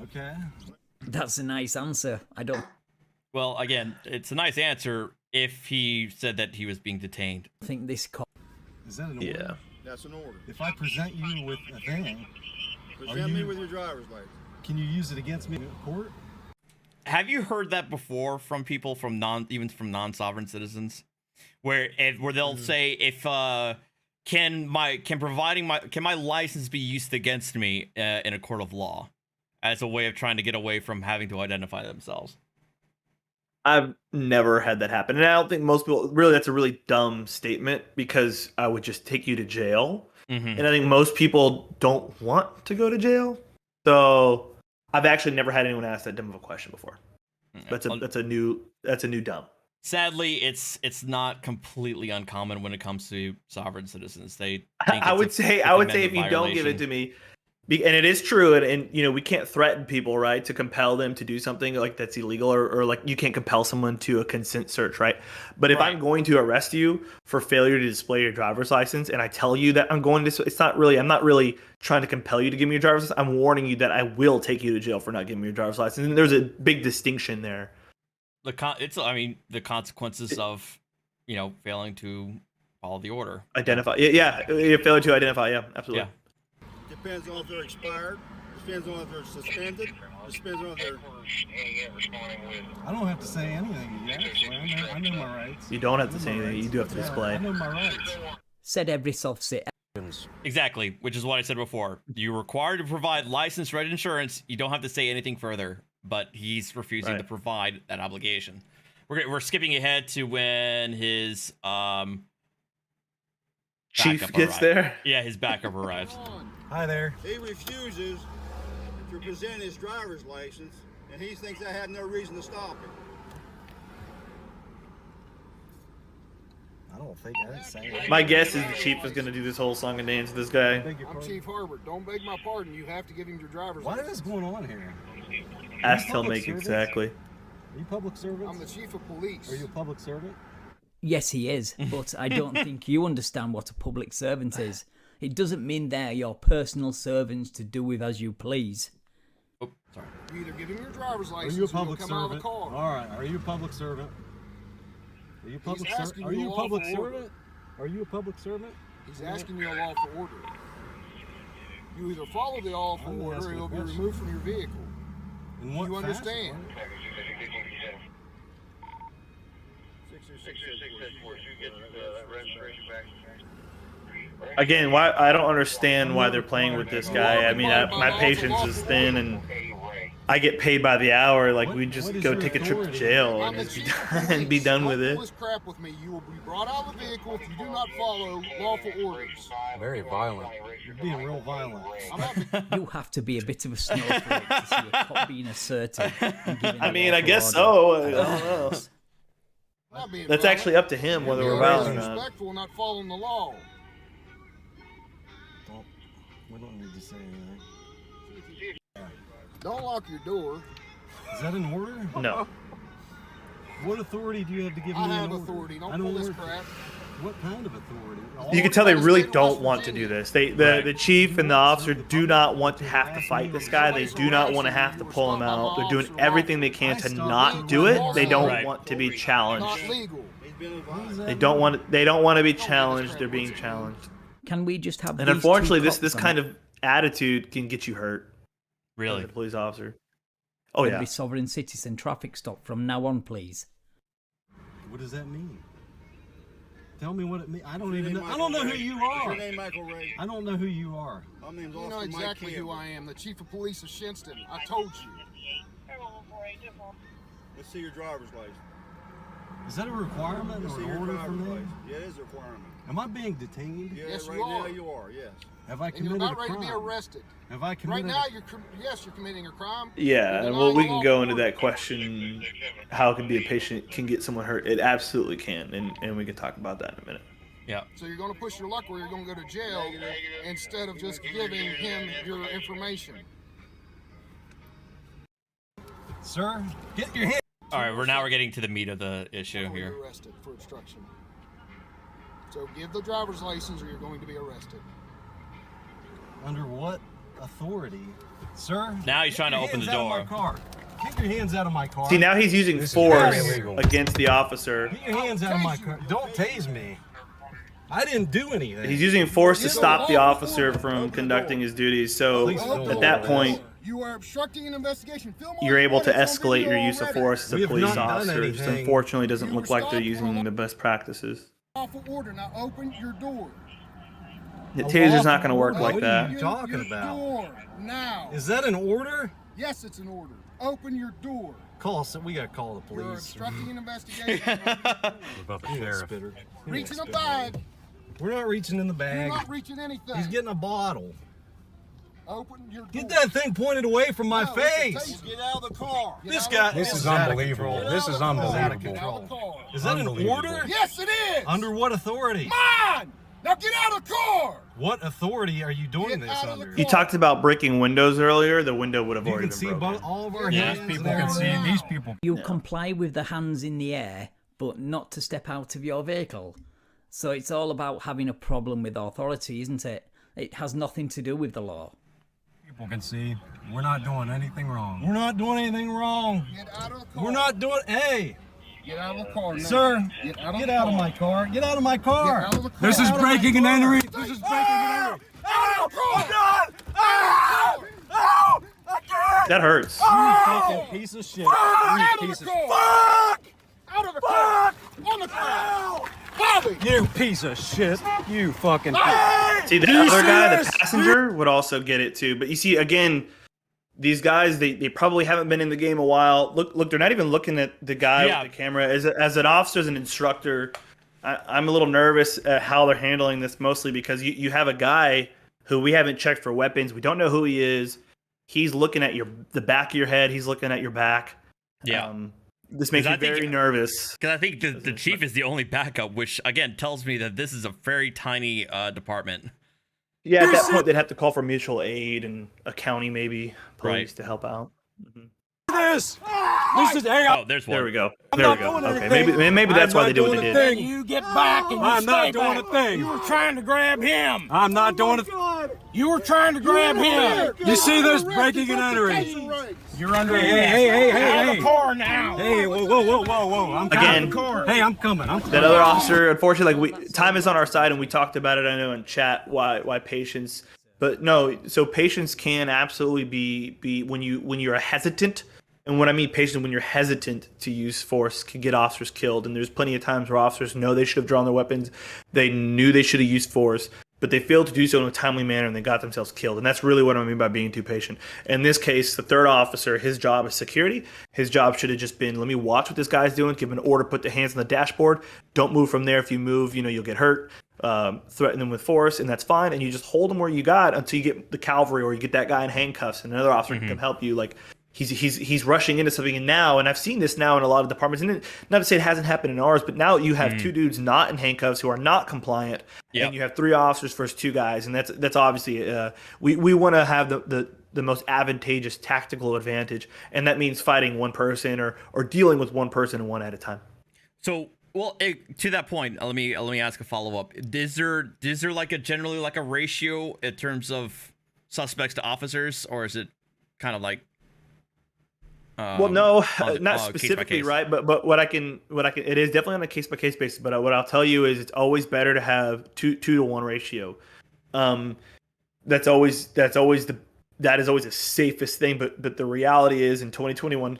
Okay. That's a nice answer. I don't. Well, again, it's a nice answer if he said that he was being detained. Think this cop. Is that an order? Yeah. That's an order. If I present you with a thing, Present me with your driver's license. Can you use it against me in court? Have you heard that before from people from non-sovereign citizens, where they'll say if can my license be used against me in a court of law as a way of trying to get away from having to identify themselves? I've never had that happen. And I don't think most people really, that's a really dumb statement because I would just take you to jail. And I think most people don't want to go to jail. So I've actually never had anyone ask that dumb of a question before. That's a new dumb. Sadly, it's not completely uncommon when it comes to sovereign citizens. I would say if you don't give it to me, and it is true, and you know, we can't threaten people, right, to compel them to do something like that's illegal, or like you can't compel someone to a consent search, right? But if I'm going to arrest you for failure to display your driver's license, and I tell you that I'm not really trying to compel you to give me your driver's license. I'm warning you that I will take you to jail for not giving me your driver's license, and there's a big distinction there. The consequences of, you know, failing to follow the order. Identify, yeah, failure to identify, yeah, absolutely. Yeah. Depends on if they're expired. Depends on if they're suspended. Depends on if they're. I don't have to say anything yet. I know my rights. You don't have to say anything. You do have to display. I know my rights. Said every SovCits. Exactly, which is what I said before. You're required to provide licensed red insurance. You don't have to say anything further. But he's refusing to provide that obligation. We're skipping ahead to when his chief gets there. Yeah, his backup arrives. Hi there. He refuses to present his driver's license, and he thinks I have no reason to stop him. I don't think I didn't say anything. My guess is the chief is going to do this whole song and dance with this guy. I'm Chief Herbert. Don't beg my pardon. You have to give him your driver's license. What is going on here? Ask, tell, make, exactly. Are you public servant? I'm the chief of police. Are you a public servant? Yes, he is, but I don't think you understand what a public servant is. It doesn't mean they're your personal servants to do with as you please. Oh, sorry. You either give him your driver's license Are you a public or you'll come out of servant? the car. All right. Are you a public servant? Are you a public servant? asking Are you you a a public lawful order. servant? Are you a public servant? He's asking you a lawful order. You either follow the lawful I'm order or asking you'll a be question. removed from your vehicle. In what You fashion? understand? Again, why I don't understand why they're playing with this guy. I mean, my patience is thin, and I get paid by the hour. Like, we just go take a trip to jail and just be done with it. Don't pull this crap with me. You will be brought out of the vehicle if you do not follow lawful orders. Very violent. You're being real violent. You have to be a bit of a snowflake to see a cop being assertive. I mean, I guess so. I don't know. That's actually up to him whether we're violent or not. Disrespectful, not following the law. We don't need to say anything. Don't lock your door. Is that an order? No. What authority do you have to give me? I have an order? authority. Don't I pull don't this work. crap. What kind of authority? You can tell they really don't want to do this. The chief and the officer do not want to have to fight this guy. They do not want to have to pull him out. They're doing everything they can to not do it. They don't want to be challenged. They don't want to be challenged. They're being challenged. Can we just have? And unfortunately, this kind of attitude can get you hurt. Really, the police officer. Oh yeah. Every sovereign citizen traffic stop from now on, please. What does that mean? Tell me what it means. I don't even know. I don't know who you are. Your name, Michael Ray. I don't know who you are. My name's You know Officer Mike exactly who Campbell. I am, the chief of police of Shinston. I told you. Let's see your driver's license. Is that a requirement Let's or see an your order driver's from me? license. Yeah, it is a requirement. Am I being detained? Yeah, Yes, right you now are. you are. Yes. Have I And you're committed a about ready crime? to be arrested. Have I Right committed? now, you're committing a crime. Yeah, You're and well, we denying can go lawful into order. that question. How can be a patient can get someone hurt? It absolutely can, and we can talk about that in a minute. Yeah. So you're going to push your luck where you're going to go to jail instead of just giving him your information. Sir, get your hand. All right, we're getting to the meat of the issue Or here. you're arrested for obstruction. So give the driver's license or you're going to be arrested. Under what authority? Sir? Now he's trying to open the Get your hands out door. of my car. Get your hands out of my car. See, now he's using This is force very illegal. against the officer. Get your hands out of my car. Don't tase me. I didn't do anything. He's using force to stop the officer from conducting his duties. So at that point, You are obstructing an investigation. you're able to escalate your use of force as We a have police not done officer. Just anything. unfortunately, doesn't look like they're using the best practices. Lawful order. Now open your door. The taser's not going to work like What are that. you talking about? Door now. Is that an order? Yes, it's an order. Open your door. We gotta call the police. You're obstructing an investigation. About the sheriff. Reach in the bag. We're not reaching in the bag. You're not reaching anything. He's getting a bottle. Open your door. Get that thing pointed away from my face. Get out of the car. This guy. This is unbelievable. This is unbelievable. Is that an order? Yes, it is. Under what authority? Mine. Now get out of the car. What authority are you doing this under? You talked about breaking windows earlier. The window would have already been broken. You can see all of our hands. People can see these people. You comply with the hands in the air, but not to step out of your vehicle. So it's all about having a problem with authority, isn't it? It has nothing to do with the law. People can see we're not doing anything wrong. We're not doing anything wrong. Get out of the car. We're not doing. Hey. Get out of the car now. Sir, get out of my car. Get out of my car. Get out of the car. This is breaking and entering. This is breaking and entering. Out of the car. Ow! Ow! I can't. That hurts. You fucking piece of shit. Out of the car. Fuck! Out of the car. On the ground. Bobby! You piece of shit. You fucking. See, the other guy, the passenger, would also get it too. But you see, again, these guys, they probably haven't been in the game a while. Look, they're not even looking at the guy with the camera. As an officer, as an instructor, I'm a little nervous at how they're handling this, mostly because you have a guy who we haven't checked for weapons. We don't know who he is. He's looking at the back of your head. He's looking at your back. Yeah. This makes me very nervous. Because I think the chief is the only backup, which, again, tells me that this is a very tiny department. Yeah, at that point, they'd have to call for mutual aid and a county, maybe, police to help out. This is. Oh, there's one. There we go. There we go. Okay, maybe that's why they do what they did. You get back and you I'm not stay doing back. a thing. You were trying to grab him. I'm not doing it. You were trying to grab him. You see this breaking and entering. You're under Hey, out of the car now. Hey, whoa. I'm Again, coming. Hey, I'm coming. That other officer, unfortunately, time is on our side, and we talked about it, I know, in chat, why patience. But no, so patience can absolutely be when you're hesitant. And when I mean patient, when you're hesitant to use force, can get officers killed. And there's plenty of times where officers know they should have drawn their weapons. They knew they should have used force, but they failed to do so in a timely manner, and they got themselves killed. And that's really what I mean by being too patient. In this case, the third officer, his job is security. His job should have just been, let me watch what this guy's doing, give an order, put the hands on the dashboard. Don't move from there. If you move, you'll get hurt. Threaten them with force, and that's fine. And you just hold them where you got until you get the cavalry or you get that guy in handcuffs, and another officer can come help you. Like, He's rushing into something, and now, and I've seen this now in a lot of departments, and not to say it hasn't happened in ours, but now you have two dudes not in handcuffs who are not compliant, and you have three officers versus two guys, and that's obviously we want to have the most advantageous tactical advantage, and that means fighting one person or dealing with one person and one at a time. So, well, to that point, let me ask a follow up. Is there generally like a ratio in terms of suspects to officers, or is it kind of like? Well, no, not specifically, right? But what I can, it is definitely on a case by case basis. But what I'll tell you is, it's always better to have 2-to-1 ratio. That is always the safest thing. But the reality is, in 2021,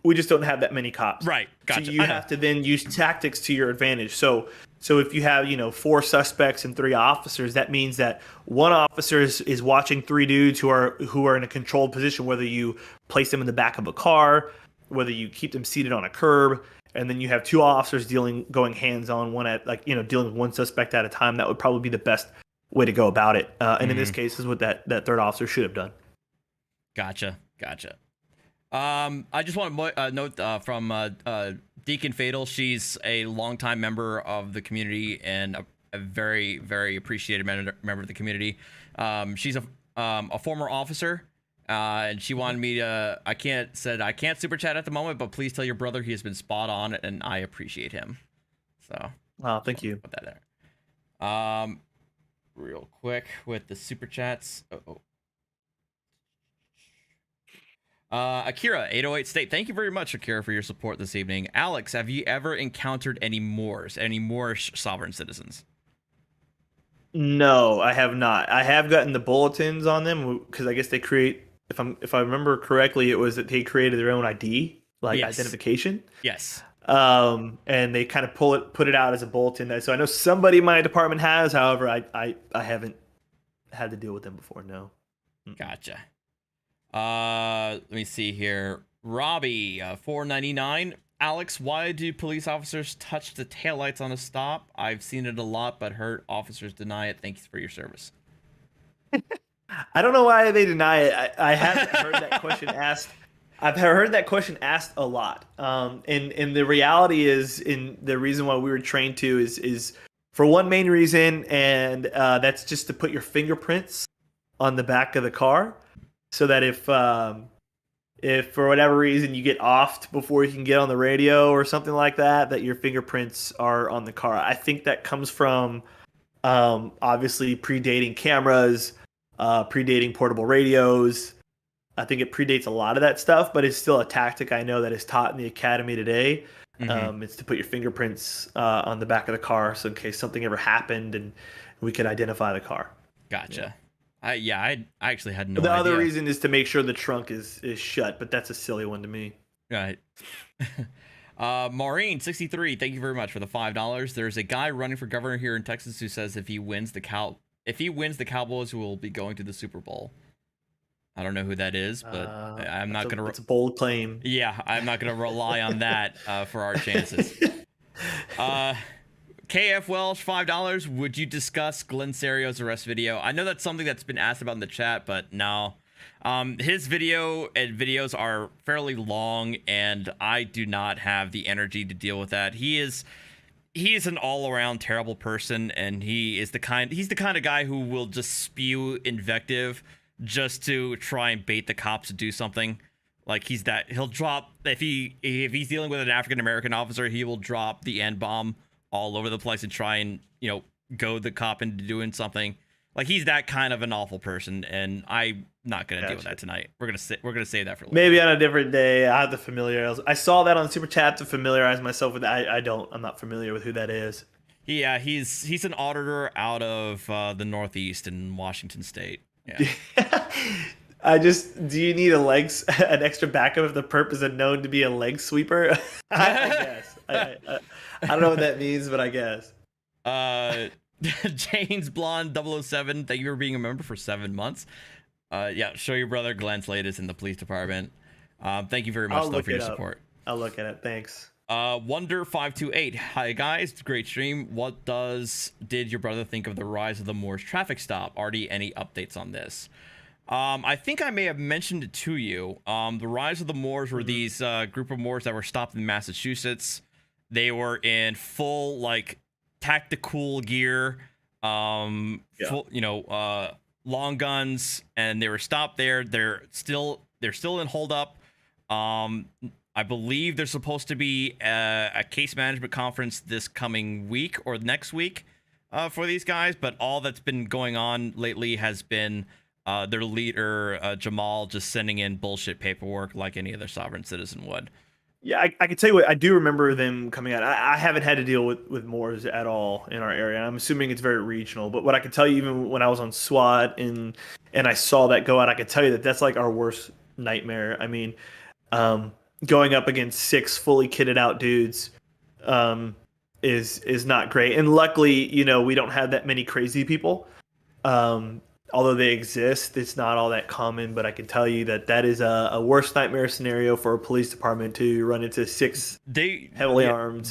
we just don't have that many cops. Right. Gotcha. So you have to then use tactics to your advantage. So if you have 4 suspects and 3 officers, that means that one officer is watching 3 dudes who are in a controlled position, whether you place them in the back of a car, whether you keep them seated on a curb, and then you have 2 officers going hands on, one at dealing with one suspect at a time. That would probably be the best way to go about it. And in this case, is what that third officer should have done. Gotcha. I just want to note from Deacon Fatal. She's a longtime member of the community and a very, very appreciated member of the community. She's a former officer, and she wanted me to. I can't super chat at the moment, but please tell your brother he has been spot on, and I appreciate him. So, thank you. Put that there. Real quick with the super chats. Akira 808 State, thank you very much, Akira, for your support this evening. Alex, have you ever encountered any Moorish sovereign citizens? No, I have not. I have gotten the bulletins on them because I guess they create. If I remember correctly, it was that they created their own ID, identification. Yes. And they kind of put it out as a bulletin. So I know somebody in my department has. However, I haven't had to deal with them before. No. Gotcha. Let me see here. Robbie, 4.99. Alex, why do police officers touch the taillights on a stop? I've seen it a lot, but heard officers deny it. Thank you for your service. I don't know why they deny it. I haven't heard that question asked. I've heard that question asked a lot. And the reality is, in the reason why we were trained to is for one main reason, and that's just to put your fingerprints on the back of the car, so that if for whatever reason you get offed before you can get on the radio or something like that, that your fingerprints are on the car. I think that comes from obviously predating cameras, predating portable radios. I think it predates a lot of that stuff, but it's still a tactic I know that is taught in the academy today. It's to put your fingerprints on the back of the car, so in case something ever happened and we could identify the car. Gotcha. I actually had no the idea. Other reason is to make sure the trunk is shut, but that's a silly one to me. Right. Maureen, 63, thank you very much for the $5. There's a guy running for governor here in Texas who says if he wins, the Cowboys will be going to the Super Bowl. I don't know who that is, but I'm not going to... It's a bold claim. Yeah, I'm not going to rely on that for our chances. KF Welsh, $5. Would you discuss Glenn Serio's arrest video? I know that's something that's been asked about in the chat, but no. His videos are fairly long, and I do not have the energy to deal with that. He is an all-around terrible person, and he's the kind of guy who will just spew invective just to try and bait the cops to do something. Like he'll drop, if he's dealing with an African American officer, he will drop the N-bomb all over the place and try and, goad the cop into doing something. Like, he's that kind of an awful person, and I'm not gonna deal with that tonight. We're gonna save that for later. Maybe on a different day. I have to familiarize. I saw that on Super Chat to familiarize myself with that. I'm not familiar with who that is. Yeah, he's an auditor out of the Northeast in Washington State. Yeah. Do you need an extra backup if the perp is known to be a leg sweeper? I guess. I don't know what that means, but I guess. Jane's Blonde 007, thank you for being a member for 7 months. Yeah, show your brother Glenn's latest in the police department. Thank you very much though for your support. I'll look at it. Thanks. Wonder528, hi guys, great stream. What did your brother think of the rise of the Moors traffic stop? Artie, any updates on this? I think I may have mentioned it to you. The rise of the Moors were these group of Moors that were stopped in Massachusetts. They were in full tactical gear, full, long guns, and they were stopped there. They're still in holdup. I believe there's supposed to be a case management conference this coming week or next week for these guys, but all that's been going on lately has been their leader, Jamal, just sending in bullshit paperwork like any other sovereign citizen would. Yeah, I can tell you what, I do remember them coming out. I haven't had to deal with Moors at all in our area. I'm assuming it's very regional, but what I can tell you, even when I was on SWAT and I saw that go out, I can tell you that's like our worst nightmare. I mean, going up against 6 fully kitted out dudes is not great. And luckily, we don't have that many crazy people. Although they exist, it's not all that common, but I can tell you that is a worst nightmare scenario for a police department to run into 6 heavily armed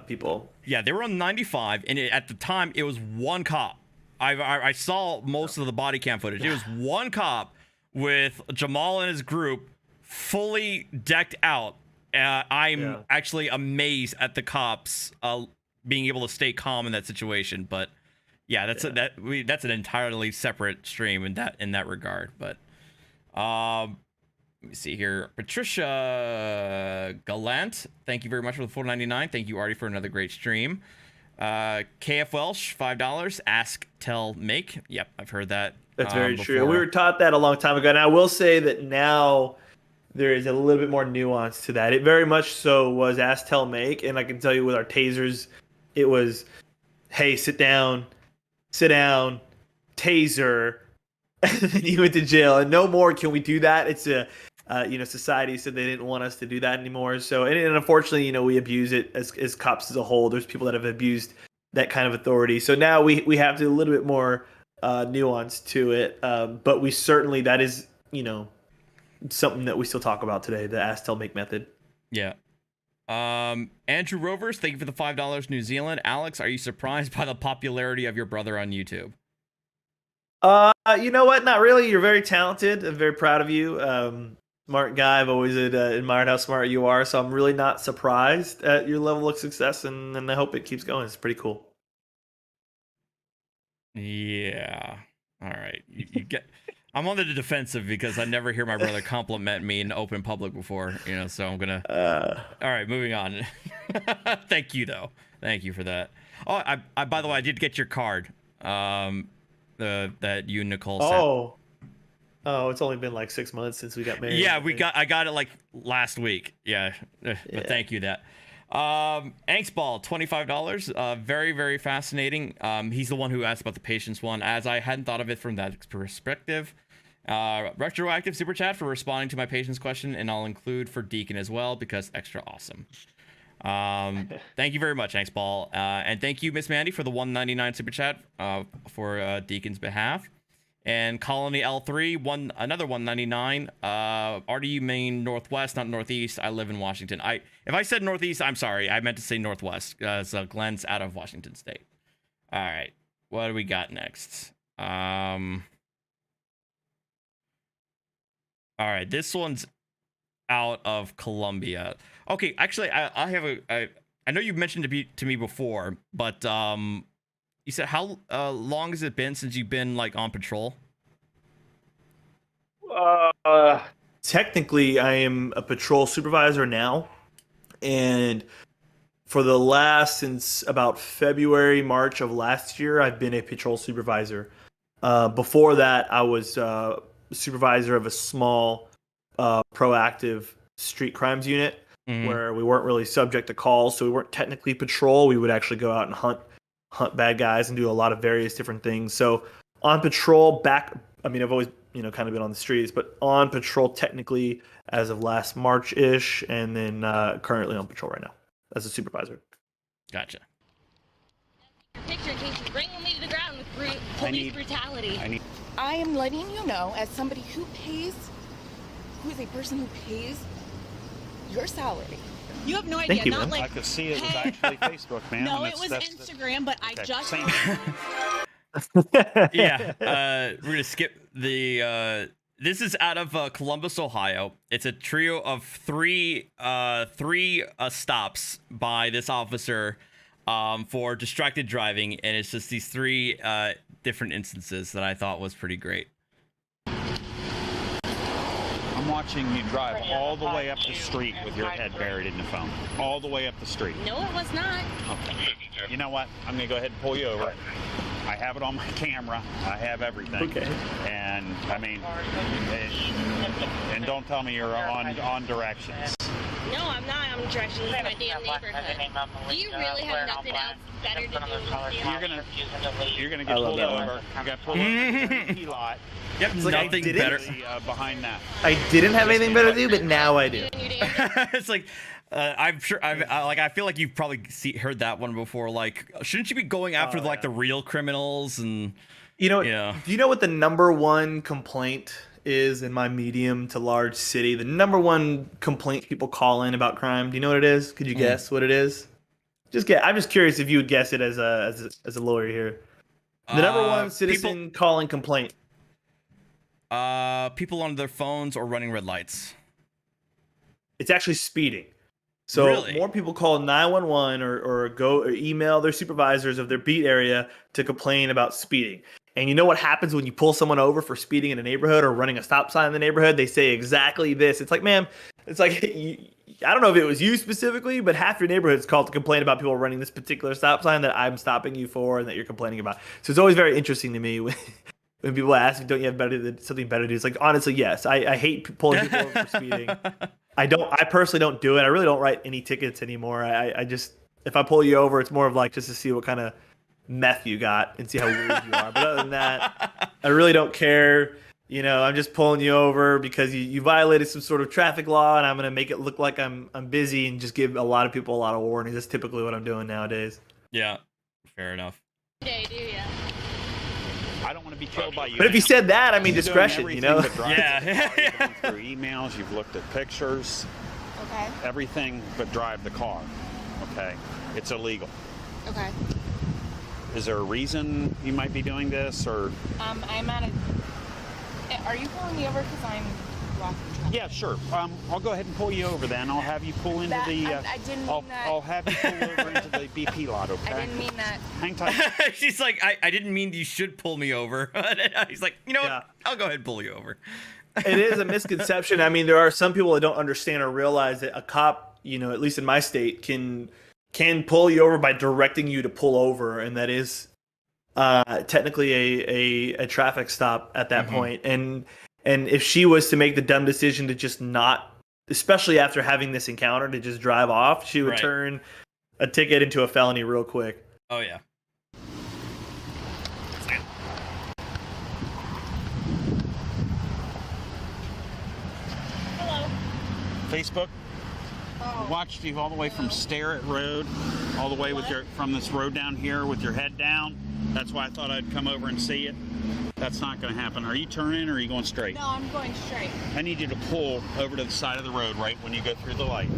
people. Yeah, they were on 95, and at the time, it was one cop. I saw most of the body cam footage. It was one cop with Jamal and his group fully decked out. I'm actually amazed at the cops being able to stay calm in that situation, but... Yeah, that's an entirely separate stream in that regard. But let me see here. Patricia Gallant, thank you very much for the $4.99. Thank you, Artie, for another great stream. KF Welsh, $5. Ask, tell, make. Yep, I've heard that. That's very true. We were taught that a long time ago. And I will say that now there is a little bit more nuance to that. It very much so was ask, tell, make. And I can tell you with our tasers, it was, hey, sit down, taser, and then you went to jail. And no more can we do that. It's society said they didn't want us to do that anymore. So, and unfortunately, we abuse it as cops as a whole. There's people that have abused that kind of authority. So now we have to a little bit more nuance to it. But we certainly, that is, something that we still talk about today, the ask, tell, make method. Yeah. Andrew Rovers, thank you for the $5 New Zealand. Alex, are you surprised by the popularity of your brother on YouTube? You know what? Not really. You're very talented. I'm very proud of you. Smart guy. I've always admired how smart you are. So I'm really not surprised at your level of success, and I hope it keeps going. It's pretty cool. Yeah. All right. You get. I'm on the defensive because I never hear my brother compliment me in open public before, so I'm gonna. All right, moving on. Thank you though. Thank you for that. Oh, I by the way, I did get your card. That you and Nicole sent. Oh, it's only been like 6 months since we got married. Yeah, I got it like last week. Yeah. But thank you that. Angstball, $25. Very, very fascinating. He's the one who asked about the patience one, as I hadn't thought of it from that perspective. Retroactive super chat for responding to my patience question, and I'll include for Deacon as well because extra awesome. Thank you very much, Angstball. And thank you, Miss Mandy, for the $1.99 super chat for Deacon's behalf. And Colony L3, another $1.99. RDU Maine Northwest, not Northeast. I live in Washington. If I said Northeast, I'm sorry. I meant to say Northwest. So Glenn's out of Washington State. All right. What do we got next? All right. This one's out of Colombia. Okay. Actually, I have I know you've mentioned it to me before, but you said how long has it been since you've been like on patrol? Technically, I am a patrol supervisor now, and for the since about February, March of last year, I've been a patrol supervisor. Before that, I was supervisor of a small proactive street crimes unit where we weren't really subject to calls, so we weren't technically patrol. We would actually go out and hunt bad guys and do a lot of various different things. So on patrol I've always, kind of been on the streets, but on patrol technically as of last March-ish, and then currently on patrol right now as a supervisor. Gotcha. Picture in case you bring me to the ground with police brutality. I am letting you know, as somebody who is a person who pays your salary. You have no idea. Thank you, not man. like I could see it was actually Facebook, man. no, it was Instagram, but I just. Yeah, we're gonna skip the. This is out of Columbus, Ohio. It's a trio of three stops by this officer for distracted driving, and it's just these three different instances that I thought was pretty great. I'm watching you drive all the way up the street with your head buried in the phone. All the way up the street. No, it was not. Okay. You know what? I'm going to go ahead and pull you over. I have it on my camera. I have everything. Okay. And, and don't tell me you're on directions. No, I'm not on directions in my damn neighborhood. Do you really have nothing else better to do? You're gonna get pulled over. You got pulled over in the parking lot. Yep, nothing better. Behind that. I didn't have anything better to do, but now I do. It's like I'm sure I feel like you've probably heard that one before. Like, shouldn't you be going after the real criminals? And do you know what the number one complaint is in my medium to large city? The number one complaint people call in about crime. Do you know what it is? Could you guess what it is? I'm just curious if you would guess it as a lawyer here. The number one citizen calling complaint. People on their phones or running red lights. It's actually speeding. So more people call 911 or email their supervisors of their beat area to complain about speeding. And you know what happens when you pull someone over for speeding in a neighborhood or running a stop sign in the neighborhood? They say exactly this. It's like, ma'am, it's like, I don't know if it was you specifically, but half your neighborhood is called to complain about people running this particular stop sign that I'm stopping you for and that you're complaining about. So it's always very interesting to me when people ask, don't you have something better to do? It's like, honestly, yes. I hate pulling people over for speeding. I personally don't do it. I really don't write any tickets anymore. I just, if I pull you over, it's more of like just to see what kind of meth you got and see how weird you are. But other than that, I really don't care. I'm just pulling you over because you violated some sort of traffic law, and I'm going to make it look like I'm busy and just give a lot of people a lot of warnings. That's typically what I'm doing nowadays. Yeah, fair enough. Do you? I don't want to be killed by you. But if you said that, I mean You're discretion, doing you know? everything but drive the Yeah. car. You've gone through emails, you've looked at pictures. Okay. Everything but drive the car. Okay? It's illegal. Okay. Is there a reason you might be doing this, or? I'm at a... Are you pulling me over because I'm blocking traffic? Yeah, sure. I'll go ahead and pull you over then. I'll have you pull into the... I didn't mean that. I'll have you pull over into the BP lot, okay? I didn't mean that. Hang tight. She's like, I didn't mean you should pull me over. He's like, you know what? I'll go ahead and pull you over. It is a misconception. I mean, there are some people that don't understand or realize that a cop, you know, at least in my state, can pull you over by directing you to pull over, and that is technically a traffic stop at that point. And if she was to make the dumb decision to just not, especially after having this encounter, to just drive off, she would turn a ticket into a felony real quick. Oh yeah. Facebook. Watched you all the way from Starrett Road, all the way from this road down here with your head down. That's why I thought I'd come over and see it. That's not going to happen. Are you turning or are you going straight? No, I'm going straight. I need you to pull over to the side of the road right when you go through the light.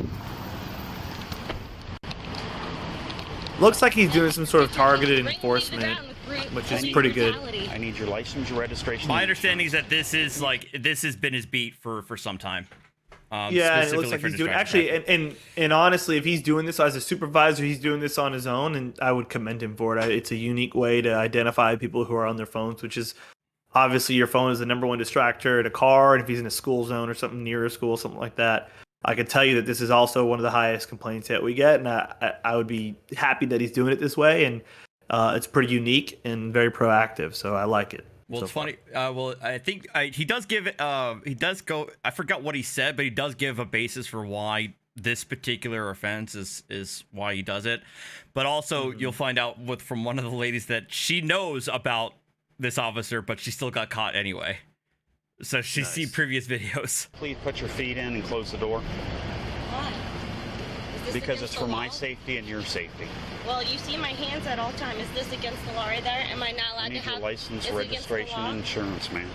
Looks like he's doing some sort of targeted enforcement, which is pretty good. I need your license, your registration. My understanding is that this has been his beat for some time. Yeah, and it looks like he's doing actually, and honestly, if he's doing this as a supervisor, he's doing this on his own, and I would commend him for it. It's a unique way to identify people who are on their phones, which is obviously your phone is the number one distractor in a car, and if he's in a school zone or something near a school, something like that. I can tell you that this is also one of the highest complaints that we get, and I would be happy that he's doing it this way, and it's pretty unique and very proactive, so I like it. Well, it's funny. Well, I think he does give. He does go. I forgot what he said, but he does give a basis for why this particular offense is why he does it. But also, you'll find out from one of the ladies that she knows about this officer, but she still got caught anyway. So she's seen previous videos. Please put your feet in and close the door. Why? Because it's for my safety and your safety. Well, you see my hands at all time. Is this against the law right there? Am I not allowed to have... I need your license, registration, and insurance, ma'am.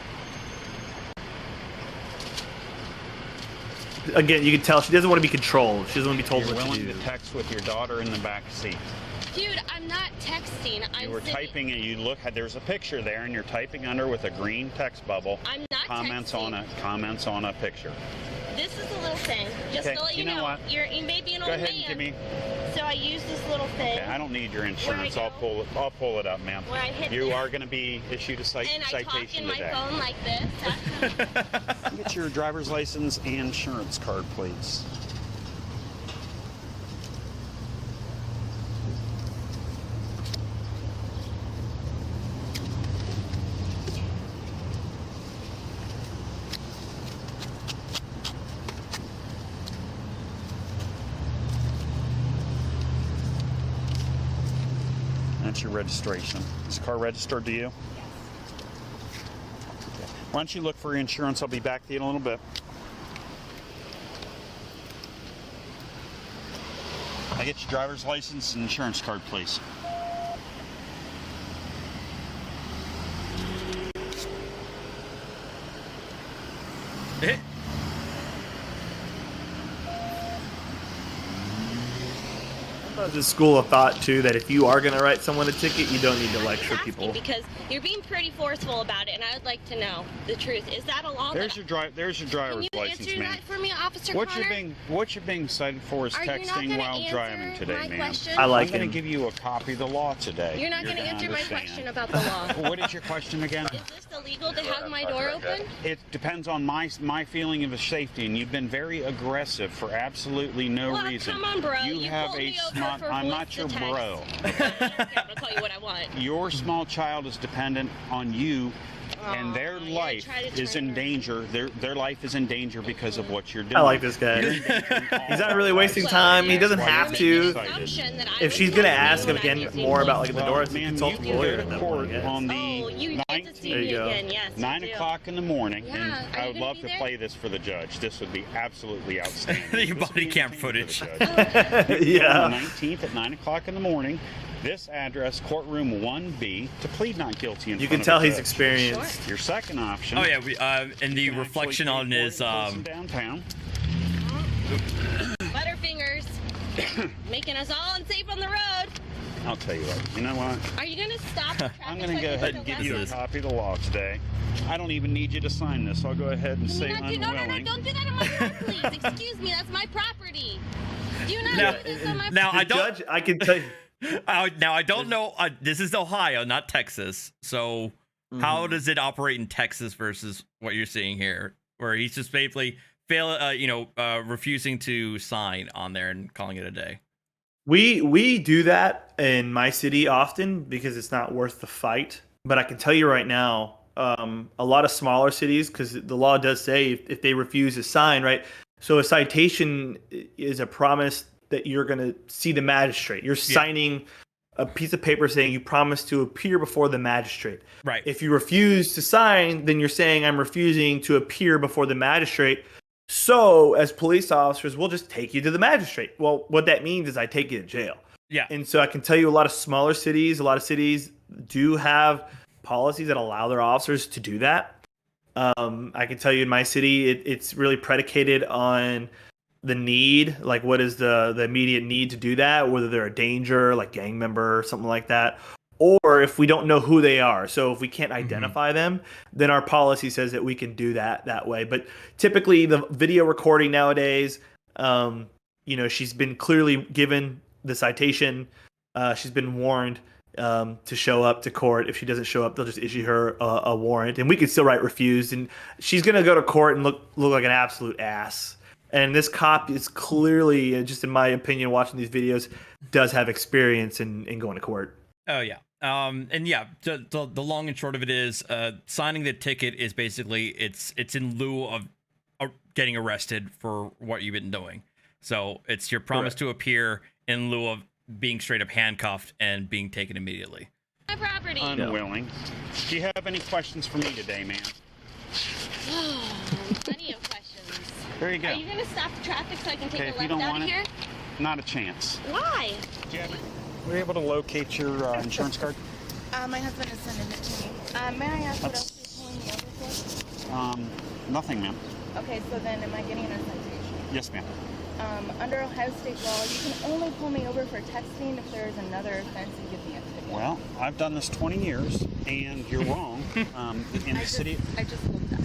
Again, you can tell she doesn't want to be controlled. She doesn't want to be told what to do. You're willing to text with your daughter in the back seat. Dude, I'm not texting. You were typing and you look. There's a picture there, and you're typing under with a green text bubble. I'm not comments texting. Comments on a picture. This is a little thing. Just to let you know, what? You may be an Go old ahead man. and give me. So I use this little thing. Okay, I don't need your insurance. I'll pull it up, ma'am. Where I hit you are going to be issued a citation today. And I talk in my phone like this. Get your driver's license and insurance card, please. That's your registration. Is the car registered to you? Yes. Okay. Why don't you look for your insurance? I'll be back to you in a little bit. I get your driver's license and insurance card, please. There's a school of thought too that if you are going to write someone a ticket, you don't need to lecture people. Because you're being pretty forceful about it, and I would like to know the truth. Is that a law? There's your driver's license, Can you answer ma'am. that for me, Officer What Connor? you're being cited for is texting while driving today, ma'am. question? I like I'm going to give you a copy of the law today. You're not going to answer my question about the law. What is your question again? Is this illegal to have my door open? It depends on my feeling of safety, and you've been very aggressive for absolutely no reason. Come on, bro. You have a small. I'm not your bro. I'll tell you what I want. Your small child is dependent on you, and their life is in danger. Their life is in danger because of what you're doing. I like this guy. He's not really wasting time. He doesn't have to. If she's gonna ask him again more about like the doors, he consult a lawyer at that point. On the 19th, there you go. 9 o'clock in the morning, and I would love to play this for the judge. This would be absolutely outstanding. Your body cam footage. Yeah. On the 19th at 9 o'clock in the morning, this address, courtroom 1B, to plead not guilty. You can tell he's experienced. Your second option. Oh yeah, and the reflection on his downtown. Butterfingers, making us all unsafe on the road. I'll tell you what. You know what? Are you gonna stop? I'm gonna go ahead and give you a copy of the law today. I don't even need you to sign this. I'll go ahead and say unwilling. No, don't do that on my car, please. Excuse me, that's my property. Do not do this on my now property. I don't. Judge, I can tell you. Now I don't know. This is Ohio, not Texas. So how does it operate in Texas versus what you're seeing here, where he's just basically refusing to sign on there and calling it a day? We do that in my city often because it's not worth the fight. But I can tell you right now, a lot of smaller cities, because the law does say if they refuse to sign, right? So a citation is a promise that you're going to see the magistrate. You're signing a piece of paper saying you promise to appear before the magistrate. Right. If you refuse to sign, then you're saying I'm refusing to appear before the magistrate. So as police officers, we'll just take you to the magistrate. Well, what that means is I take you to jail. Yeah. And so I can tell you a lot of smaller cities, a lot of cities do have policies that allow their officers to do that. I can tell you in my city, it's really predicated on the need, like what is the immediate need to do that, whether they're a danger, like gang member or something like that, or if we don't know who they are. So if we can't identify them, then our policy says that we can do that way. But typically the video recording nowadays, she's been clearly given the citation. She's been warned to show up to court. If she doesn't show up, they'll just issue her a warrant, and we can still write refused, and she's going to go to court and look like an absolute ass. And this cop is clearly, just in my opinion, watching these videos, does have experience in going to court. Oh, yeah. And yeah, the long and short of it is signing the ticket is basically it's in lieu of getting arrested for what you've been doing. So it's your promise to appear in lieu of being straight up handcuffed and being taken immediately. My property. Unwilling. Do you have any questions for me today, ma'am? Plenty of questions. There you go. Are you going to stop the traffic so I can take Okay, a if you left don't out want of it, here? not a chance. Why? Were you able to locate your insurance card? My husband is sending it to me. May I ask what else you're pulling me over for? Nothing, ma'am. Okay, so then am I getting a citation? Yes, ma'am. Under Ohio state law, you can only pull me over for texting if there's another offense and give me a ticket. Well, I've done this 20 years, and you're wrong. In the city... I just looked up.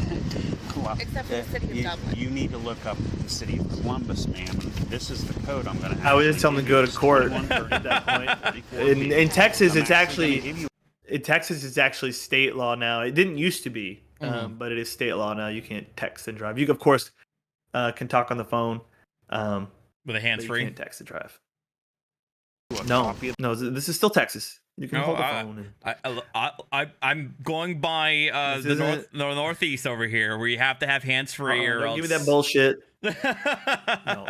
Well, Except for the city of Dublin. You need to look up the city of Columbus, ma'am. This is the code I'm going to have. I would just tell them to go to court at that point. In Texas, it's actually state law now. It didn't used to be, but it is state law now. You can't text and drive. You, of course, can talk on the phone. With a hands-free? You can't text and drive. No, this is still Texas. You can hold the phone. I'm going by the northeast over here, where you have to have hands-free or else. Give me that bullshit. No,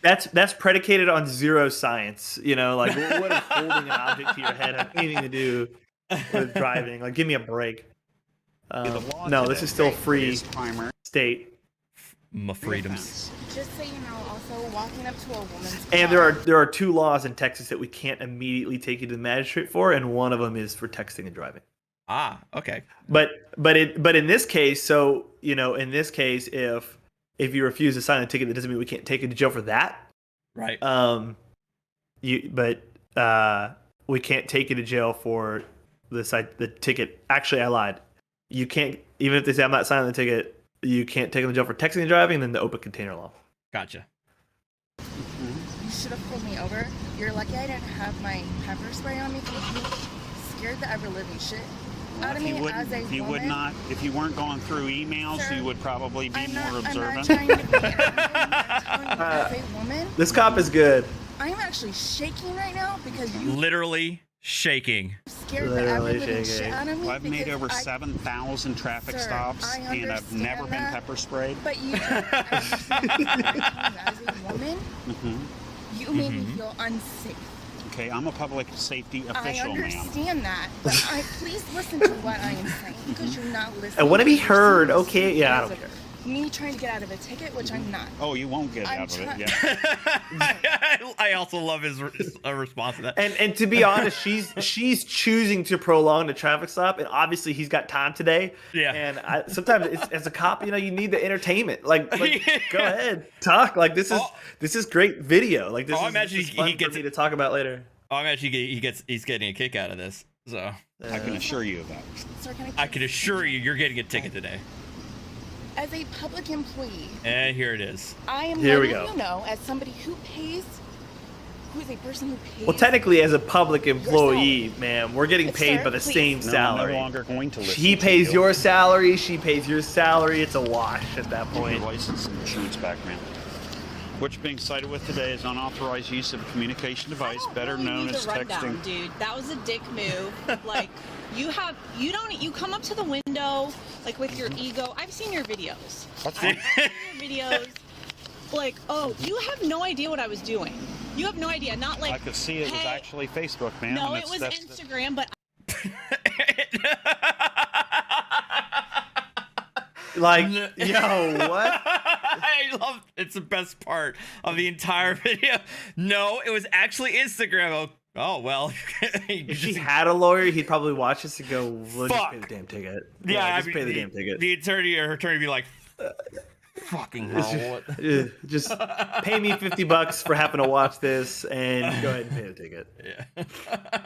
that's predicated on zero science. Like what is holding an object to your head have anything to do with driving? Like, give me a break. No, this is still free state. My freedoms. Just so you know, also walking up to a woman's car. And there are two laws in Texas that we can't immediately take you to the magistrate for, and one of them is for texting and driving. Ah, okay. But in this case, if you refuse to sign the ticket, that doesn't mean we can't take you to jail for that. Right. We can't take you to jail for the ticket. Actually, I lied. You can't, even if they say I'm not signing the ticket, you can't take them to jail for texting and driving, and then the open container law. Gotcha. You should have pulled me over. You're lucky I didn't have my pepper spray on me. You scared the ever-living shit out of me as a woman. You would not, if you weren't going through emails, Sir, you would probably be more observant. I'm not trying to be as a woman. This cop is good. I'm actually shaking right now because you literally shaking. Scared the ever-living shit out of me. Well, I've made over 7,000 traffic stops, and I've never been pepper sprayed. But you, as a woman, you made me feel unsafe. Okay, I'm a public safety official, ma'am. I understand that, but please listen to what I am saying because you're not listening. I want to be heard. Okay, yeah, I don't care. me trying to get out of a ticket, which I'm not. Oh, you won't get I'm out of it. try- Yeah. I also love his response to that. And to be honest, she's choosing to prolong the traffic stop, and obviously he's got time today. Yeah. And sometimes as a cop, you need the entertainment. Like go ahead, talk. Like this is great video. Like this is fun for me to talk about later. Oh, I'm actually he's getting a kick out of this. So I can assure you of that. Sir, can I can assure you, you're getting a ticket today. As a public employee, And here it is. I am Here we letting go. you know, as somebody who is a person who pays. Well, technically, as a public employee, ma'am, we're getting paid Sir, by the please. same No, I'm salary. no longer going to listen He to pays you. your salary. She pays your salary. It's a wash at that Your point. license and insurance background. What you're being cited with today is unauthorized use of a communication device, better known as texting. Dude, that was a dick move. Like, you come up to the window, like with your ego. I've seen your videos. That's I've seen your videos. Like, oh, you have no idea what I was doing. You have no idea. Not like I could see it was hey, actually Facebook, man. no, and it was that's Instagram, but Like, yo, what? I love it's the best part of the entire video. No, it was actually Instagram. Oh well. If she had a lawyer, he'd probably watch this and go, "We'll just Fuck. pay the damn ticket." Yeah, just pay the damn ticket. The attorney or her attorney would be like, fucking hell. Just pay me $50 for having to watch this, and go ahead and pay the ticket. Yeah.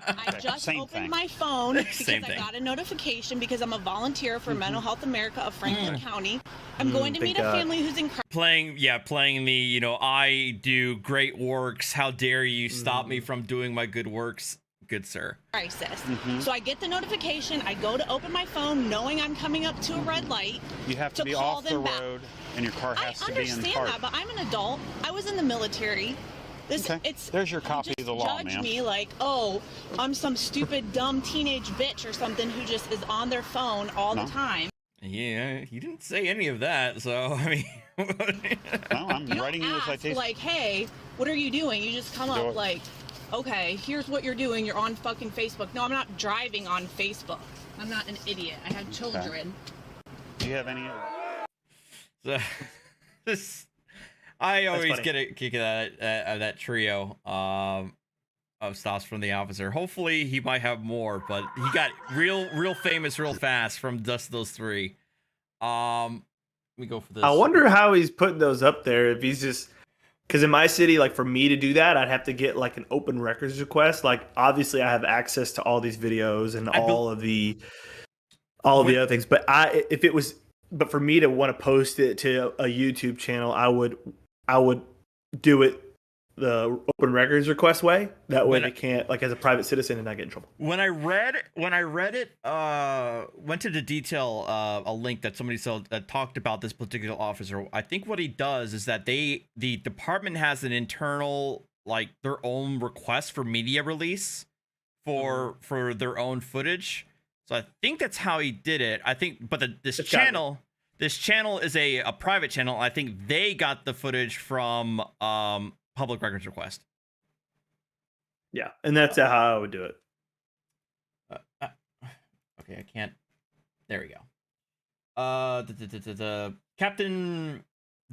I just Same opened thing. my phone because Same I thing. got a notification because I'm a volunteer for Mental Health America of Franklin County. I'm going to thank meet a God. family who's in Playing the, I do great works. How dare you stop me from doing my good works, good sir. crisis. So I get the notification. I go to open my phone knowing I'm coming up to a red light. You have to be call off the them back. road, and your car has I to be in understand park. that, but I'm an adult. I was in the military. There's your copy of the law, judge ma'am. me like, oh, I'm some stupid, dumb teenage bitch or something who just is on their phone all the time. Yeah, he didn't say any of that, so I mean. No, I'm writing you a citation. Like, hey, what are you doing? You just come Do up it. like, okay, here's what you're doing. You're on fucking Facebook. No, I'm not driving on Facebook. I'm not an idiot. I have children. Do you have any? So, I always funny. get a kick out of that trio of stops from the officer. Hopefully, he might have more, but he got real famous real fast from just those three. Let me go for this. I wonder how he's putting those up there. If he's just because in my city, like for me to do that, I'd have to get like an open records request. Like obviously, I have access to all these videos and all of the other things. But but for me to want to post it to a YouTube channel, I would do it the open records request way. That way they can't, like as a private citizen, and not get in trouble. When I read it, went to the detail, a link that somebody saw that talked about this particular officer. I think what he does is that the department has an internal, like their own request for media release for their own footage. So I think that's how he did it. I think, but this channel is a private channel. I think they got the footage from public records request. Yeah, and that's how I would do it. Okay, I can't. There we go. Captain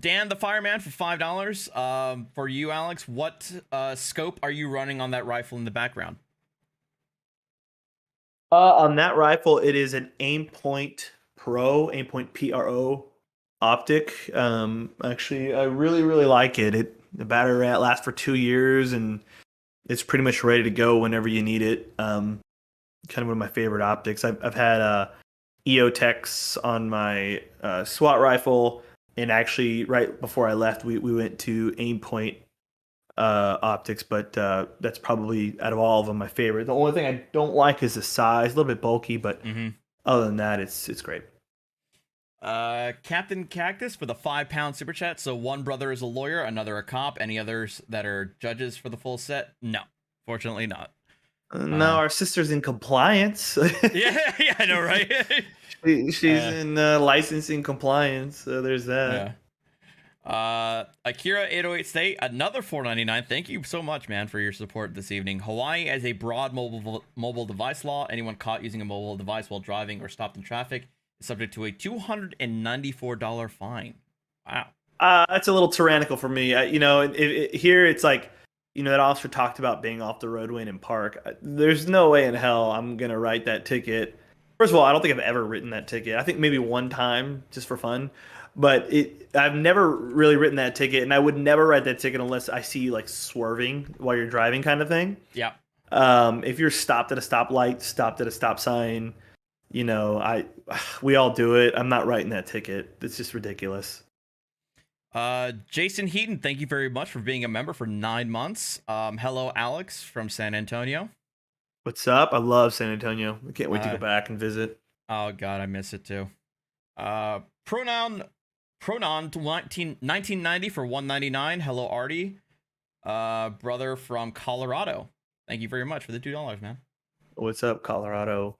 Dan the Fireman for $5. For you, Alex, what scope are you running on that rifle in the background? On that rifle, it is an Aimpoint Pro optic. Actually, I really like it. The battery lasts for 2 years, and it's pretty much ready to go whenever you need it. Kind of one of my favorite optics. I've had EOTechs on my SWAT rifle, and actually right before I left, we went to Aimpoint optics, but that's probably out of all of them my favorite. The only thing I don't like is the size, a little bit bulky, but other than that, it's great. Captain Cactus for the £5 super chat. So one brother is a lawyer, another a cop. Any others that are judges for the full set? No, fortunately not. No, our sister's in compliance. yeah, I know, right? She's in licensing compliance, so there's that. Yeah. Akira 808 State, another $4.99. Thank you so much, man, for your support this evening. Hawaii as a broad mobile device law. Anyone caught using a mobile device while driving or stopped in traffic is subject to a $294 fine. Wow. That's a little tyrannical for me. Here it's like, that officer talked about being off the roadway in Park. There's no way in hell I'm going to write that ticket. First of all, I don't think I've ever written that ticket. I think maybe one time just for fun. But I've never really written that ticket, and I would never write that ticket unless I see like swerving while you're driving kind of thing. Yeah. If you're stopped at a stoplight, stopped at a stop sign, we all do it. I'm not writing that ticket. It's just ridiculous. Jason Heaton, thank you very much for being a member for 9 months. Hello, Alex from San Antonio. What's up? I love San Antonio. I can't wait to go back and visit. Oh God, I miss it too. Pronoun 1990 for $199. Hello, Artie. Brother from Colorado. Thank you very much for the $2, man. What's up, Colorado?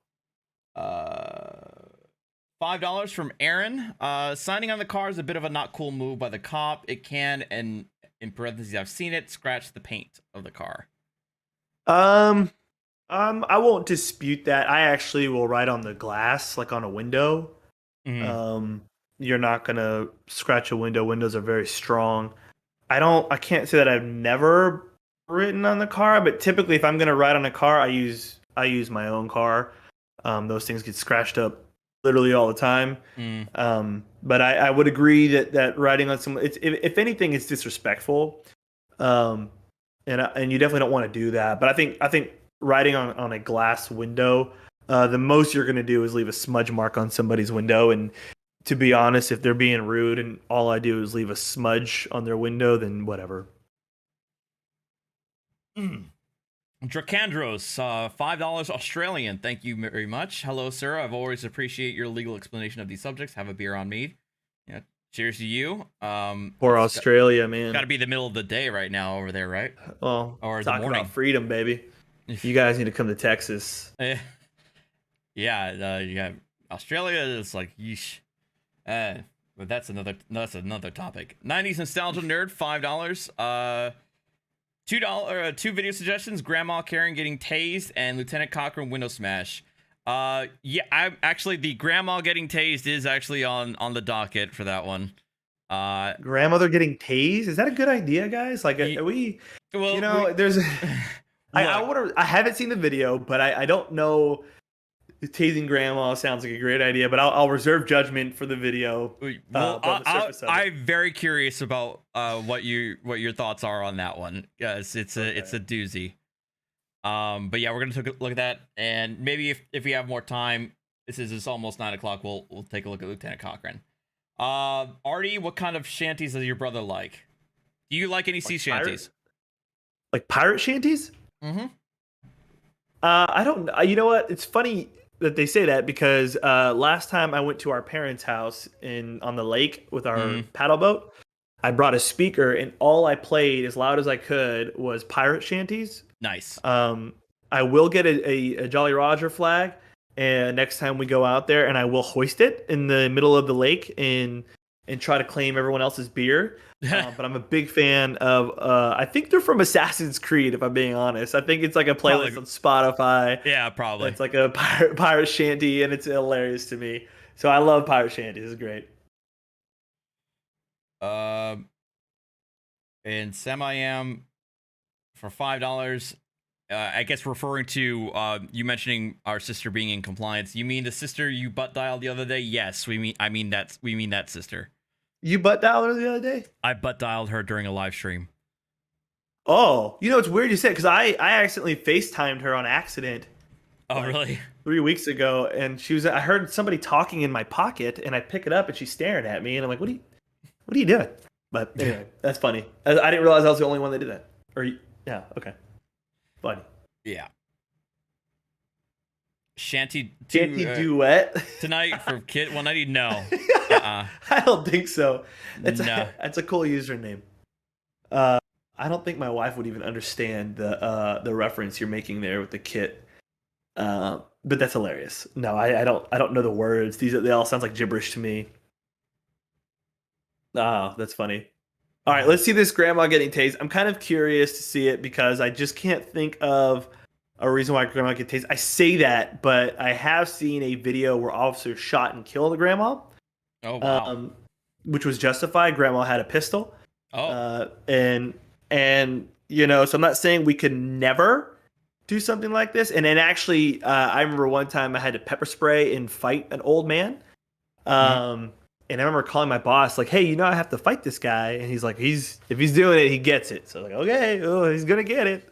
$5 from Aaron. Signing on the car is a bit of a not cool move by the cop. It can, and in parentheses, I've seen it, scratch the paint of the car. I won't dispute that. I actually will write on the glass, like on a window. Mm-hmm. You're not gonna scratch a window. Windows are very strong. I can't say that I've never written on the car, but typically if I'm gonna write on a car, I use my own car. Those things get scratched up literally all the time. But I would agree that writing on someone, if anything, it's disrespectful. And you definitely don't want to do that. But I think writing on a glass window, the most you're going to do is leave a smudge mark on somebody's window. And to be honest, if they're being rude and all I do is leave a smudge on their window, then whatever. Dracandros, $5 Australian. Thank you very much. Hello, sir. I've always appreciate your legal explanation of these subjects. Have a beer on me. Yeah. Cheers to you. Poor Australia, man. Got to be the middle of the day right now over there, right? Well, or talking the morning. About freedom, baby. You guys need to come to Texas. Yeah, you got Australia. It's like yeesh. But that's another topic. 90s nostalgia nerd, $5. $2 video suggestions: Grandma Karen getting tased and Lieutenant Cochran window smash. Yeah, I'm actually, the grandma getting tased is actually on the docket for that one. Grandmother getting tased? Is that a good idea, guys? Like, are we? Well, there's. I haven't seen the video, but I don't know. Tasing grandma sounds like a great idea, but I'll reserve judgment for the video. I'm very curious about what your thoughts are on that one. Yes, it's a doozy. But yeah, we're gonna take a look at that, and maybe if we have more time, it's almost 9 o'clock. We'll take a look at Lieutenant Cochran. Artie, what kind of shanties does your brother like? Do you like any sea shanties? Like pirate shanties? Mm-hmm. I don't. You know what? It's funny that they say that because last time I went to our parents' house on the lake with our paddle boat, I brought a speaker and all I played as loud as I could was pirate shanties. Nice. I will get a Jolly Roger flag, and next time we go out there, and I will hoist it in the middle of the lake and try to claim everyone else's beer. But I'm a big fan of, I think they're from Assassin's Creed, if I'm being honest. I think it's like a playlist on Spotify. Yeah, probably. It's like a pirate shanty, and it's hilarious to me. So I love pirate shanties. It's great. And Semi-Am for $5. I guess referring to you mentioning our sister being in compliance. You mean the sister you butt dialed the other day? Yes, we mean that sister. You butt dialed her the other day? I butt dialed her during a live stream. Oh, it's weird you said, because I accidentally FaceTimed her on accident. Oh, really? 3 weeks ago, and I heard somebody talking in my pocket, and I pick it up, and she's staring at me, and I'm like, what are you doing? But anyway, that's funny. I didn't realize I was the only one that did that. Yeah, okay. Funny. Yeah. Shanty duet tonight for Kid 190? No. I don't think so. That's a cool username. I don't think my wife would even understand the reference you're making there with the kit. But that's hilarious. No, I don't know the words. They all sound like gibberish to me. Oh, that's funny. All right, let's see this grandma getting tased. I'm kind of curious to see it because I just can't think of a reason why grandma get tased. I say that, but I have seen a video where officers shot and killed the grandma. Oh wow. Which was justified. Grandma had a pistol. Oh. And you know, so I'm not saying we could never do something like this. And then actually, I remember one time I had to pepper spray and fight an old man. And I remember calling my boss, like, hey, you know, I have to fight this guy. And he's like, if he's doing it, he gets it. So like, okay, he's going to get it.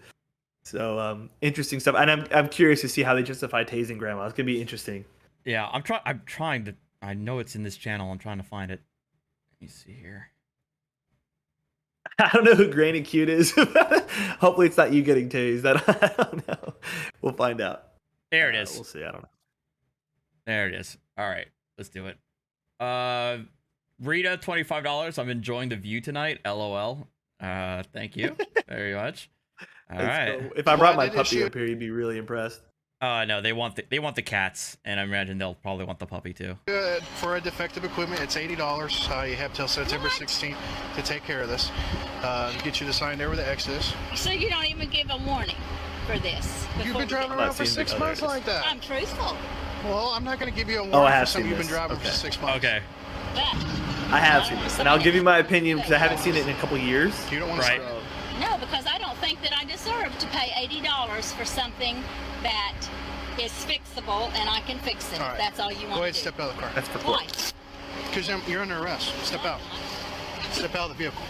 So interesting stuff. And I'm curious to see how they justify tasing grandma. It's going to be interesting. Yeah, I'm trying to, I know it's in this channel. I'm trying to find it. Let me see here. I don't know who Granny Cute is. Hopefully it's not you getting tased. I don't know. We'll find out. There it is. We'll see. I don't know. There it is. All right, let's do it. Rita, $25. I'm enjoying the view tonight. LOL. Thank you very much. All right. Cool. If I brought my puppy up here, you'd be really impressed. No, they want the cats, and I imagine they'll probably want the puppy too. For a defective equipment, it's $80. You have till September 16th to take care of this. Get you to sign there where the X is. So you don't even give a warning for this? You've been driving around for 6 months like that. I'm truthful. Well, I'm not going to give you a warning for something you've been driving for 6 months. Okay. I have seen this, and I'll give you my opinion because I haven't seen it in a couple years. You don't want right. to. No, because I don't think that I deserve to pay $80 for something that is fixable and I can fix it. All right. That's all you want. Go ahead, to do. step out of the car. That's for Why? Because you're under arrest. Step out. Step out of the vehicle.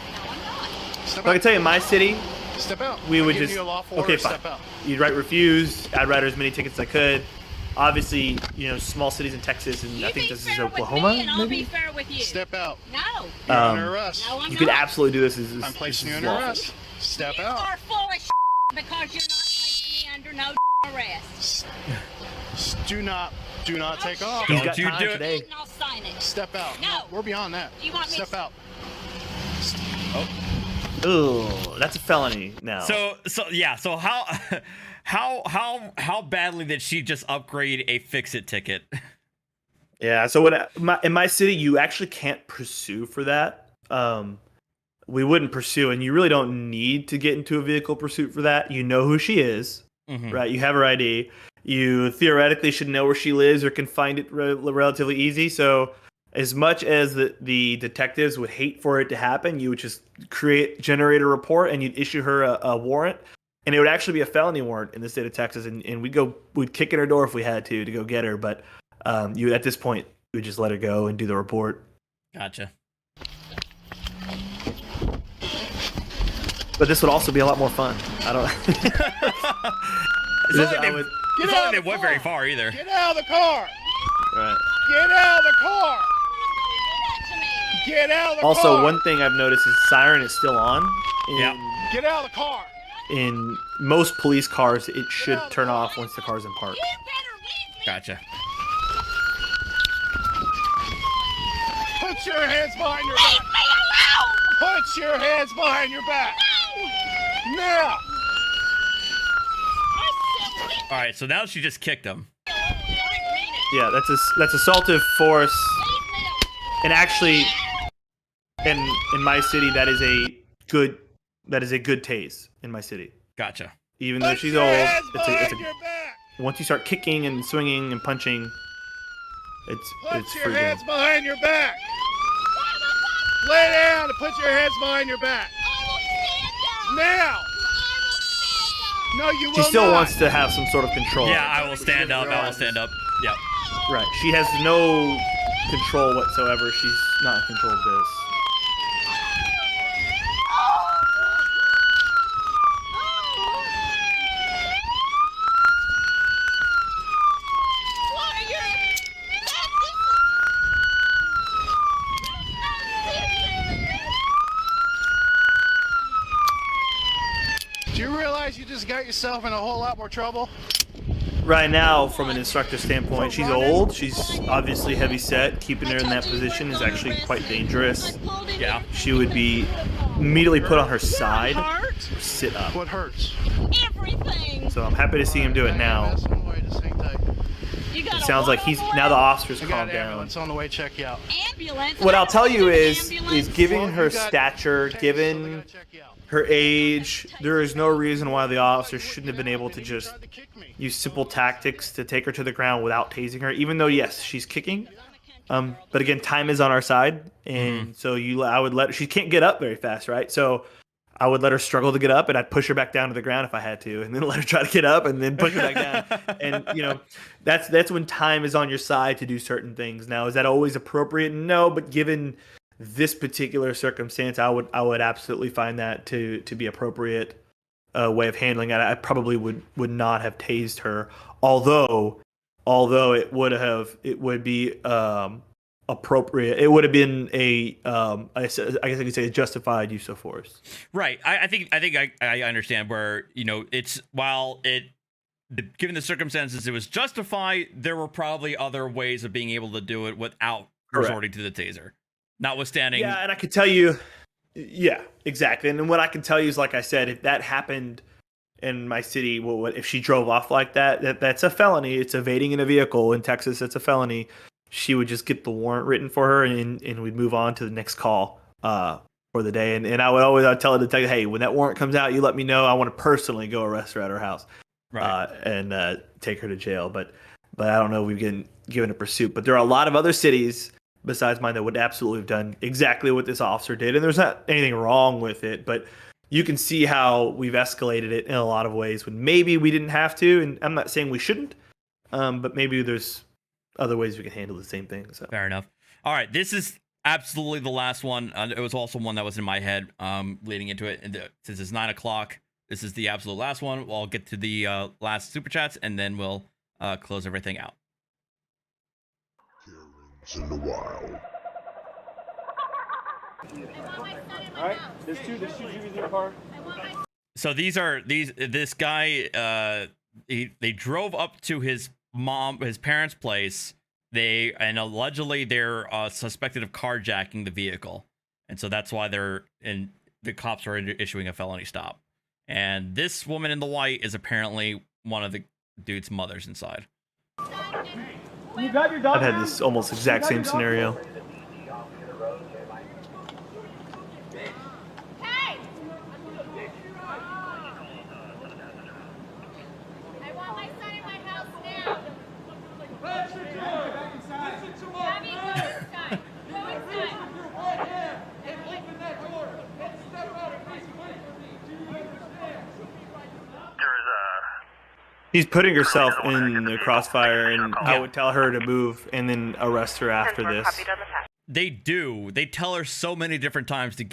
Step So I out. can tell you, in my city, Step out. we would I'm giving just you a lawful order okay, to fine. Step out. You'd write refuse. I'd write as many tickets as I could. Obviously, you know, small cities in Texas, and I think this is Oklahoma. And I'll Maybe be fair with you. Step out. No. You're under arrest. No, I'm you could not. absolutely do this. I'm placing you under lawful. arrest. Step You out. are full of because you're not placing me under no arrest. Do not take off. He's got you time do it. today. And I'll sign it. Step out. No. We're beyond that. You want me Step to- out. Ooh, that's a felony now. So how badly did she just upgrade a fix-it ticket? Yeah, so in my city, you actually can't pursue for that. We wouldn't pursue, and you really don't need to get into a vehicle pursuit for that. You know who she is, right? You have her ID. You theoretically should know where she lives or can find it relatively easy. So as much as the detectives would hate for it to happen, you would just generate a report, and you'd issue her a warrant. And it would actually be a felony warrant in the state of Texas, and we'd kick in her door if we had to go get her. But you at this point, you would just let her go and do the report. Gotcha. But this would also be a lot more fun. I don't. It's not like they went very far either. Get out of the car. Right. Get out of the car. Get out of the car. Also, one thing I've noticed is siren is still on. Get out of the car. In most police cars, it should turn off once the car's in park. Gotcha. Put your hands behind your back. Put your hands behind your back. Now. All right, so now she just kicked him. Yeah, that's assaultive force. And actually, in my city, that is a good tase in my city. Gotcha. Even though she's old, once you start kicking and swinging and punching, it's Put your free hands game. behind your back. Lay down and put your hands behind your back. Now. No, you will She still not. wants to have some sort of control. Yeah, I will stand up. I will stand up. Yep. Right. She has no control whatsoever. She's not in control of this. Do you realize you just got yourself in a whole lot more trouble? Right now, from an instructor standpoint, she's old. She's obviously heavy set. Keeping her in that position is actually quite dangerous. Yeah. She would be immediately put on her side or sit up. What hurts? Everything. So I'm happy to see him do it now. It sounds like now the officer's calmed down. Ambulance on the way. Check you out. Ambulance. What I'll tell you is given her stature, given her age, there is no reason why the officer shouldn't have been able to just use simple tactics to take her to the ground without tasing her. Even though yes, she's kicking, but again, time is on our side, and so I would let she can't get up very fast, right? So I would let her struggle to get up, and I'd push her back down to the ground if I had to, and then let her try to get up, and then push her back down. And that's when time is on your side to do certain things. Now, is that always appropriate? No, but given this particular circumstance, I would absolutely find that to be appropriate way of handling it. I probably would not have tased her, although it would be appropriate. It would have been I guess I could say a justified use of force. Right. I think I understand where it's given the circumstances it was justified. There were probably other ways of being able to do it without resorting to the taser. Notwithstanding. Yeah, and I could tell you. Yeah, exactly. And what I can tell you is, like I said, if that happened in my city, if she drove off like that's a felony. It's evading in a vehicle in Texas. It's a felony. She would just get the warrant written for her, and we'd move on to the next call for the day. And I'd tell the detective, hey, when that warrant comes out, you let me know. I want to personally go arrest her at her house, and take her to jail. But I don't know if we've been given a pursuit. But there are a lot of other cities besides mine that would absolutely have done exactly what this officer did. And there's not anything wrong with it, but you can see how we've escalated it in a lot of ways when maybe we didn't have to. And I'm not saying we shouldn't, but maybe there's other ways we can handle the same thing. So. Fair enough. All right, this is absolutely the last one. It was also one that was in my head leading into it. And since it's 9 o'clock, this is the absolute last one. I'll get to the last super chats, and then we'll close everything out. In the wild. All right, there's two Jews in the car. So this guy they drove up to his parents' place. And allegedly they're suspected of carjacking the vehicle, and so that's why the cops are issuing a felony stop. And this woman in the white is apparently one of the dude's mothers inside. You got your dog. I've had this almost exact same scenario. Hey! I want my son in my house now. Abby, go inside. Go inside. And open that door. And step out and raise money for me. Do you understand? He's putting herself in the crossfire, and I would tell her to move and then arrest her after this. They do. They tell her so many different times to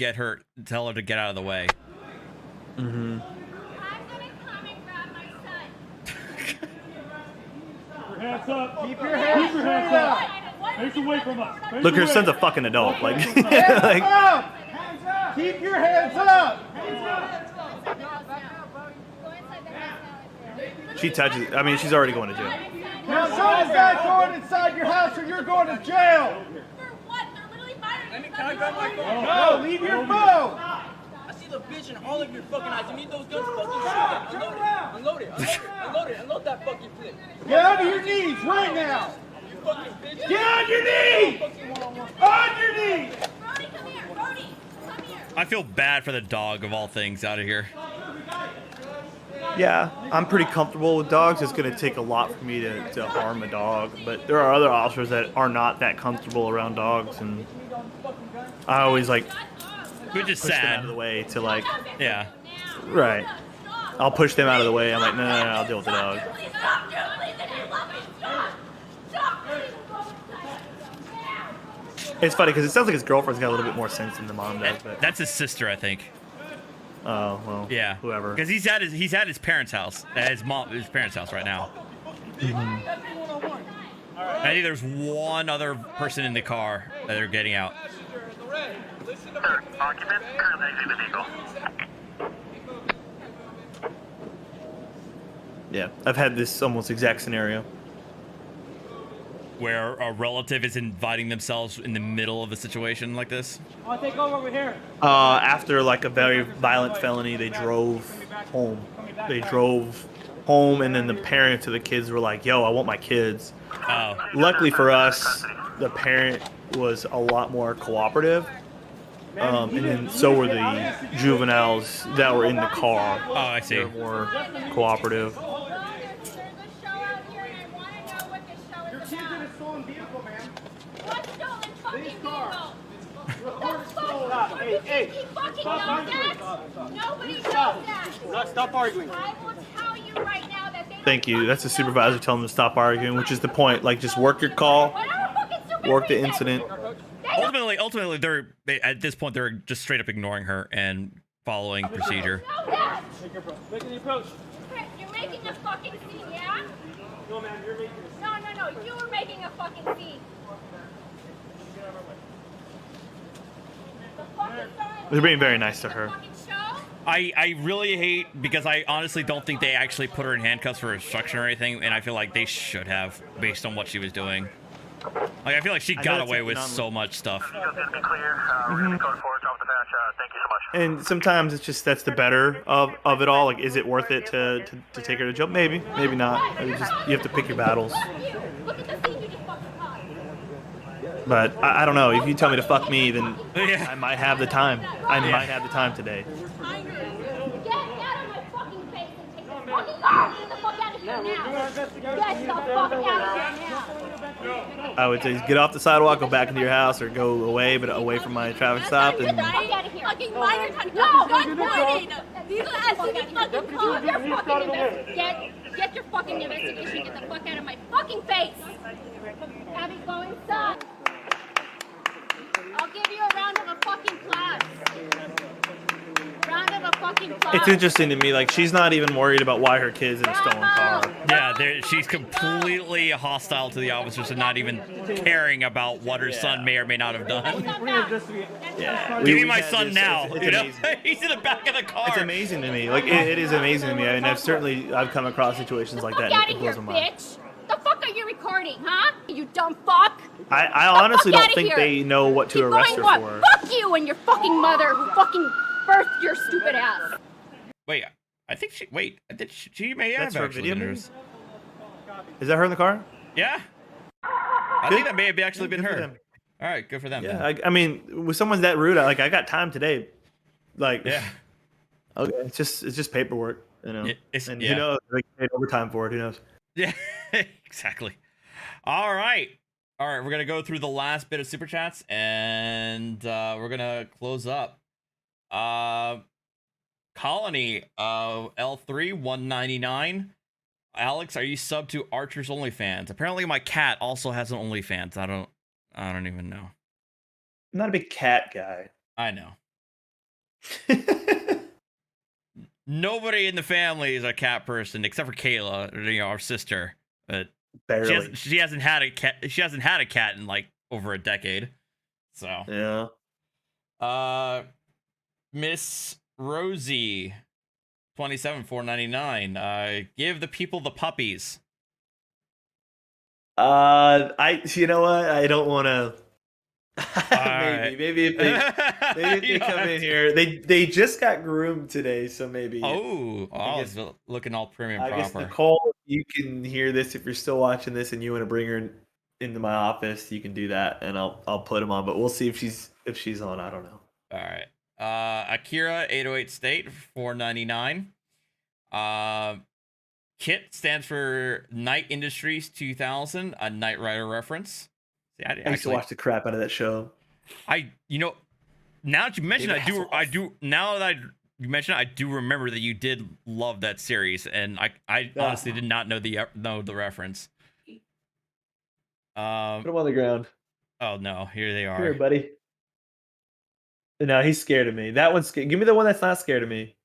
tell her to get out of the way. Mm-hmm. I'm gonna come and grab my son. Keep your hands up. Keep your hands up. Face away from us. Look, her son's a fucking adult. Like, Hands up. Keep your hands up. she touches. I mean, she's already going to jail. Now, someone's got going inside your house, or you're going to jail. For what? They're literally firing. Can I grab my phone? No, leave your phone. I see the bitch in all of your fucking eyes. You need those guns, fucking shoot them. Unload it. Unload that fucking thing. Get on your knees right now. You fucking bitch. Get on your knees. On your knees. Brody, come here. Brody, come here. I feel bad for the dog of all things out of here. Yeah, I'm pretty comfortable with dogs. It's going to take a lot for me to harm a dog, but there are other officers that are not that comfortable around dogs, and I always like which is push them sad. out of the way to like, yeah, right. I'll push them out of the way. I'm like, no, I'll deal with the dog. It's funny because it sounds like his girlfriend's got a little bit more sense than the mom does. But that's his sister, I think. Oh well. Yeah. Whoever. Because he's at his parents' house, at his parents' house right now. Mm-hmm. I think there's one other person in the car that they're getting out. Occupant currently exiting the vehicle. Yeah, I've had this almost exact scenario. Where a relative is inviting themselves in the middle of a situation like this? I'll take over here. After like a very violent felony, they drove home. They drove home, and then the parents of the kids were like, "Yo, I want my kids." Oh. Luckily for us, the parent was a lot more cooperative, and then so were the juveniles that were in the car. Oh, I see. They were more cooperative. Stop arguing. Thank you. That's the supervisor telling them to stop arguing, which is the point. Like, just work your call, work the incident. Ultimately, they at this point they're just straight up ignoring her and following procedure. Making the approach. You're making a fucking scene, yeah? No, man, you're making a No, you were making a fucking scene. They're being very nice to her. I really hate, because I honestly don't think they actually put her in handcuffs for obstruction or anything, and I feel like they should have, based on what she was doing. Like, I feel like she got away with so much stuff. And sometimes it's just that's the better of it all. Like, is it worth it to take her to jail? Maybe, maybe not. You have to pick your battles. But I don't know. If you tell me to fuck me, then I might have the time. I might have the time today. I would say get off the sidewalk, go back into your house, or go away, but away from my traffic stop. And Fucking minor time. No, I'm pointing. These are fucking calls. You're fucking get your fucking investigation. Get the fuck out of my fucking face. Abby, go inside. I'll give you a round of a fucking class. Round of a fucking class. It's interesting to me, like, she's not even worried about why her kid's in a stolen car. Yeah, she's completely hostile to the officers and not even caring about what her son may or may not have done. Yeah, give me my son now. You know, he's in the back of the car. It's amazing to me. Like, it is amazing to me. I mean, I've come across situations like that. Get And out it of blows here, my mind. bitch. The fuck are you recording, huh? You dumb fuck. I honestly Get the fuck don't outta think here. they know what to Keep arrest going, her what? for. Fuck you and your fucking mother who fucking birthed your stupid ass. Wait, I think she. Wait, she may have That's her actually video been maybe? hers. Is that her in the car? Yeah. I think that may have actually been Good for her. them. All right, good for them. Yeah, then. I mean, with someone that rude, I got time today. Like, yeah. Okay, it's just paperwork, you know. And yeah. who knows? They paid overtime for it. Who knows? Yeah, exactly. All right, we're gonna go through the last bit of super chats, and we're gonna close up. Colony, L3 199. Alex, are you sub to Archer's OnlyFans? Apparently, my cat also has an OnlyFans. I don't even know. I'm not a big cat guy. I know. Nobody in the family is a cat person except for Kayla, you know, our sister. But Barely. She hasn't had a cat. She hasn't had a cat in like over a decade. So yeah. Miss Rosie, 27,499. Give the people the puppies. You know what? I don't want to. maybe if they come in here, they just got groomed today, so maybe. It's looking all premium I proper. guess Nicole, you can hear this if you're still watching this and you want to bring her into my office. You can do that, and I'll put them on. But we'll see if she's on. I don't know. All right. Akira 808 State 499. KIT stands for Night Industries 2000, a Knight Rider reference. See, I used to watch the crap out of that show. Now that you mention it, I do remember that you did love that series, and I honestly did not know the reference. Put them on the ground. Oh no, here they are. Here, buddy. No, he's scared of me. That one's scared. Give me the one that's not scared of me.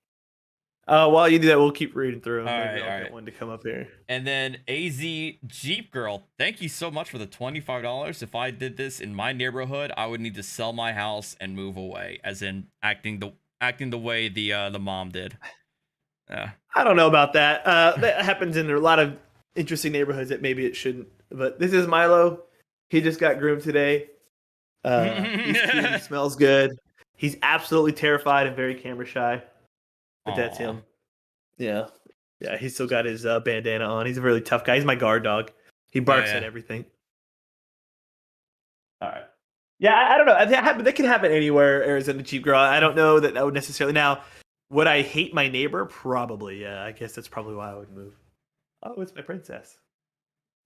While you do that, we'll keep reading through them. Maybe I'll get one to come up here. And then AZ Jeep Girl, thank you so much for the $25. If I did this in my neighborhood, I would need to sell my house and move away, as in acting the way the mom did. Yeah. I don't know about that. That happens in a lot of interesting neighborhoods that maybe it shouldn't. But this is Milo. He just got groomed today. He's cute, he smells good. He's absolutely terrified and very camera shy. But that's him. Yeah. Yeah, he's still got his bandana on. He's a really tough guy. He's my guard dog. He barks at everything. All right. Yeah, I don't know. That can happen anywhere. Arizona Jeep Girl. I don't know that would necessarily. Now, would I hate my neighbor? Probably. Yeah, I guess that's probably why I would move. Oh, it's my princess.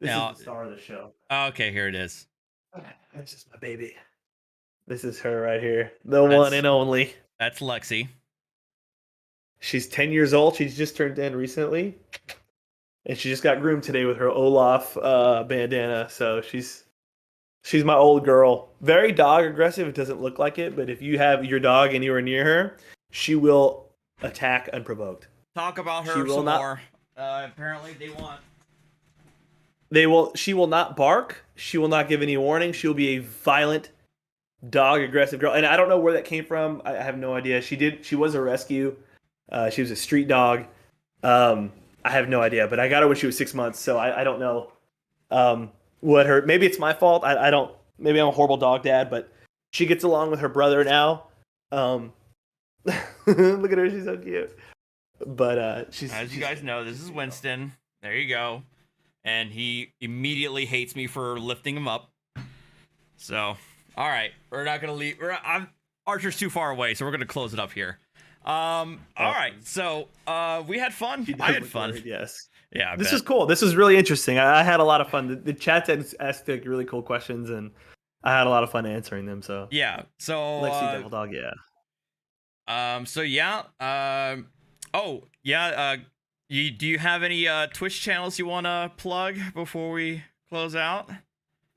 This is the star of the show. Okay, here it is. This is my baby. This is her right here, the one and only. That's Lexi. She's 10 years old. She's just turned 10 recently, and she just got groomed today with her Olaf bandana. So she's my old girl. Very dog aggressive. It doesn't look like it, but if you have your dog anywhere near her, she will attack unprovoked. Talk about her some more. Apparently, She will not bark. She will not give any warning. She will be a violent, dog aggressive girl. And I don't know where that came from. I have no idea. She was a rescue. She was a street dog. I have no idea. But I got her when she was 6 months, so I don't know what her. Maybe it's my fault. I don't. Maybe I'm a horrible dog dad. But she gets along with her brother now. Look at her. She's so cute. But she's. As you guys know, this is Winston. There you go. And he immediately hates me for lifting him up. So, all right, we're not gonna leave. Archer's too far away, so we're gonna close it up here. All right, so we had fun. I had fun. Worried, yes. Yeah, this was cool. This was really interesting. I had a lot of fun. The chat asked like really cool questions, and I had a lot of fun answering them. So yeah. So Lexi Devil Dog, yeah. So yeah. Oh yeah. Do you have any Twitch channels you want to plug before we close out?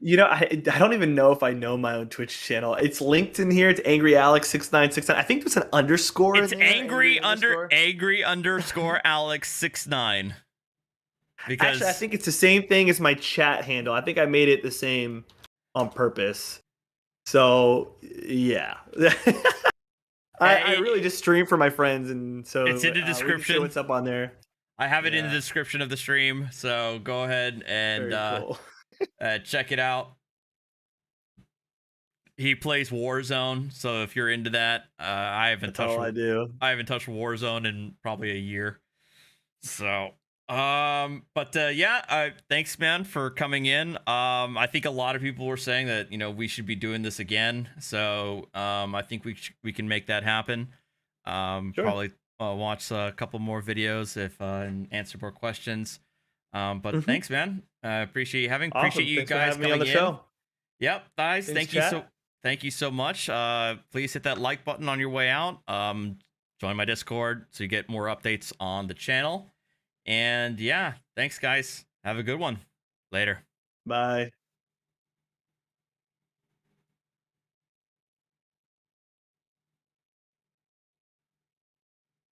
You know, I don't even know if I know my own Twitch channel. It's linked in here. It's Angry Alex 6969. I think there's an underscore. It's angry underscore Alex 69. Because actually, I think it's the same thing as my chat handle. I think I made it the same on purpose. So yeah. I really just stream for my friends, and so it's in the description. What's up on there? I have it in the description of the stream, so go ahead and cool. Check it out. He plays Warzone, so if you're into that, I haven't touched Warzone in probably a year. So, yeah, thanks, man, for coming in. I think a lot of people were saying that we should be doing this again, so I think we can make that happen. Sure. Probably watch a couple more videos and answer more questions. But thanks, man. Appreciate you Awesome. Appreciate you thanks guys for having me on the in. show. Yep, guys. Thanks, Thank you so much. Please hit that like button on your way out. Join my Discord so you get more updates on the channel. And yeah, thanks, guys. Have a good one. Later. Bye.